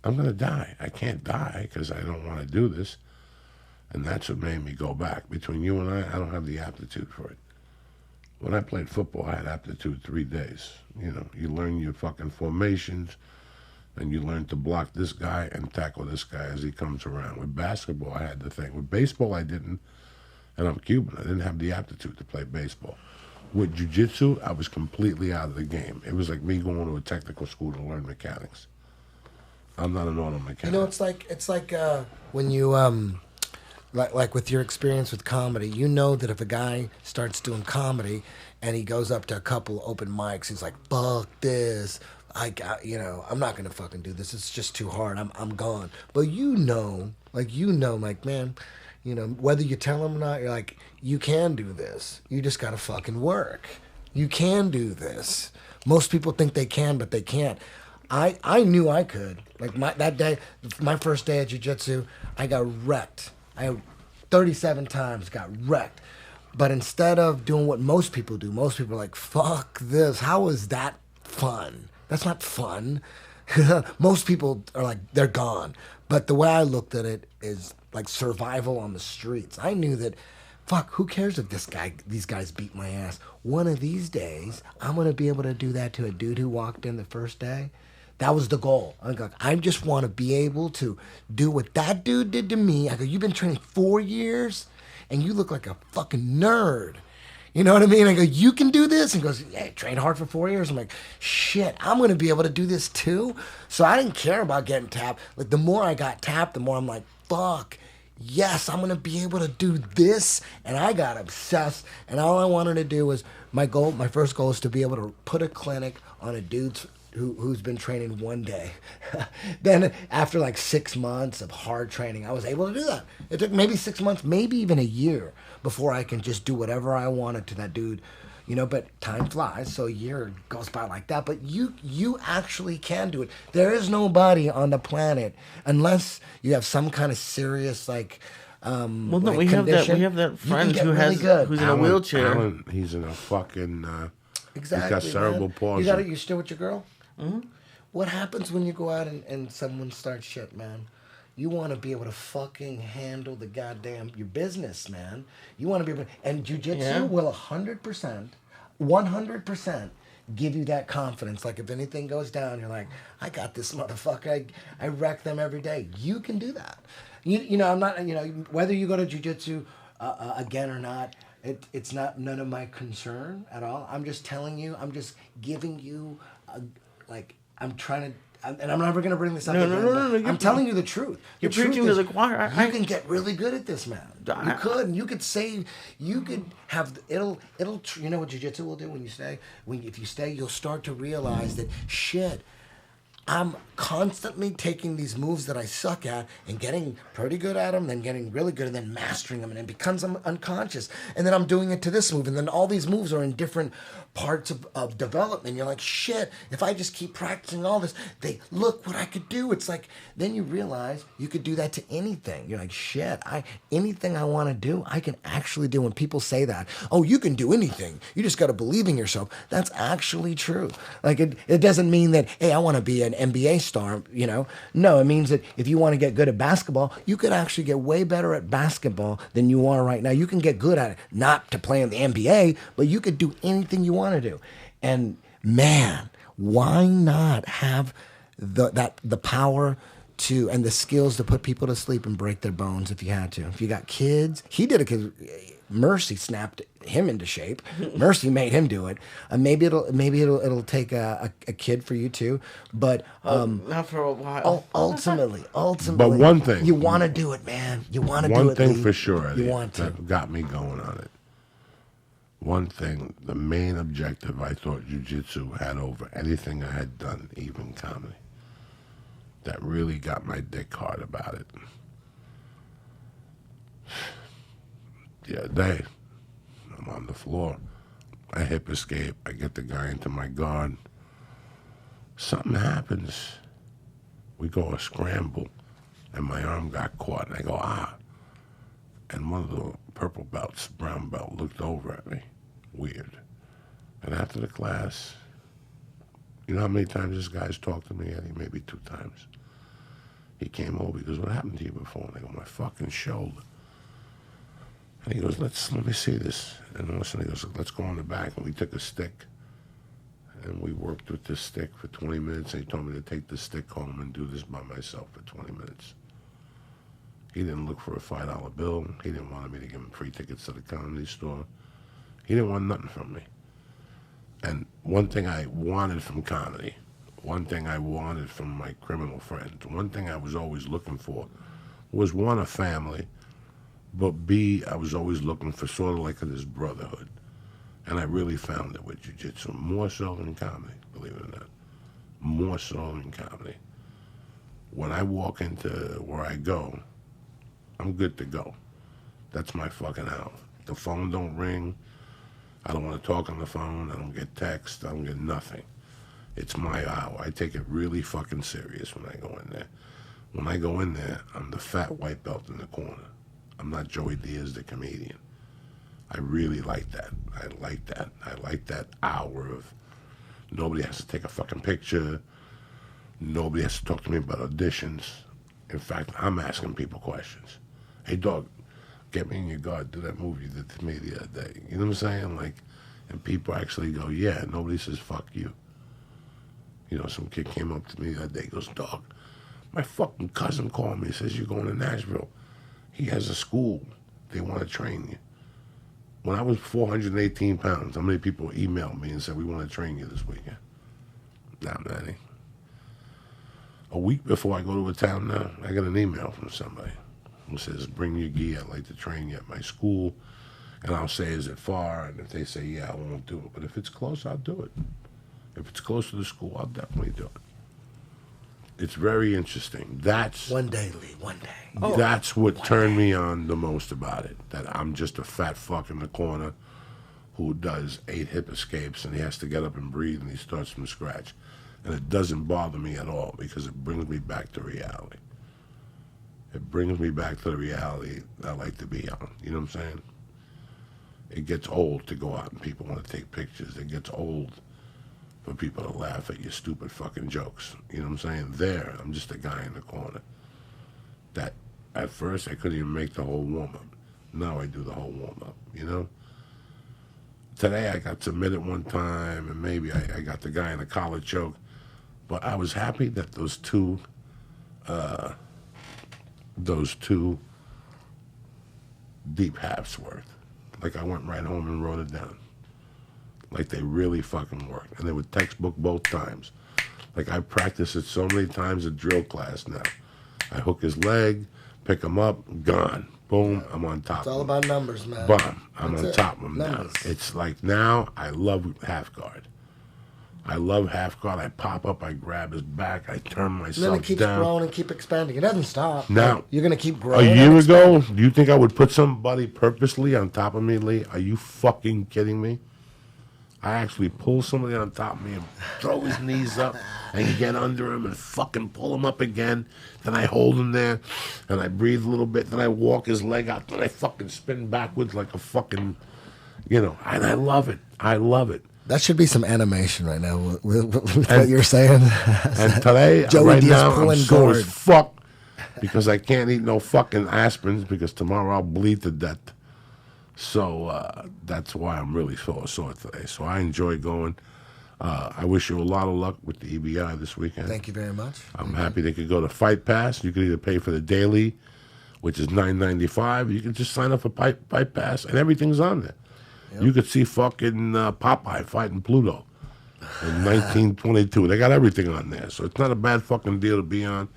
I'm going to die. I can't die because I don't want to do this. And that's what made me go back. Between you and I don't have the aptitude for it. When I played football, I had aptitude 3 days. You know, you learn your fucking formations, and you learn to block this guy and tackle this guy as he comes around. With basketball, I had the thing. With baseball, I didn't, and I'm Cuban. I didn't have the aptitude to play baseball. With jiu-jitsu, I was completely out of the game. It was like me going to a technical school to learn mechanics. I'm not an auto mechanic. You know, it's like when you like with your experience with comedy, you know that if a guy starts doing comedy and he goes up to a couple open mics, he's like, fuck this. I'm not going to fucking do this. It's just too hard. I'm gone. But like, man, you know, whether you tell him or not, you're like, you can do this. You just got to fucking work. You can do this. Most people think they can, but they can't. I knew I could. Like that day, my first day at jiu-jitsu, I got wrecked. I 37 times got wrecked. But instead of doing what most people do, most people are like, fuck this. How is that fun? That's not fun. Most people are like, they're gone. But the way I looked at it is like survival on the streets. I knew that, fuck, who cares if these guys beat my ass? One of these days, I'm going to be able to do that to a dude who walked in the first day. That was the goal. I just want to be able to do what that dude did to me. I go, you've been training 4 years? And you look like a fucking nerd. You know what I mean? I go, you can do this? And he goes, yeah, I trained hard for 4 years. I'm like, shit, I'm going to be able to do this too? So I didn't care about getting tapped. Like, the more I got tapped, the more I'm like, fuck, yes, I'm going to be able to do this. And I got obsessed. And all I wanted to do was, my first goal is to be able to put a clinic on a dude's who's been training 1 day. Then after like 6 months of hard training, I was able to do that. It took maybe 6 months, maybe even a year before I can just do whatever I wanted to that dude, you know, but time flies. So a year goes by like that, but you actually can do it. There is nobody on the planet, unless you have some kind of serious like, well, no, like we condition, have that friend who's who's in a wheelchair. Alan, he's in a fucking, exactly, he's got cerebral palsy. You still with your girl? Mm-hmm. What happens when you go out and someone starts shit, man? You want to be able to fucking handle the goddamn, your business, man. You want to be able to, and jiu-jitsu will 100% give you that confidence. Like, if anything goes down, you're like, I got this motherfucker. I wreck them every day. You can do that. You know, I'm not, you know, whether you go to jiu-jitsu again or not, it's not none of my concern at all. I'm just telling you, I'm just giving you like, I'm trying to, and I'm never going to bring this up again. No. I'm telling you the truth. You're preaching to the choir. You can get really good at this, man. You could, and you could say, you could have, it'll, you know what jiu-jitsu will do when you stay? If you stay, you'll start to realize that, shit, I'm constantly taking these moves that I suck at and getting pretty good at them, then getting really good, and then mastering them, and it becomes unconscious. And then I'm doing it to this move, and then all these moves are in different parts of development. You're like, shit, if I just keep practicing all this, look what I could do. It's like, then you realize you could do that to anything. You're like, shit, anything I want to do, I can actually do. When people say that, oh, you can do anything, you just got to believe in yourself. That's actually true. Like, it doesn't mean that, hey, I want to be an NBA star, you know? No, it means that if you want to get good at basketball, you could actually get way better at basketball than you are right now. You can get good at it, not to play in the NBA, but you could do anything you want to do. And man, why not have the power to, and the skills to put people to sleep and break their bones if you had to? If you got kids, he did it because Mercy snapped him into shape. Mercy made him do it. Maybe it'll take a kid for you too, but not for a while. Ultimately, but one thing, you want to do it, man. You want to do it. One thing for sure, Eddie, you want to. that got me going on it. One thing, the main objective I thought jiu-jitsu had over anything I had done, even comedy, that really got my dick hard about it. The other day, I'm on the floor. I hip escape. I get the guy into my guard. Something happens. We go a scramble, and my arm got caught, and I go, ah. And one of the purple belts, brown belt, looked over at me. Weird. And after the class, you know how many times this guy's talked to me, Eddie? Maybe 2 times. He came over, he goes, what happened to you before? And I go, my fucking shoulder. And he goes, let me see this. And all of a sudden he goes, let's go on the back. And we took a stick. And we worked with this stick for 20 minutes. And he told me to take the stick home and do this by myself for 20 minutes. He didn't look for a $5 bill. He didn't want me to give him free tickets to the comedy store. He didn't want nothing from me. And one thing I wanted from comedy, one thing I wanted from my criminal friends, one thing I was always looking for was, one, a family, but B, I was always looking for sort of like this brotherhood. And I really found it with jiu-jitsu, more so than comedy, believe it or not. More so than comedy. When I walk into where I go, I'm good to go. That's my fucking house. The phone don't ring. I don't want to talk on the phone. I don't get text. I don't get nothing. It's my hour. I take it really fucking serious when I go in there. When I go in there, I'm the fat white belt in the corner. I'm not Joey Diaz, the comedian. I really like that. I like that hour of nobody has to take a fucking picture. Nobody has to talk to me about auditions. In fact, I'm asking people questions. Hey, dog, get me in your guard. Do that movie you did to me the other day. You know what I'm saying? Like, and people actually go, yeah. Nobody says, fuck you. You know, some kid came up to me the other day, goes, dog, my fucking cousin called me, says you're going to Nashville. He has a school. They want to train you. When I was 418 pounds, how many people emailed me and said, we want to train you this weekend? Not many. A week before I go to a town now, I got an email from somebody who says, bring your gi, I'd like to train you at my school. And I'll say, is it far? And if they say, yeah, I won't do it. But if it's close, I'll do it. If it's close to the school, I'll definitely do it. It's very interesting. That's one day, Lee, one day. That's what turned me on the most about it. That I'm just a fat fuck in the corner who does 8 hip escapes and he has to get up and breathe and he starts from scratch. And it doesn't bother me at all because it brings me back to reality. It brings me back to the reality that I like to be on. You know what I'm saying? It gets old to go out and people want to take pictures. It gets old for people to laugh at your stupid fucking jokes. You know what I'm saying? I'm just a guy in the corner. That at first I couldn't even make the whole warm-up. Now I do the whole warm-up, you know? Today I got submitted one time and maybe I got the guy in a collar choke. But I was happy that those two deep halves worked. Like I went right home and wrote it down. Like they really fucking worked. And they were textbook both times. Like I practiced it so many times at drill class now. I hook his leg, pick him up, gone. Boom, I'm on top. It's all about numbers, man. Boom, I'm on top of him numbers. now. It's like now I love half guard. I love half guard. I pop up, I grab his back, I turn myself down. And then it keeps growing and keep expanding. It doesn't stop. Now, you're going to keep growing. A year ago, do you think I would put somebody purposely on top of me, Lee? Are you fucking kidding me? I actually pull somebody on top of me and throw his knees up and get under him and fucking pull him up again. Then I hold him there and I breathe a little bit. Then I walk his leg out. Then I fucking spin backwards like a fucking, you know, and I love it. I love it. That should be some animation right now with what you're saying. And today, Joey right Diaz now, I'm pulling sore guard. as fuck because I can't eat no fucking aspirins because tomorrow I'll bleed to death. So that's why I'm really sore today. So I enjoy going. I wish you a lot of luck with the EBI this weekend. Thank you very much. I'm happy they could go to Fight Pass. You could either pay for the daily, which is $9.95. You can just sign up for Fight Pass, and everything's on there. Yep. You could see fucking Popeye fighting Pluto in 1922. They got everything on there, so it's not a bad fucking deal to be on,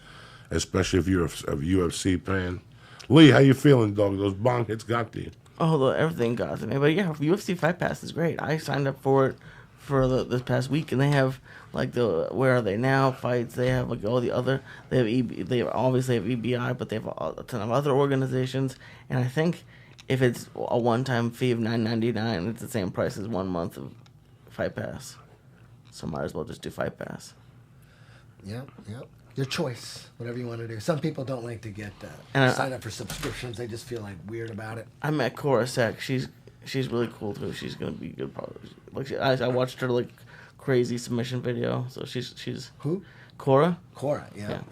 especially if you're a UFC fan. Lee, how you feeling, dog? Those bong hits got to you. Oh, everything got to me. But yeah, UFC Fight Pass is great. I signed up for it for this past week, and they have like the Where Are They Now fights. They have like all the other. They obviously have EBI, but they have a ton of other organizations. And I think if it's a one-time fee of $9.99, it's the same price as 1 month of Fight Pass. So might as well just do Fight Pass. Yep. Your choice, whatever you want to do. Some people don't like to get sign up for subscriptions. They just feel like weird about it. I met Cora Sek. She's really cool too. She's gonna be good. Probably. Like I watched her like crazy submission video. So she's who? Cora. Yep.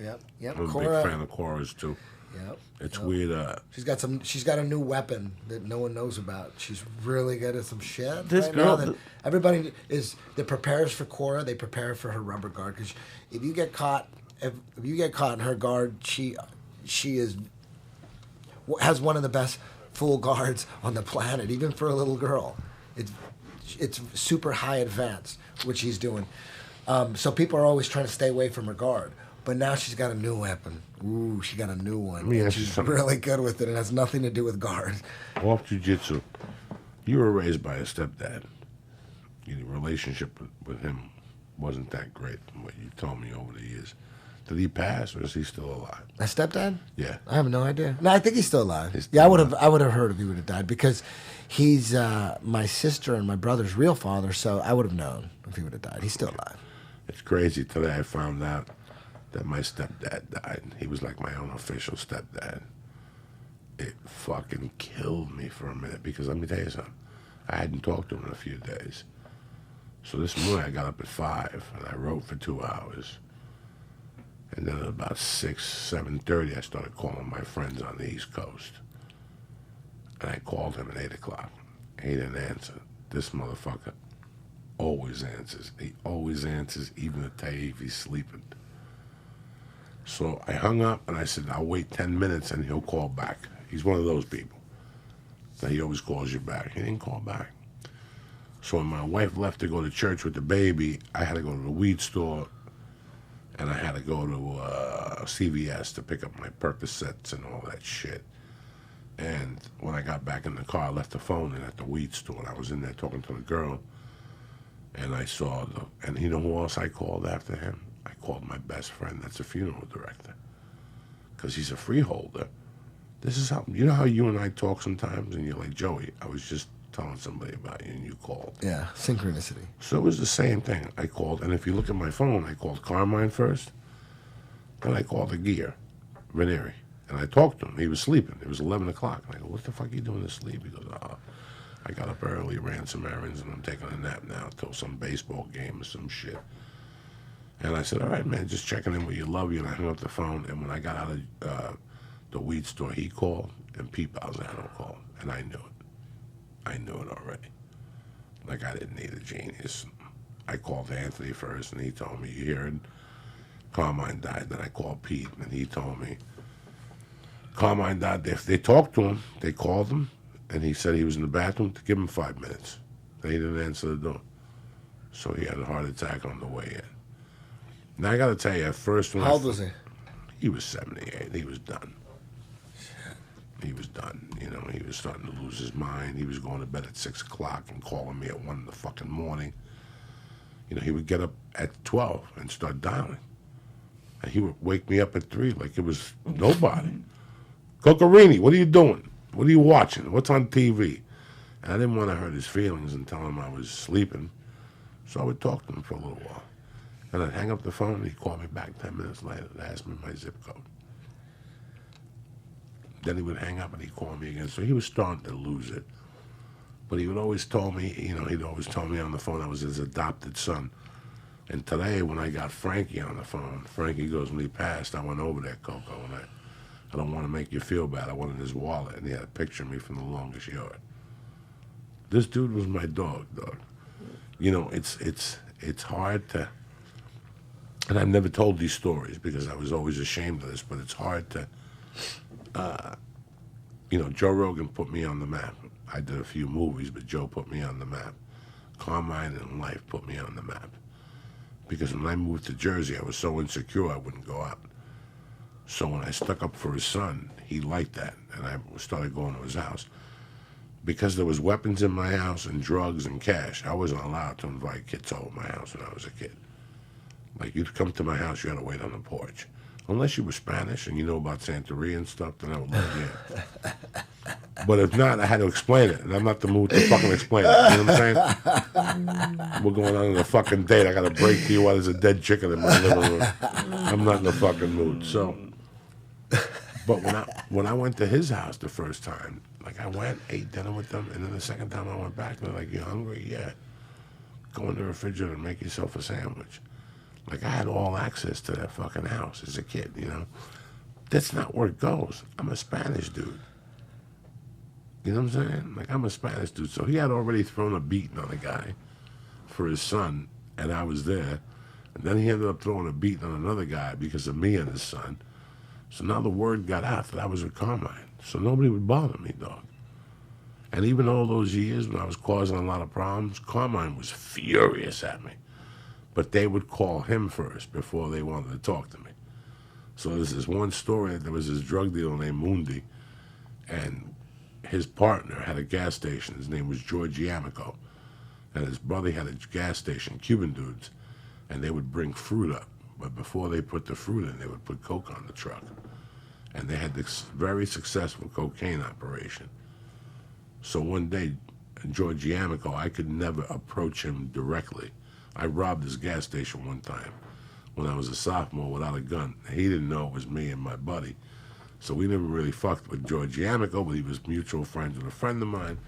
I'm a big fan of Cora's too. Yep. It's weird. She's got a new weapon that no one knows about. She's really good at some shit. This right girl, now that everybody that prepares for Cora, they prepare for her rubber guard because if you get caught in her guard, she has one of the best full guards on the planet, even for a little girl. It's super high advanced what she's doing. So people are always trying to stay away from her guard. But now she's got a new weapon. Ooh, she got a new one. And she's really good with it. It has nothing to do with guards. Off jiu-jitsu. You were raised by a stepdad. Your relationship with him wasn't that great from what you told me over the years. Did he pass or is he still alive? My stepdad? Yeah. I have no idea. No, I think he's still alive. I would have heard if he would have died because he's my sister and my brother's real father, so I would have known if he would have died. He's still alive. It's crazy. Today I found out that my stepdad died. He was like my unofficial stepdad. it fucking killed me for a minute because let me tell you something. I hadn't talked to him in a few days. So this morning I got up at 5 and I wrote for 2 hours. And then at about 7:30, I started calling my friends on the East Coast. And I called him at 8 o'clock. He didn't answer. This motherfucker always answers. He always answers, even to tell you if he's sleeping. So I hung up and I said, I'll wait 10 minutes and he'll call back. He's one of those people that he always calls you back. He didn't call back. So when my wife left to go to church with the baby, I had to go to the weed store and I had to go to CVS to pick up my Percocets and all that shit. And when I got back in the car, I left the phone in at the weed store. And I was in there talking to the girl. And I saw and you know who else I called after him? I called my best friend that's a funeral director. Because he's a freeholder. This is how, you know how you and I talk sometimes? And you're like, Joey, I was just telling somebody about you and you called. Yeah, synchronicity. So it was the same thing. I called, and if you look at my phone, I called Carmine first. Then I called the gear, Ranieri. And I talked to him. He was sleeping. It was 11 o'clock. And I go, what the fuck are you doing to sleep? He goes, I got up early, ran some errands, and I'm taking a nap now till some baseball game or some shit. And I said, all right, man, just checking in with you. Love you. And I hung up the phone. And when I got out of the weed store, he called, and Pete Balzano called. And I knew it. I knew it already. Like I didn't need a genius. I called Anthony first, and he told me, you heard Carmine died. Then I called Pete, and he told me Carmine died. They talked to him. They called him, and he said he was in the bathroom to give him 5 minutes. They didn't answer the door. So he had a heart attack on the way in. Now, I got to tell you, at first... How old was he? He was 78. He was done. He was done. You know, he was starting to lose his mind. He was going to bed at 6 o'clock and calling me at 1 in the fucking morning. You know, he would get up at 12 and start dialing. And he would wake me up at 3 like it was nobody. Cocarini, what are you doing? What are you watching? What's on TV? And I didn't want to hurt his feelings and tell him I was sleeping. So I would talk to him for a little while. And I'd hang up the phone and he'd call me back 10 minutes later to ask me my zip code. Then he would hang up and he'd call me again. So he was starting to lose it. But he would always tell me, you know, he'd always tell me on the phone I was his adopted son. And today when I got Frankie on the phone, Frankie goes, when he passed, I went over there, Coco, and I don't want to make you feel bad. I wanted his wallet, and he had a picture of me from the longest yard. This dude was my dog. You know, it's hard to, and I've never told these stories because I was always ashamed of this, but it's hard to, you know, Joe Rogan put me on the map. I did a few movies, but Joe put me on the map. Carmine and life put me on the map. Because when I moved to Jersey, I was so insecure I wouldn't go out. So when I stuck up for his son, he liked that, and I started going to his house. Because there was weapons in my house and drugs and cash, I wasn't allowed to invite kids over my house when I was a kid. Like, you'd come to my house, you had to wait on the porch. Unless you were Spanish and you know about Santeria and stuff, then I would let you in. But if not, I had to explain it, and I'm not the mood to fucking explain it. You know what I'm saying? We're going on a fucking date. I got to break to you while there's a dead chicken in my living room. I'm not in the fucking mood. So, but when I went to his house the first time, like I went, ate dinner with them, and then the second time I went back, they're like, you hungry? Yeah. Go in the refrigerator and make yourself a sandwich. Like, I had all access to that fucking house as a kid, you know? That's not where it goes. I'm a Spanish dude. You know what I'm saying? Like, I'm a Spanish dude. So he had already thrown a beating on a guy for his son, and I was there. And then he ended up throwing a beating on another guy because of me and his son. So now the word got out that I was with Carmine. So nobody would bother me, dog. And even all those years when I was causing a lot of problems, Carmine was furious at me. But they would call him first before they wanted to talk to me. So there's this one story that there was this drug dealer named Mundi, and his partner had a gas station. His name was George Yamico. And his brother had a gas station, Cuban dudes, and they would bring fruit up. But before they put the fruit in, they would put coke on the truck. And they had this very successful cocaine operation. So one day, George Yamico, I could never approach him directly. I robbed his gas station one time when I was a sophomore without a gun. He didn't know it was me and my buddy. So we never really fucked with George Yamico, but he was mutual friends with a friend of mine.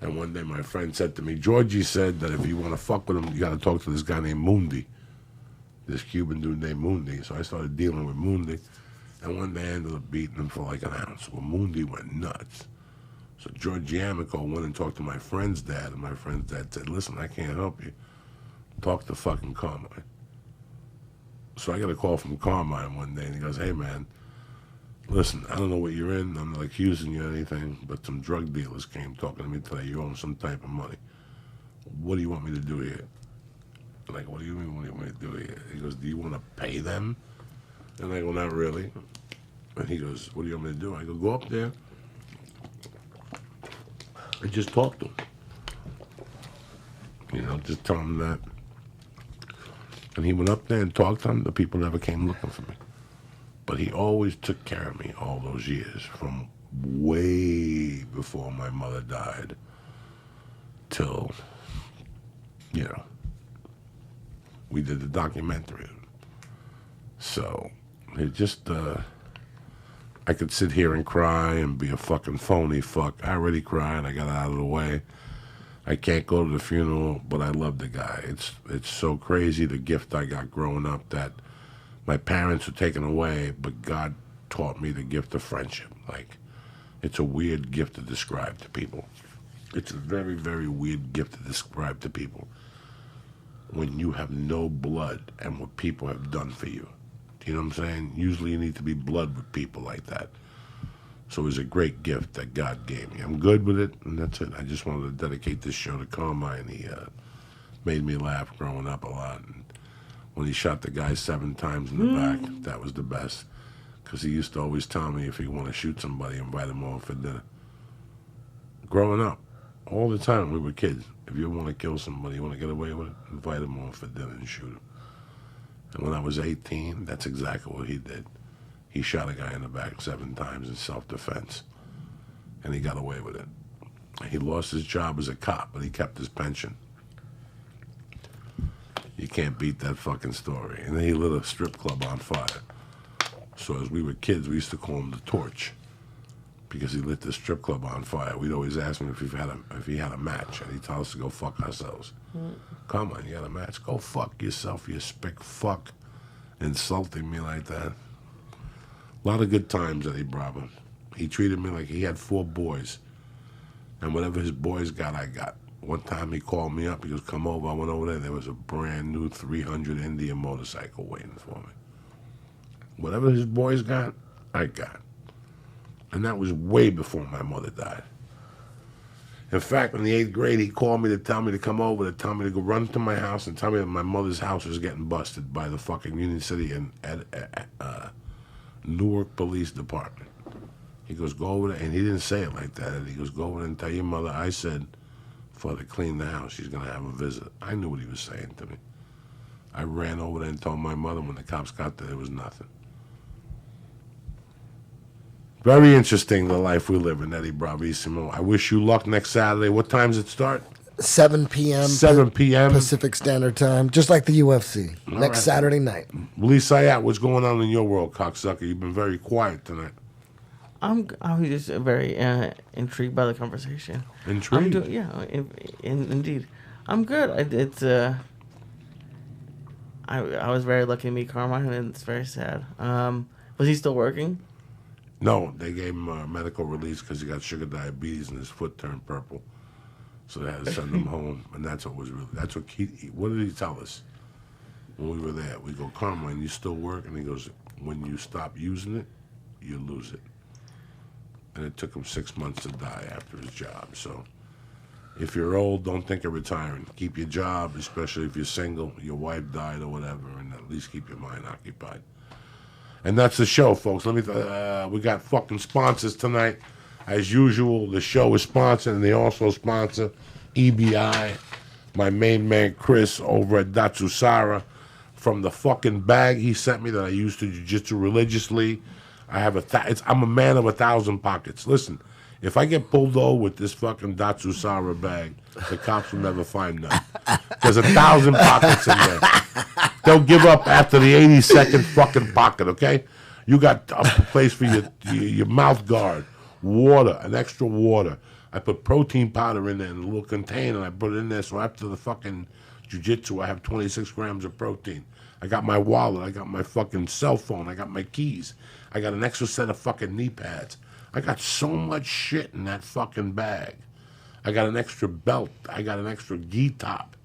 And one day my friend said to me, Georgie said that if you want to fuck with him, you got to talk to this guy named Mundi. This Cuban dude named Mundi. So I started dealing with Mundi. And one day I ended up beating him for like an ounce. Well, Mundi went nuts. So George Yamico went and talked to my friend's dad. And my friend's dad said, listen, I can't help you. Talk to fucking Carmine. So I got a call from Carmine one day. And he goes, hey, man, listen, I don't know what you're in. I'm not accusing you of anything. But some drug dealers came talking to me today. You owe them some type of money. What do you want me to do here? I'm like, what do you mean, what do you want me to do here? He goes, do you want to pay them? And I go, not really. And he goes, what do you want me to do? I go, go up there and just talk to him. You know, just tell him that. And he went up there and talked to him. The people never came looking for me. But he always took care of me all those years, from way before my mother died till, you know, we did the documentary. So it just, I could sit here and cry and be a fucking phony fuck. I already cried. I got out of the way. I can't go to the funeral, but I love the guy. It's so crazy, the gift I got growing up, that my parents were taken away, but God taught me the gift of friendship. Like, it's a weird gift to describe to people. It's a very, very weird gift to describe to people when you have no blood and what people have done for you. Do you know what I'm saying? Usually you need to be blood with people like that. So it was a great gift that God gave me. I'm good with it, and that's it. I just wanted to dedicate this show to Carmine. He made me laugh growing up a lot. And when he shot the guy 7 times in the back, that was the best. Because he used to always tell me if you want to shoot somebody, invite them over for dinner. Growing up, all the time we were kids. If you want to kill somebody, you want to get away with it, invite them over for dinner and shoot them. And when I was 18, that's exactly what he did. He shot a guy in the back 7 times in self-defense, and he got away with it. He lost his job as a cop, but he kept his pension. You can't beat that fucking story. And then he lit a strip club on fire. So as we were kids, we used to call him the Torch, because he lit the strip club on fire. We'd always ask him if he had a match, and he'd tell us to go fuck ourselves. Come on, you got a match? Go fuck yourself, you spick fuck. Insulting me like that. A lot of good times, Eddie Bravo. He treated me like he had 4 boys. And whatever his boys got, I got. One time he called me up. He goes, come over. I went over there. There was a brand new 300 Indian motorcycle waiting for me. Whatever his boys got, I got. And that was way before my mother died. In fact, in the 8th grade, he called me to tell me to come over, to tell me to go run to my house and tell me that my mother's house was getting busted by the fucking Union City and Newark Police Department. He goes, go over there, and he didn't say it like that. And he goes, go over there and tell your mother I said for her to clean the house. She's going to have a visit. I knew what he was saying to me. I ran over there and told my mother. When the cops got there was nothing. Very interesting, the life we live in, Eddie Bravissimo. I wish you luck next Saturday. What time does it start? 7 p.m. 7 p.m. Pacific Standard Time, just like the UFC. All next right. Saturday night. Syatt, what's going on in your world, cocksucker? You've been very quiet tonight. I was just very intrigued by the conversation. Intrigued? Indeed. I'm good. I was very lucky to meet Carmine, and it's very sad. Was he still working? No, they gave him a medical release because he got sugar diabetes and his foot turned purple. So they had to send him home, and what did he tell us when we were there? We go, Carmine, you still work? And he goes, when you stop using it, you lose it. And it took him 6 months to die after his job. So if you're old, don't think of retiring. Keep your job, especially if you're single, your wife died or whatever, and at least keep your mind occupied. And that's the show, folks. We got fucking sponsors tonight. As usual, the show is sponsored, and they also sponsor EBI, my main man Chris over at Datsusara. From the fucking bag he sent me that I use to jiu-jitsu religiously, I have I'm a man of 1,000 pockets. Listen, if I get pulled over with this fucking Datsusara bag, the cops will never find none. There's 1,000 pockets in there. They'll give up after the 82nd fucking pocket, okay? You got a place for your mouth guard, water, an extra water. I put protein powder in there in a little container, and I put it in there, so after the fucking jiu-jitsu, I have 26 grams of protein. I got my wallet, I got my fucking cell phone, I got my keys. I got an extra set of fucking knee pads. I got so much shit in that fucking bag. I got an extra belt. I got an extra gi top.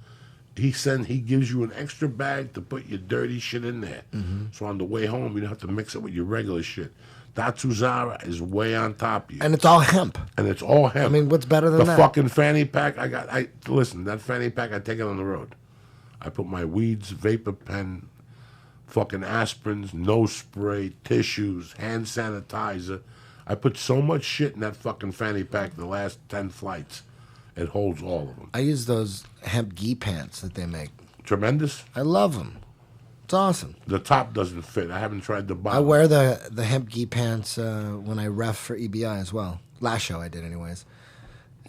He gives you an extra bag to put your dirty shit in there. So on the way home, you don't have to mix it with your regular shit. Datsuzara is way on top of you. And it's all hemp. And it's all hemp. I mean, what's better than the that? The fucking fanny pack listen, that fanny pack, I take it on the road. I put my weeds, vapor pen, fucking aspirins, nose spray, tissues, hand sanitizer. I put so much shit in that fucking fanny pack the last 10 flights. It holds all of them. I use those hemp gi pants that they make. Tremendous. I love them. It's awesome. The top doesn't fit. I haven't tried the bottom. I wear the hemp gi pants when I ref for EBI as well. Last show I did anyways.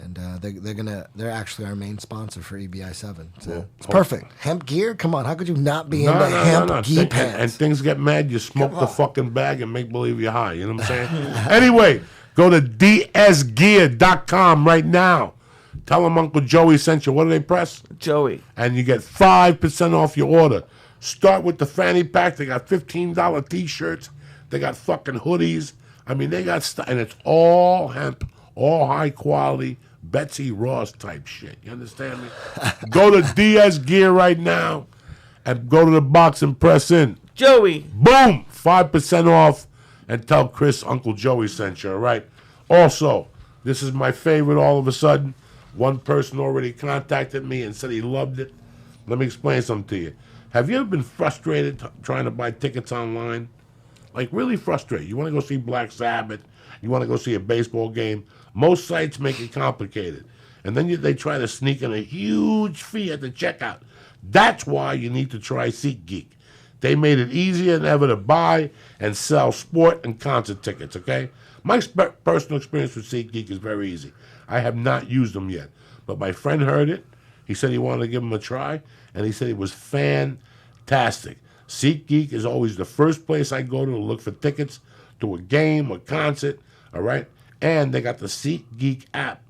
And they're actually our main sponsor for EBI 7. So it's perfect. Hemp gear? Come on, how could you not be into hemp gi pants? And things get mad, you smoke the fucking bag and make believe you're high. You know what I'm saying? Anyway, go to dsgear.com right now. Tell them Uncle Joey sent you. What do they press? Joey. And you get 5% off your order. Start with the fanny pack. They got $15 T-shirts. They got fucking hoodies. I mean, they got stuff. And it's all hemp, all high quality, Betsy Ross type shit. You understand me? Go to Diaz Gear right now and go to the box and press in. Joey. Boom! 5% off. And tell Chris Uncle Joey sent you, all right? Also, this is my favorite all of a sudden. One person already contacted me and said he loved it. Let me explain something to you. Have you ever been frustrated trying to buy tickets online? Like, really frustrated. You want to go see Black Sabbath. You want to go see a baseball game. Most sites make it complicated. And then they try to sneak in a huge fee at the checkout. That's why you need to try SeatGeek. They made it easier than ever to buy and sell sport and concert tickets, okay? My personal experience with SeatGeek is very easy. I have not used them yet. But my friend heard it. He said he wanted to give them a try. And he said it was fantastic. SeatGeek is always the first place I go to look for tickets to a game or concert, all right? And they got the SeatGeek app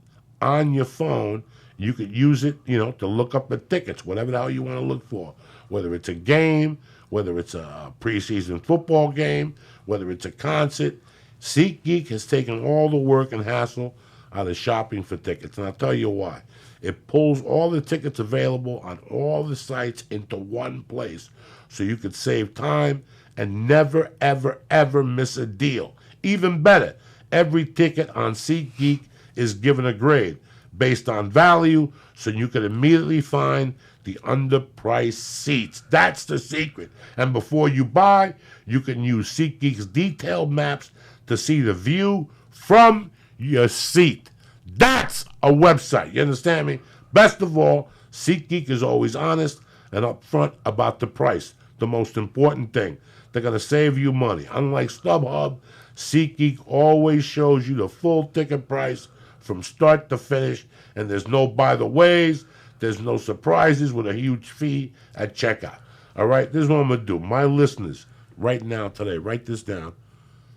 on your phone. You could use it, to look up the tickets, whatever the hell you want to look for. Whether it's a game, whether it's a preseason football game, whether it's a concert. SeatGeek has taken all the work and hassle out of shopping for tickets. And I'll tell you why. It pulls all the tickets available on all the sites into one place so you could save time and never, ever, ever miss a deal. Even better, every ticket on SeatGeek is given a grade based on value so you can immediately find the underpriced seats. That's the secret. And before you buy, you can use SeatGeek's detailed maps to see the view from your seat. That's a website. You understand me? Best of all, SeatGeek is always honest and upfront about the price. The most important thing. They're going to save you money. Unlike StubHub, SeatGeek always shows you the full ticket price from start to finish, and there's no by-the-ways, there's no surprises with a huge fee at checkout. All right? This is what I'm going to do. My listeners, right now, today, write this down.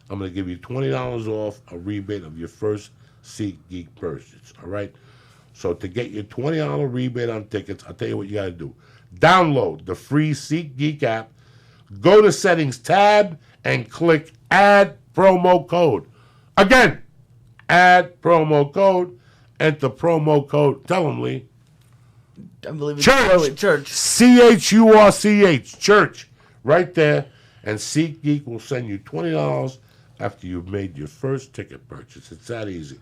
I'm going to give you $20 off a rebate of your first SeatGeek purchase, all right? So to get your $20 rebate on tickets, I'll tell you what you got to do. Download the free SeatGeek app, go to Settings tab, and click Add Promo Code. Again, add promo code, enter promo code. Tell them, Lee. I believe it's Church. CHURCH. Church. Right there. And SeatGeek will send you $20 after you've made your first ticket purchase. It's that easy.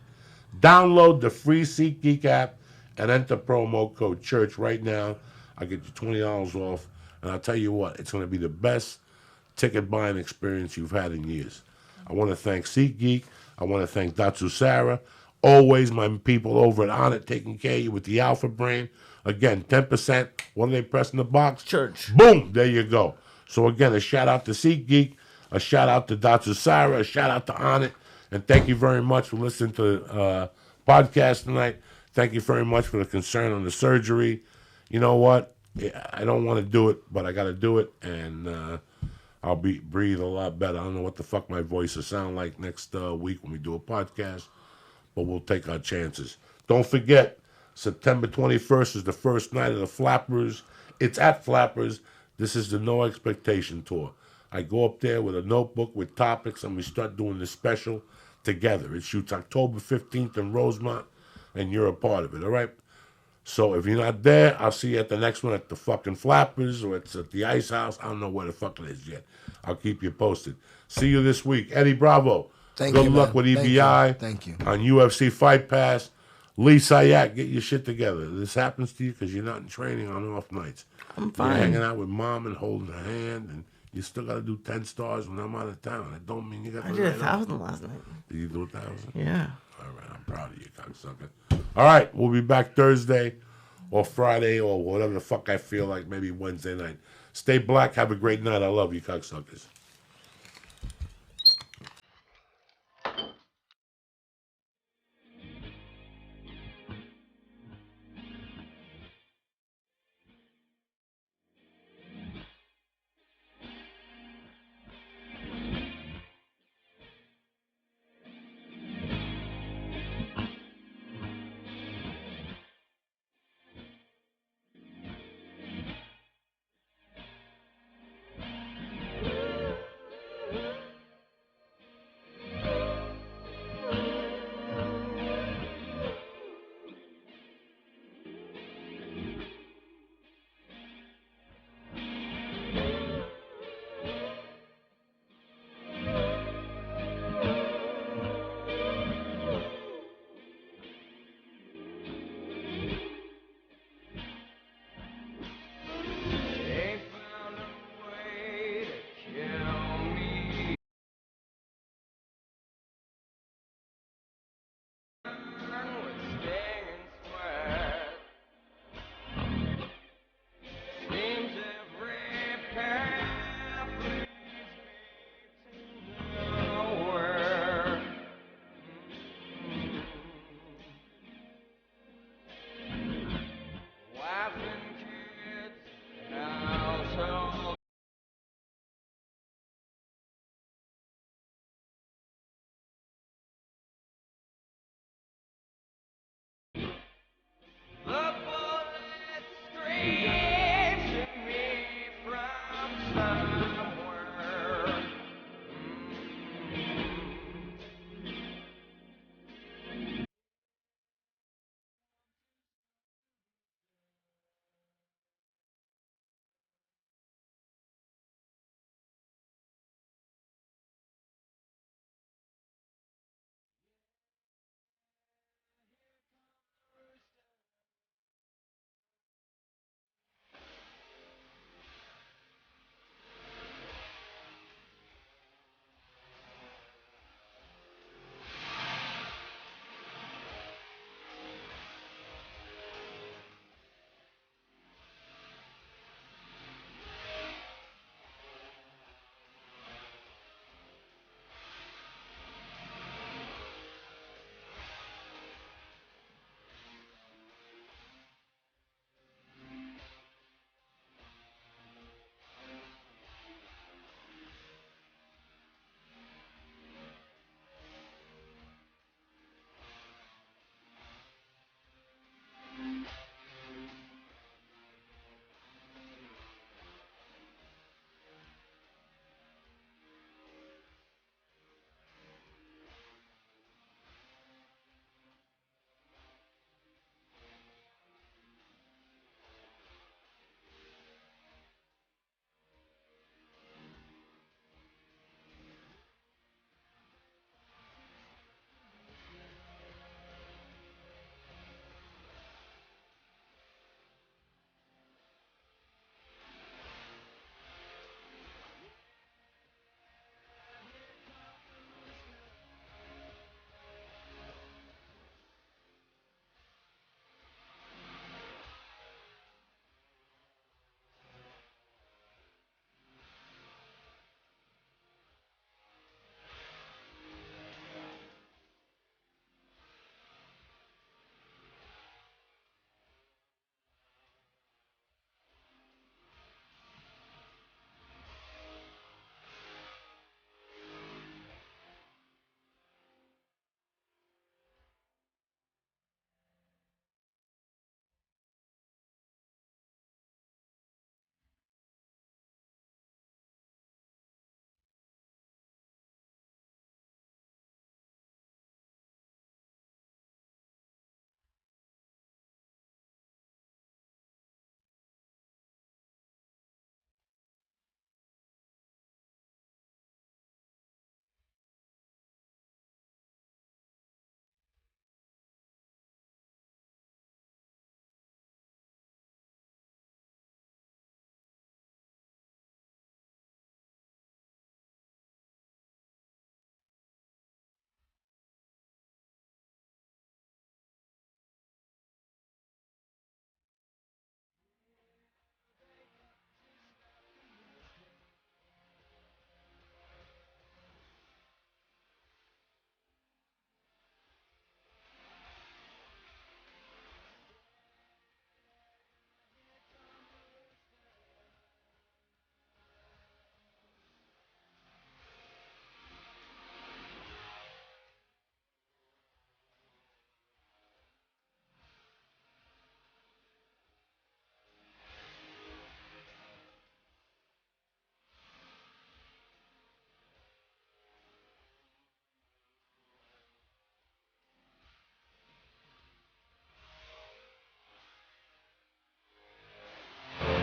Download the free SeatGeek app and enter promo code CHURCH right now. I'll get you $20 off. And I'll tell you what, it's going to be the best ticket buying experience you've had in years. I want to thank SeatGeek. I want to thank Datsu Sarah. Always my people over at On It taking care of you with the Alpha Brain. Again, 10%. What do they press in the box? Church. Boom. There you go. So again, a shout out to SeatGeek. A shout out to Datsu Sarah. A shout out to On It. And thank you very much for listening to the podcast tonight. Thank you very much for the concern on the surgery. You know what? I don't want to do it, but I got to do it. And I'll breathe a lot better. I don't know what the fuck my voice will sound like next week when we do a podcast, but we'll take our chances. Don't forget, September 21st is the first night of the Flappers. It's at Flappers. This is the No Expectation Tour. I go up there with a notebook with topics, and we start doing this special together. It shoots October 15th in Rosemont, and you're a part of it, all right? So if you're not there, I'll see you at the next one at the fucking Flappers, or it's at the Ice House. I don't know where the fuck it is yet. I'll keep you posted. See you this week. Eddie Bravo. Good luck with EBI. Thank you. On UFC Fight Pass. Lee Syatt, get your shit together. This happens to you because you're not in training on off nights. I'm fine. You're hanging out with mom and holding her hand, and you still got to do 10 stars when I'm out of town. That don't mean you got to. I did 1,000 last night. Did you do 1,000? Yeah. All right, I'm proud of you, cocksucker. All right, we'll be back Thursday or Friday or whatever the fuck I feel like, maybe Wednesday night. Stay black. Have a great night. I love you, cocksuckers.